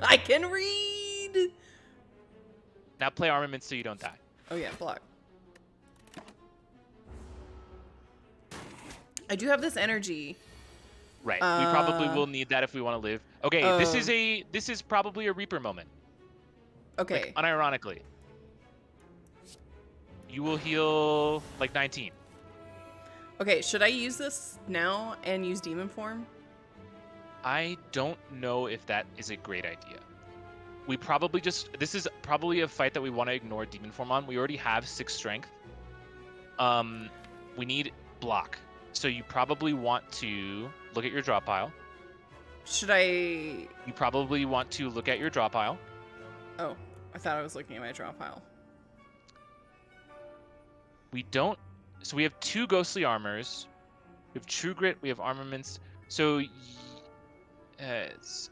I can read. Now play armaments so you don't die. Oh yeah, block. I do have this energy. Right. We probably will need that if we want to live. Okay, this is probably a Reaper moment. Okay. Like, unironically. You will heal like 19. Okay, should I use this now and use demon form? I don't know if that is a great idea. We probably this is probably a fight that we want to ignore demon form on. We already have 6 strength. We need block. So you probably want to look at your draw pile. Should I? You probably want to look at your draw pile. Oh, I thought I was looking at my draw pile. We don't. So we have 2 ghostly armors. We have true grit. We have armaments. So it's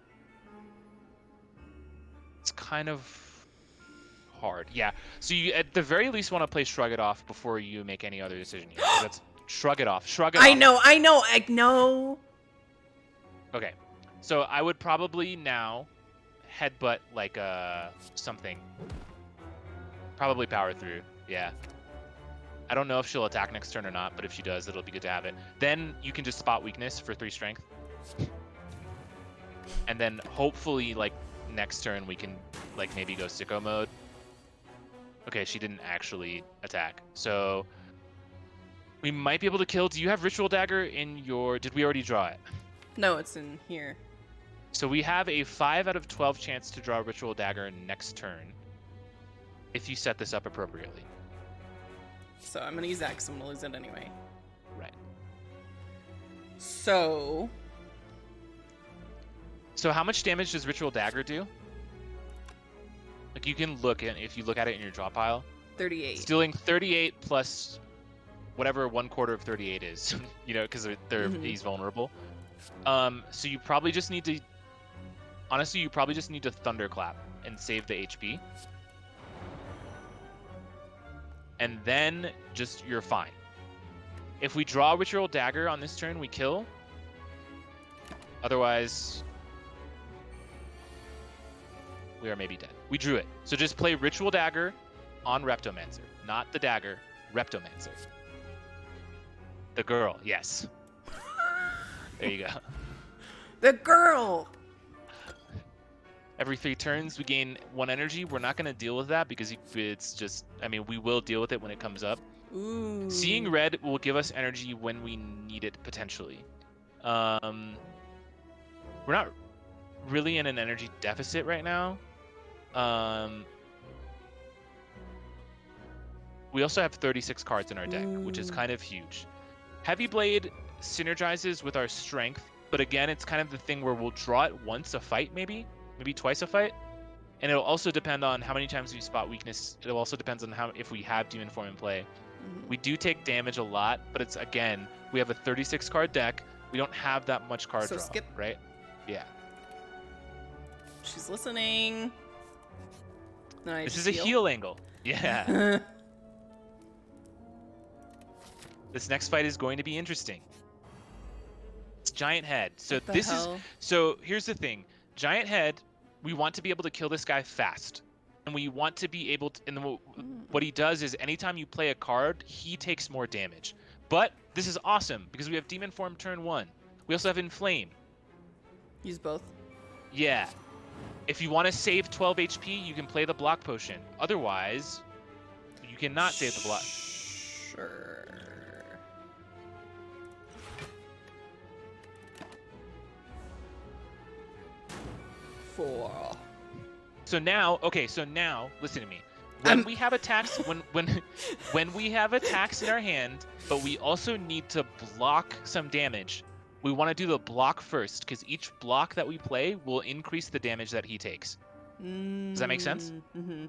kind of hard. Yeah. So you at the very least want to play Shrug It Off before you make any other decision here. So that's Shrug It Off. Shrug It Off. I know. Okay. So I would probably now headbutt like something. Probably power through. Yeah. I don't know if she'll attack next turn or not, but if she does, it'll be good to have it. Then you can just spot weakness for 3 strength. And then hopefully like next turn we can like maybe go sicko mode. Okay, she didn't actually attack. So we might be able to kill. Do you have Ritual Dagger in your... Did we already draw it? No, it's in here. So we have a 5 out of 12 chance to draw Ritual Dagger next turn if you set this up appropriately. So I'm gonna use that because I'm gonna lose it anyway. Right. So how much damage does Ritual Dagger do? Like you can look at if you look at it in your draw pile. 38. It's dealing 38 plus whatever 1/4 of 38 is, you know, because he's vulnerable. So you probably just need to. Honestly, you probably just need to Thunderclap and save the HP. And then just you're fine. If we draw Ritual Dagger on this turn, we kill. Otherwise, we are maybe dead. We drew it. So just play Ritual Dagger on Reptomancer. Not the dagger, Reptomancer. The girl, yes. There you go. The girl! Every 3 turns, we gain 1 energy. We're not going to deal with that because it's just... I mean, we will deal with it when it comes up. Ooh. Seeing red will give us energy when we need it, potentially. We're not really in an energy deficit right now. We also have 36 cards in our deck, which is kind of huge. Heavy Blade synergizes with our strength, but again, it's kind of the thing where we'll draw it once a fight, maybe twice a fight. And it'll also depend on how many times we spot weakness. It also depends on if we have Demon Form in play. We do take damage a lot, but it's, again, we have a 36 card deck. We don't have that much card draw, skip. right? Yeah. She's listening. This is a heal angle. Yeah. This next fight is going to be interesting. It's Giant Head. So here's the thing. Giant Head, we want to be able to kill this guy fast. And we want to be able to, and what he does is anytime you play a card, he takes more damage. But this is awesome because we have Demon Form turn 1. We also have Inflame. Use both. Yeah. If you want to save 12 HP, you can play the block potion. Otherwise, you cannot save the block. Sure. Four. So now, listen to me. When we have attacks, when we have attacks in our hand, but we also need to block some damage, we want to do the block first, because each block that we play will increase the damage that he takes. Does that make sense? Mm-hmm.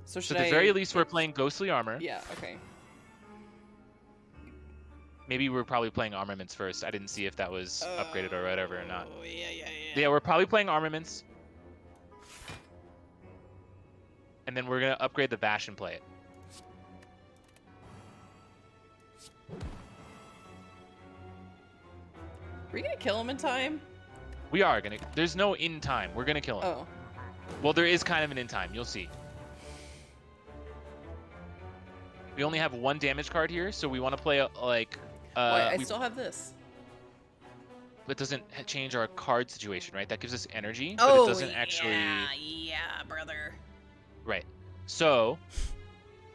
So at the very least, we're playing Ghostly Armor. Yeah, okay. Maybe we're probably playing Armaments first. I didn't see if that was upgraded or whatever or not. Oh, yeah. Yeah, we're probably playing Armaments. And then we're going to upgrade the Bash and play it. Are we going to kill him in time? We are going to. There's no in time. We're going to kill him. Oh. Well, there is kind of an in time. You'll see. We only have one damage card here, so we want to play like... I still have this. That doesn't change our card situation, right? That gives us energy, but it doesn't actually... Yeah, brother. Right. So,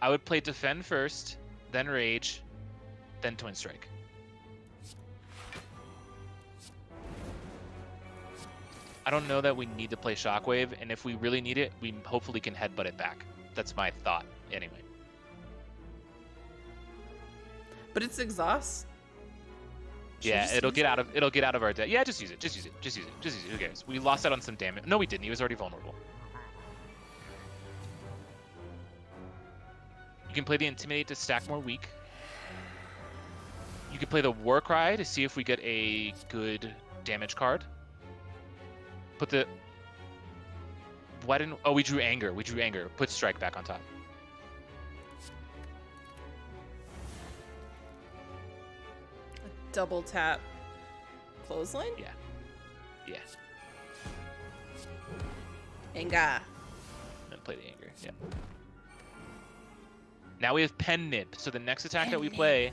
I would play Defend first, then Rage, then Twin Strike. I don't know that we need to play Shockwave, and if we really need it, we hopefully can headbutt it back. That's my thought, anyway. But it's exhaust. Yeah, it'll get out of our deck. Yeah, just use it. Just use it. Who cares? We lost out on some damage. No, we didn't. He was already vulnerable. You can play the Intimidate to stack more weak. You can play the War Cry to see if we get a good damage card. Put the... Why didn't... Oh, we drew Anger. Put Strike back on top. Double tap. Clothesline? Yeah. Anger. And play the Anger, yeah. Now we have Pen Nib. So the next attack that we play...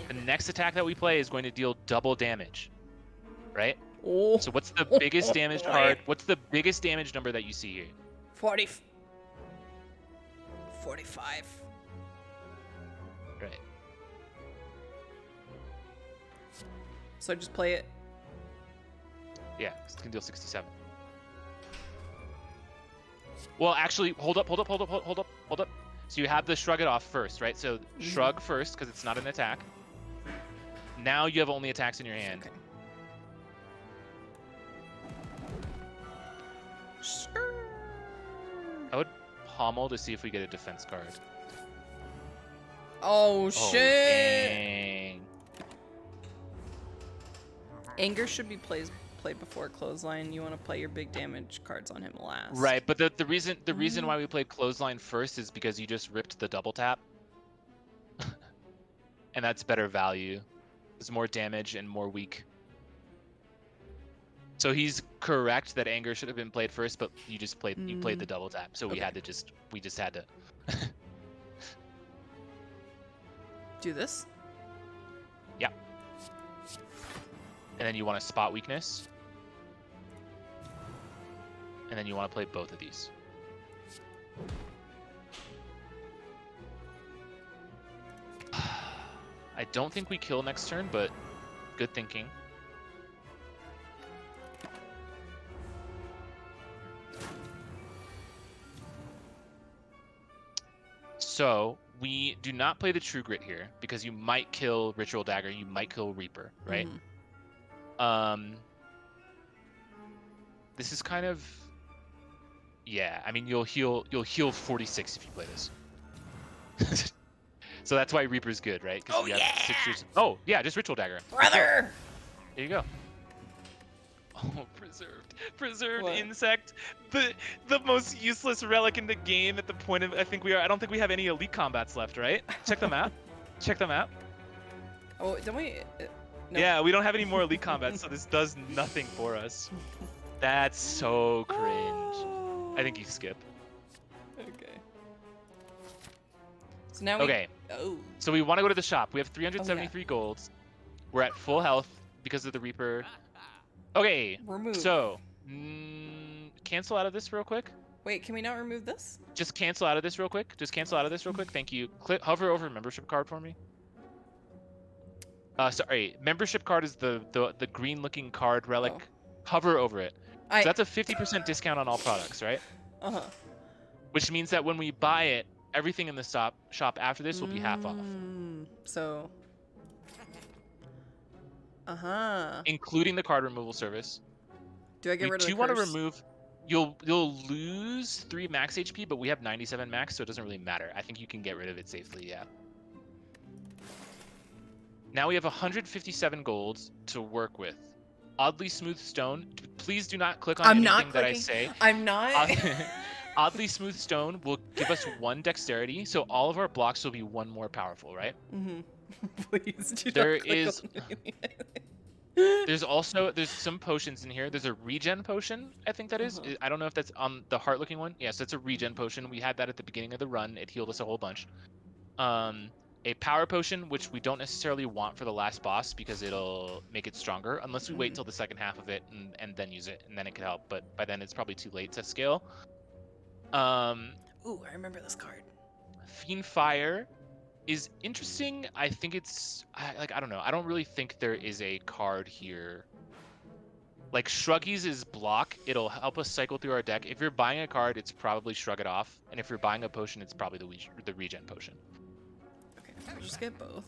The next attack that we play is going to deal double damage. Right? Oh. So what's the biggest damage card? What's the biggest damage number that you see here? 45. Right. So I just play it. Yeah, it can deal 67. Well, actually, hold up. So you have the Shrug It Off first, right? So Shrug first, because it's not an attack. Now you have only attacks in your hand. Okay. Sure. I would Pommel to see if we get a defense card. Oh, shit! Dang. Anger should be played before Clothesline. You want to play your big damage cards on him last. Right, but the reason why we played Clothesline first is because you just ripped the double tap. And that's better value. It's more damage and more weak. So he's correct that Anger should have been played first, but you just played the double tap. So we just had to do this. Yeah. And then you want to spot weakness. And then you want to play both of these. I don't think we kill next turn, but good thinking. So we do not play the True Grit here because you might kill Ritual Dagger, you might kill Reaper, right? This is kind of, yeah. I mean, you'll heal 46 if you play this. So that's why Reaper's good, right? Because we have 6 years. Oh yeah, just Ritual Dagger. Brother. Here you go. Oh, preserved What? insect, the most useless relic in the game at the point of I don't think we have any elite combats left, right? Check them out. Check them out. Oh, don't we? No. Yeah, we don't have any more elite combats, so this does nothing for us. That's so cringe. I think you skip. Okay. So now we. Okay. Oh. So we want to go to the shop. We have 373 golds. We're at full health because of the Reaper. Okay. Remove. So, cancel out of this real quick. Wait, can we not remove this? Just cancel out of this real quick. Thank you. Hover over membership card for me. Sorry, membership card is the green-looking card relic. Oh. Hover over it. So that's a 50% discount on all products, right? Uh-huh. Which means that when we buy it, everything in the shop after this will be half off. So. Uh-huh. Including the card removal service. Do I get rid of the curse? Do you want to remove... You'll lose 3 max HP, but we have 97 max, so it doesn't really matter. I think you can get rid of it safely, yeah. Now we have 157 golds to work with. Oddly Smooth Stone. Please do not click on anything that I say. I'm not. Oddly Smooth Stone will give us 1 dexterity, so all of our blocks will be 1 more powerful, right? Mm-hmm. Please do There not click is... on anything. There's some potions in here. There's a regen potion, I think that is. I don't know if that's on the heart looking one. Yes, that's a regen potion. We had that at the beginning of the run. It healed us a whole bunch. A power potion, which we don't necessarily want for the last boss because it'll make it stronger, unless we wait till the second half of it and then use it, and then it could help. But by then it's probably too late to scale. Ooh, I remember this card. Fiend Fire is interesting. I think it's I don't know. I don't really think there is a card here. Like Shruggies is block. It'll help us cycle through our deck. If you're buying a card, it's probably Shrug It Off, and if you're buying a potion, it's probably the regen potion. Okay, we'll just get both.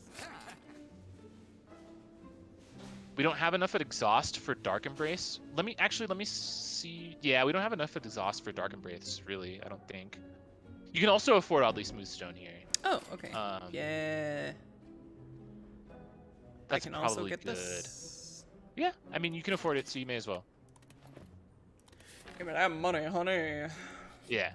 We don't have enough at Exhaust for Dark Embrace. Let me see. Yeah, we don't have enough at Exhaust for Dark Embrace, really. I don't think. You can also afford Oddly Smooth Stone here. Oh, okay. Yeah. That's I can probably also get good. this. Yeah, I mean, you can afford it, so you may as well. Give me that money, honey. Yeah.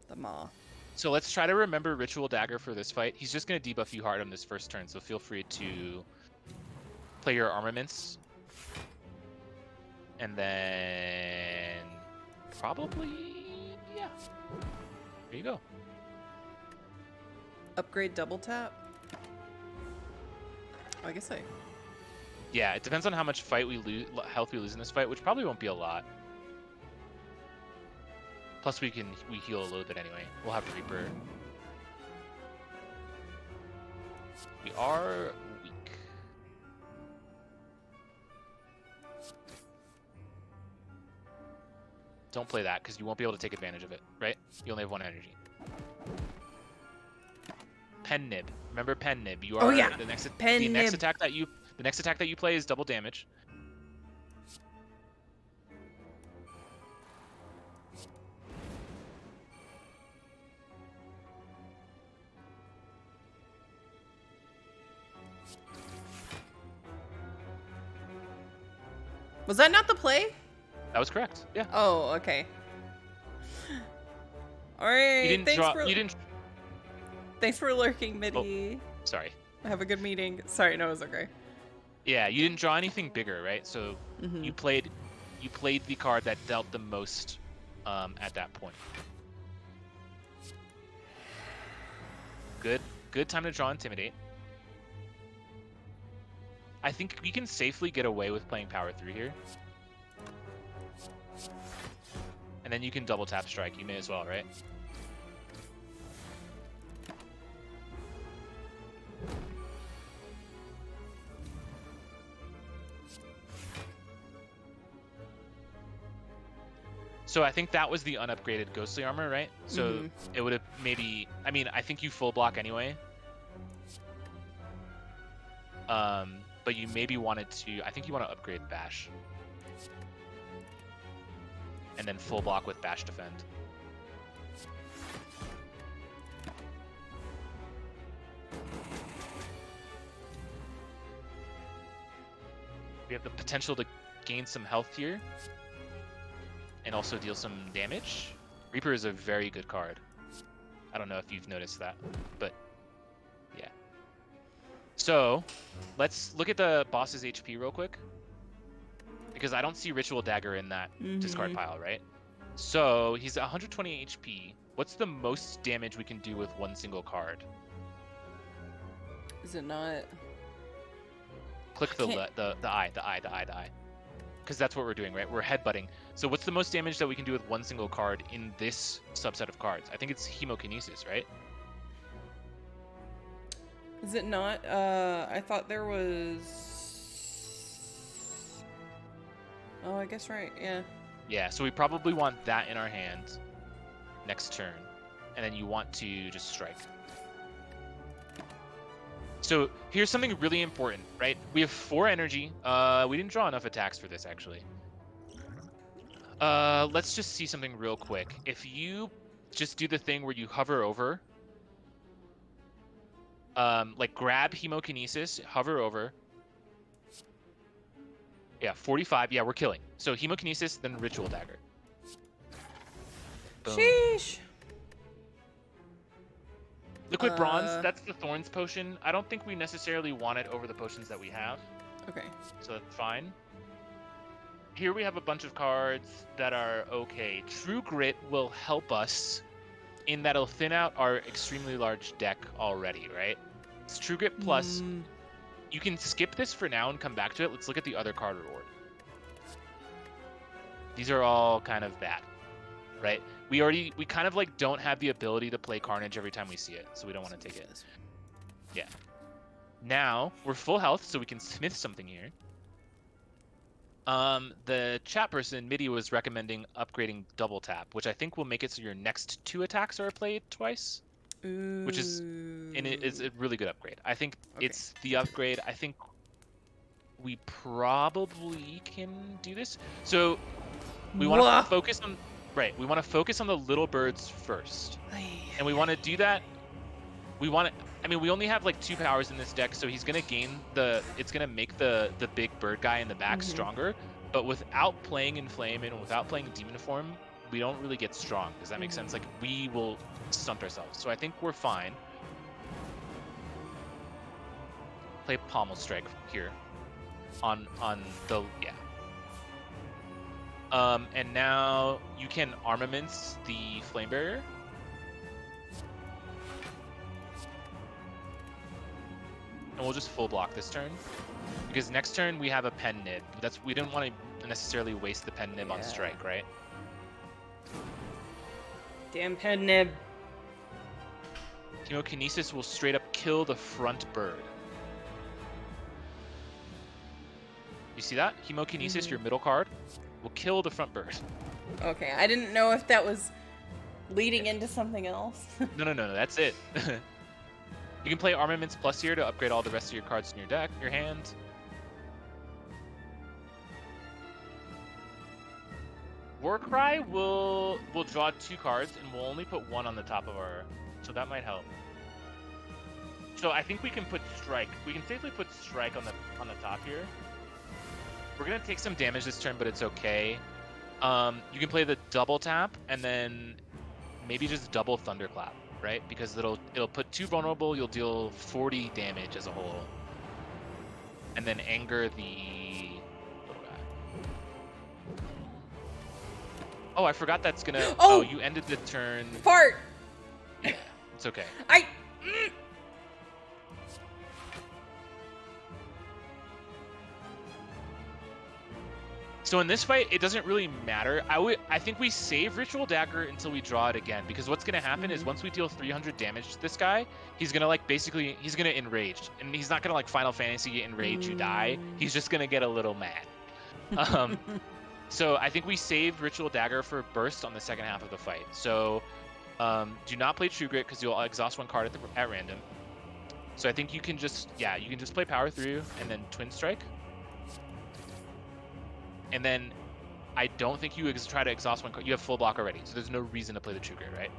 The maw. So let's try to remember Ritual Dagger for this fight. He's just going to debuff you hard on this first turn, so feel free to play your armaments. And then probably, yeah. There you go. Upgrade double tap? Oh, I guess I... Yeah, it depends on how much health we lose in this fight, which probably won't be a lot. Plus we heal a little bit anyway. We'll have Reaper. We are weak. Don't play that because you won't be able to take advantage of it, right? You only have 1 energy. Pen Nib. Remember Pen Nib. You are the next attack that you play is double damage. Was that not the play? That was correct. Yeah. Oh, okay. All right. Thanks for lurking, Mitty. Oh, sorry. Have a good meeting. Sorry, no, it was okay. Yeah, you didn't draw anything bigger, right? So you played the card that dealt the most at that point. Good time to draw Intimidate. I think we can safely get away with playing Power 3 here. And then you can double tap strike. You may as well, right? So I think that was the unupgraded ghostly armor, right? So it would have maybe, I mean, I think you full block anyway. But you maybe wanted to, I think you want to upgrade bash. And then full block with bash defend. We have the potential to gain some health here. And also deal some damage. Reaper is a very good card. I don't know if you've noticed that, but yeah. So, let's look at the boss's HP real quick. Because I don't see Ritual Dagger in that discard pile, right? So, he's at 120 HP. What's the most damage we can do with one single card? Is it not? Click the eye. Because that's what we're doing, right? We're headbutting. So what's the most damage that we can do with one single card in this subset of cards? I think it's Hemokinesis, right? Is it not? I thought there was... Oh, I guess right, yeah. Yeah, so we probably want that in our hand next turn. And then you want to just strike. So here's something really important, right? We have 4 energy. We didn't draw enough attacks for this, actually. Let's just see something real quick. If you just do the thing where you hover over, like grab Hemokinesis, hover over. Yeah, 45. Yeah, we're killing. So Hemokinesis, then Ritual Dagger. Boom. Sheesh. Liquid Bronze, that's the Thorns potion. I don't think we necessarily want it over the potions that we have. Okay. So that's fine. Here we have a bunch of cards that are okay. True Grit will help us in that it'll thin out our extremely large deck already, right? It's True Grit plus. You can skip this for now and come back to it. Let's look at the other card reward. These are all kind of bad, right? We kind of like don't have the ability to play Carnage every time we see it, so we don't want to take it. Yeah. Now we're full health, so we can smith something here. The chat person, Midi, was recommending upgrading double tap, which I think will make it so your next 2 attacks are played twice. Ooh. Which is a really good upgrade. I think it's the upgrade. I think we probably can do this. So we want to focus on we want to focus on the little birds first. And we want to do that. We only have like 2 powers in this deck, so he's going to gain it's going to make the big bird guy in the back stronger, but without playing Inflame and without playing Demon Form, we don't really get strong. Does that make sense? Like, we will stunt ourselves. So I think we're fine. Play Pommel Strike here on the and now you can armaments the Flame Barrier. And we'll just full block this turn, because next turn we have a Pen Nib. We didn't want to necessarily waste the Pen Nib on strike, right? Damn Pen Nib. Hemokinesis will straight up kill the front bird. You see that? Hemokinesis, your middle card, will kill the front bird. Okay, I didn't know if that was leading into something else. No, that's it. You can play Armaments Plus here to upgrade all the rest of your cards in your deck, your hand. Warcry will draw 2 cards, and we'll only put 1 on the top of our... So that might help. So I think we can put Strike. We can safely put Strike on the top here. We're going to take some damage this turn, but it's okay. You can play the double tap, and then maybe just double Thunderclap, right? Because it'll put 2 vulnerable, you'll deal 40 damage as a whole. And then anger the little guy. Oh, I forgot that's gonna... Oh, you ended the turn... Fart! Yeah, it's okay. So in this fight, it doesn't really matter. I think we save Ritual Dagger until we draw it again, because what's gonna happen is once we deal 300 damage to this guy, he's gonna he's gonna enrage, and he's not gonna like Final Fantasy enrage you die. He's just gonna get a little mad. So I think we saved Ritual Dagger for burst on the second half of the fight. So do not play True Grit because you'll exhaust one card at random. So I think you can just play Power Through and then Twin Strike. And then I don't think you try to exhaust one card. You have full block already, so there's no reason to play the True Grit, right?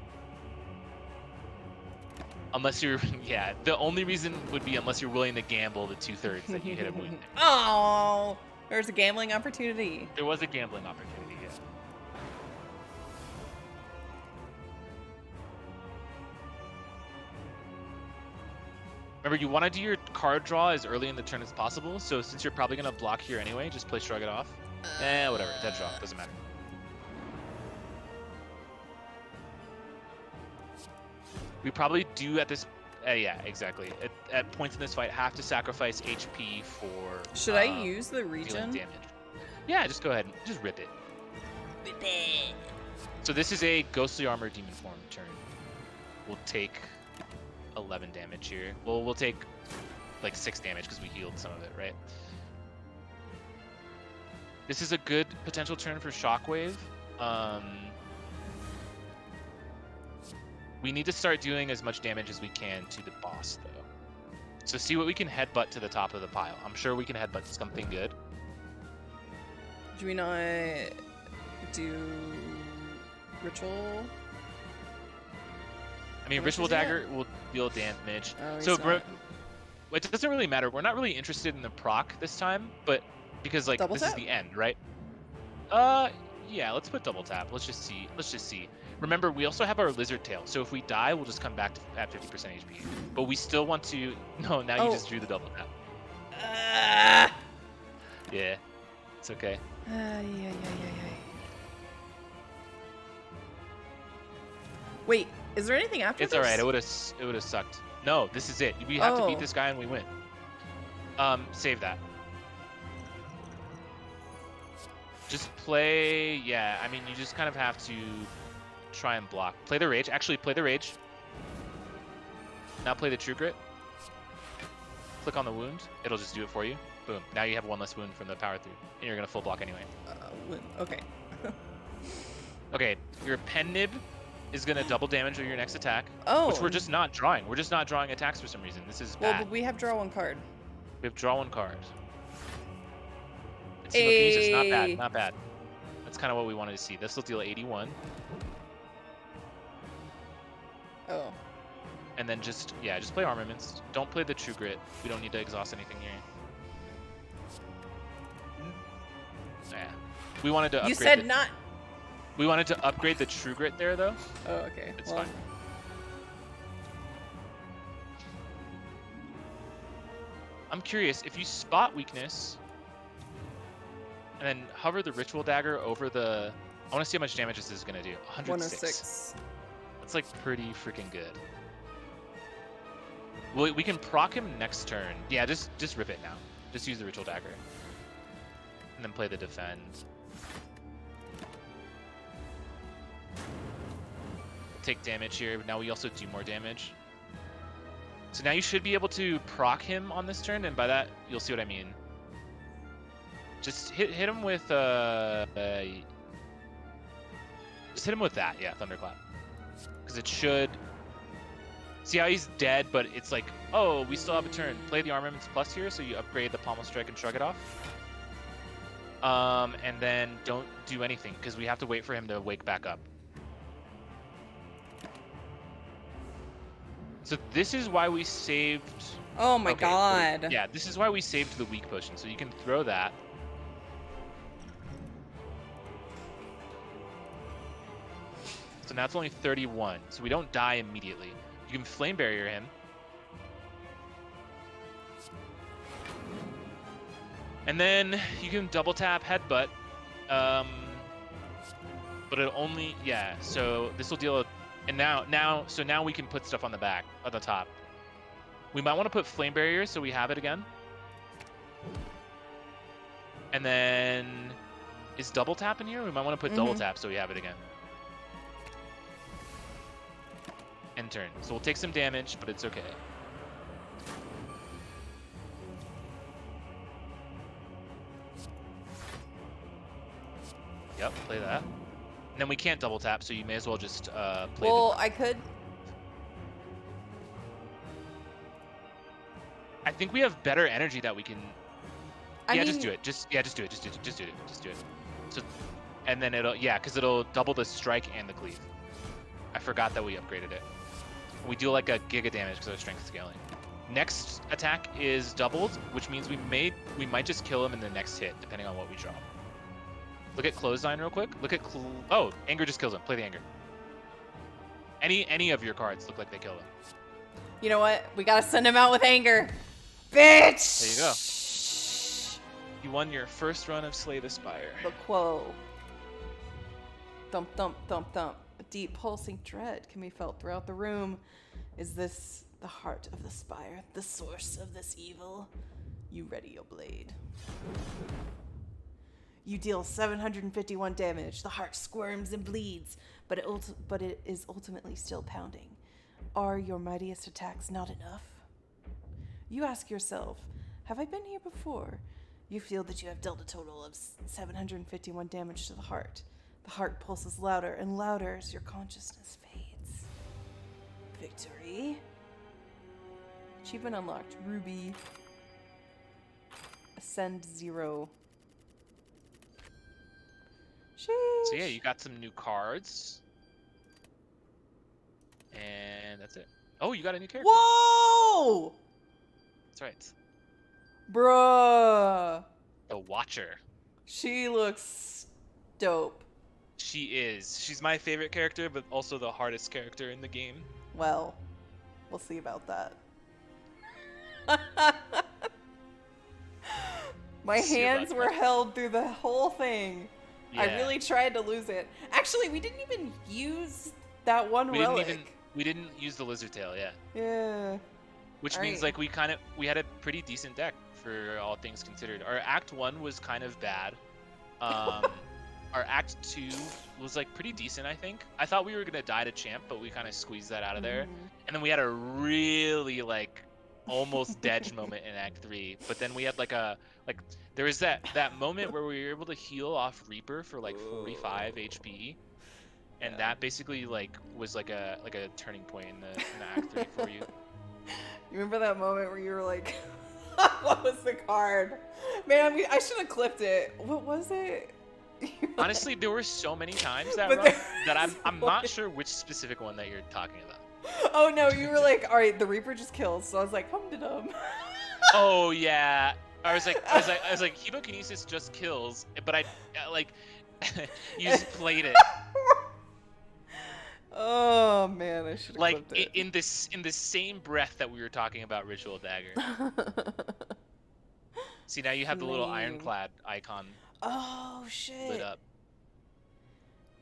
Unless you're, yeah, the only reason would be unless you're willing to gamble the 2/3 that you hit a wound. Oh, there's a gambling opportunity. There was a gambling opportunity, yeah. Remember, you want to do your card draw as early in the turn as possible, so since you're probably going to block here anyway, just play Shrug It Off. Whatever, dead draw, doesn't matter. We probably do at this, yeah, exactly. At points in this fight, have to sacrifice HP for. Should I use the regen? Damage. Yeah, just go ahead and just rip it. Rip it. So this is a Ghostly Armor Demon Form turn. We'll take 11 damage here. Well, we'll take like 6 damage because we healed some of it, right? This is a good potential turn for Shockwave. We need to start doing as much damage as we can to the boss, though. So see what we can headbutt to the top of the pile. I'm sure we can headbutt something good. Do we not do Ritual? I mean, Ritual Dagger will deal damage. Oh, so it doesn't really matter. We're not really interested in the proc this time, but because like this is the end, right? Yeah, let's put double tap. Let's just see. Remember, we also have our Lizard Tail, so if we die, we'll just come back at 50% HP. But we still want to. No, now you just drew the double tap. Yeah, it's okay. Yeah. Wait, is there anything after it's this? It's alright. It would have sucked. No, this is it. We have to beat this guy and we win. Save that. Just play. Yeah, I mean, you just kind of have to try and block. Play the Rage. Actually, play the Rage. Now play the True Grit. Click on the wound. It'll just do it for you. Boom. Now you have one less wound from the Power Through, and you're gonna full block anyway. Okay. Okay. Your Pen Nib is gonna double damage with your next attack. Oh. Which we're just not drawing. We're just not drawing attacks for some reason. This is bad. Well, but we have draw one card. We have draw one card. It's not bad. Not bad. That's kind of what we wanted to see. This will deal 81. Oh. And then just play Armaments. Don't play the True Grit. We don't need to exhaust anything here. Yeah. We wanted to upgrade. You said not. We wanted to upgrade the True Grit there, though. Oh, okay. It's fine. I'm curious, if you spot weakness and then hover the Ritual Dagger over the... I want to see how much damage this is going to do. 106. That's like pretty freaking good. Well, we can proc him next turn. Yeah, just rip it now. Just use the Ritual Dagger. And then play the Defend. Take damage here. Now we also do more damage. So now you should be able to proc him on this turn, and by that you'll see what I mean. Just hit him with just hit him with that, yeah, Thunderclap. Because it should see how he's dead, but it's like, oh, we still have a turn. Play the Armaments Plus here, so you upgrade the Pommel Strike and Shrug It Off. And then don't do anything because we have to wait for him to wake back up. So this is why we saved... Oh my god. Cool. Yeah, this is why we saved the weak potion. So you can throw that. So now it's only 31. So we don't die immediately. You can Flame Barrier him. And then you can double tap Headbutt. But it only... Yeah, so this will deal... And now we can put stuff on the back, at the top. We might want to put Flame Barrier so we have it again. And then, is double tap in here? We might want to put double tap so we have it again. End turn. So we'll take some damage, but it's okay. Yep, play that. And then we can't double tap, so you may as well just play. Well, I could. I think we have better energy that we can. I mean, just do it. Just do it. Just do it. Just do it. So, and then because it'll double the strike and the cleave. I forgot that we upgraded it. We do like a giga damage because of strength scaling. Next attack is doubled, which means we might just kill him in the next hit, depending on what we draw. Look at Clothesline real quick. Look at oh, anger just kills him. Play the anger. Any of your cards look like they kill him. You know what? We gotta send him out with anger. Bitch! There you go. You won your first run of Slay the Spire. The quo. Thump, thump, thump, thump. A deep pulsing dread can be felt throughout the room. Is this the heart of the spire, the source of this evil? You ready your blade. You deal 751 damage. The heart squirms and bleeds, but it is ultimately still pounding. Are your mightiest attacks not enough? You ask yourself, have I been here before? You feel that you have dealt a total of 751 damage to the heart. The heart pulses louder and louder as your consciousness fades. Victory. Achievement unlocked. Ruby. Ascend 0. Sheesh. So yeah, you got some new cards. And that's it. Oh, you got a new character. Whoa! That's right. Bruh. The Watcher. She looks dope. She is. She's my favorite character, but also the hardest character in the game. Well, we'll see about that. My hands were held through the whole thing. Yeah. I really tried to lose it. Actually, we didn't even use that one relic. We didn't use the lizard tail, yeah. Yeah. Which means like we had a pretty decent deck for all things considered. Our Act 1 was kind of bad. Our Act 2 was like pretty decent, I think. I thought we were gonna die to champ, but we kind of squeezed that out of there. And then we had a really like almost dead moment in Act 3. But then we had there was that moment where we were able to heal off Reaper for like 45 HP. And that basically was like a turning point in the Act 3 for you. You remember that moment where you were like, what was the card? Man, I should have clipped it. What was it? Honestly, there were so many times that I'm not sure which specific one that you're talking about. Oh no, you were like, all right, the Reaper just kills. So I was like, hum-de-dum. Oh yeah. I was like, Hemokinesis just kills, but I you just played it. Oh man, I should have clipped it. in the same breath that we were talking about Ritual Dagger. See, now you have the little ironclad icon. Oh shit. Lit up.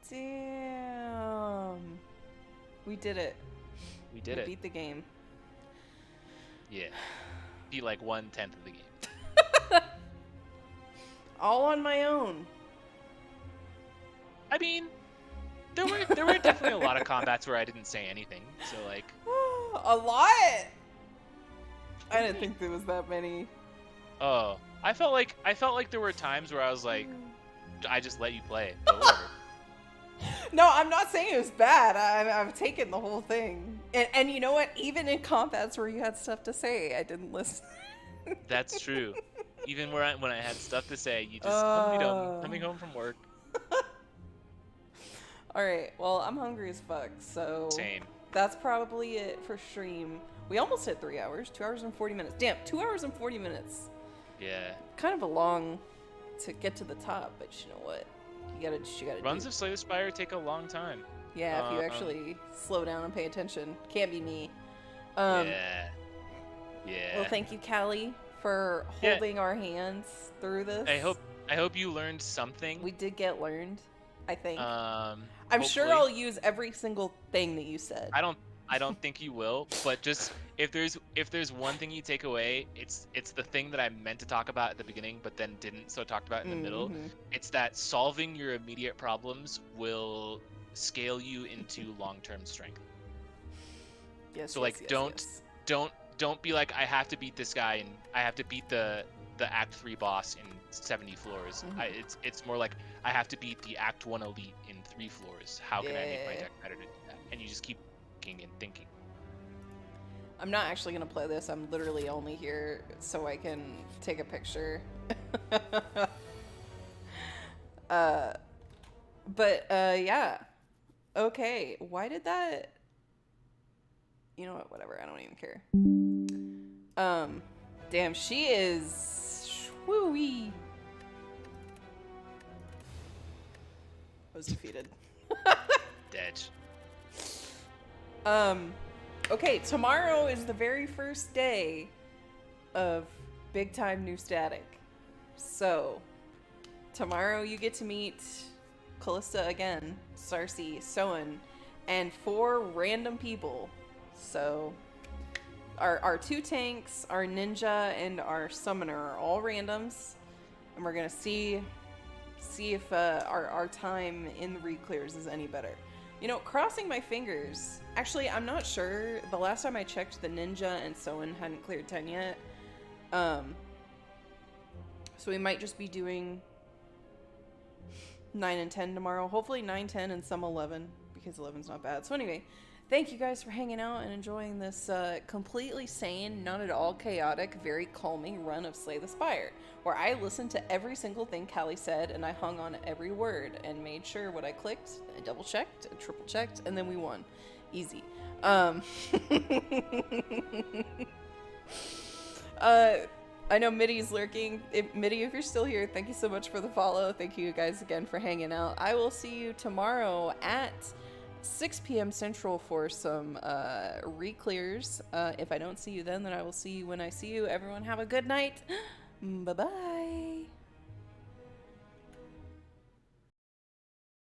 Damn. We did it. We did it. Beat the game. Yeah. Beat like 1/10 of the game. All on my own. I mean, there were definitely a lot of combats where I didn't say anything. So like a lot? I didn't think there was that many. Oh, I felt like there were times where I was like, I just let you play. But whatever. No, I'm not saying it was bad. I've taken the whole thing. And you know what? Even in combats where you had stuff to say, I didn't listen. That's true. Even when I had stuff to say, you just coming home from work. Alright, well, I'm hungry as fuck, so... Same. That's probably it for stream. We almost hit 3 hours. 2 hours and 40 minutes. Damn, 2 hours and 40 minutes. Yeah. Kind of a long to get to the top, but you know what? You gotta Runs of Slay the Spire take a long time. Yeah, if you actually slow down and pay attention. Can't be me. Yeah. Well, thank you, Callie, for holding our hands through this. I hope you learned something. We did get learned, I think. I'm Hopefully. sure I'll use every single thing that you said. I don't think you will, but just if there's one thing you take away, it's the thing that I meant to talk about at the beginning, but then didn't, so talked about in the middle. It's that solving your immediate problems will scale you into long-term strength. Yes. So don't be like, I have to beat this guy and I have to beat the Act 3 boss in 70 floors. It's more like I have to beat the Act 1 Elite in 3 floors. How can I make my deck better to do that? And you just keep thinking and thinking. I'm not actually going to play this. I'm literally only here so I can take a picture. Yeah. Okay. Why did that... You know what? Whatever. I don't even care. Damn, she is... Shwooey. I was defeated. Dead. Okay, tomorrow is the very first day of Big Time New Static. So, tomorrow you get to meet Calista again, Sarcy, Soen, and 4 random people. So, our 2 tanks, our ninja, and our summoner are all randoms. And we're gonna see if our time in the re-clears is any better. You know, crossing my fingers. Actually, I'm not sure. The last time I checked, the ninja and Soen hadn't cleared 10 yet. So we might just be doing 9 and 10 tomorrow. Hopefully 9, 10, and some 11, because 11's not bad. So anyway, thank you guys for hanging out and enjoying this completely sane, not at all chaotic, very calming run of Slay the Spire, where I listened to every single thing Callie said and I hung on every word and made sure what I clicked, I double checked, I triple checked, and then we won. Easy. I know Mitty's lurking. Mitty, if you're still here, thank you so much for the follow. Thank you guys again for hanging out. I will see you tomorrow at 6 p.m. Central for some re-clears. If I don't see you then I will see you when I see you. Everyone have a good night. Bye-bye.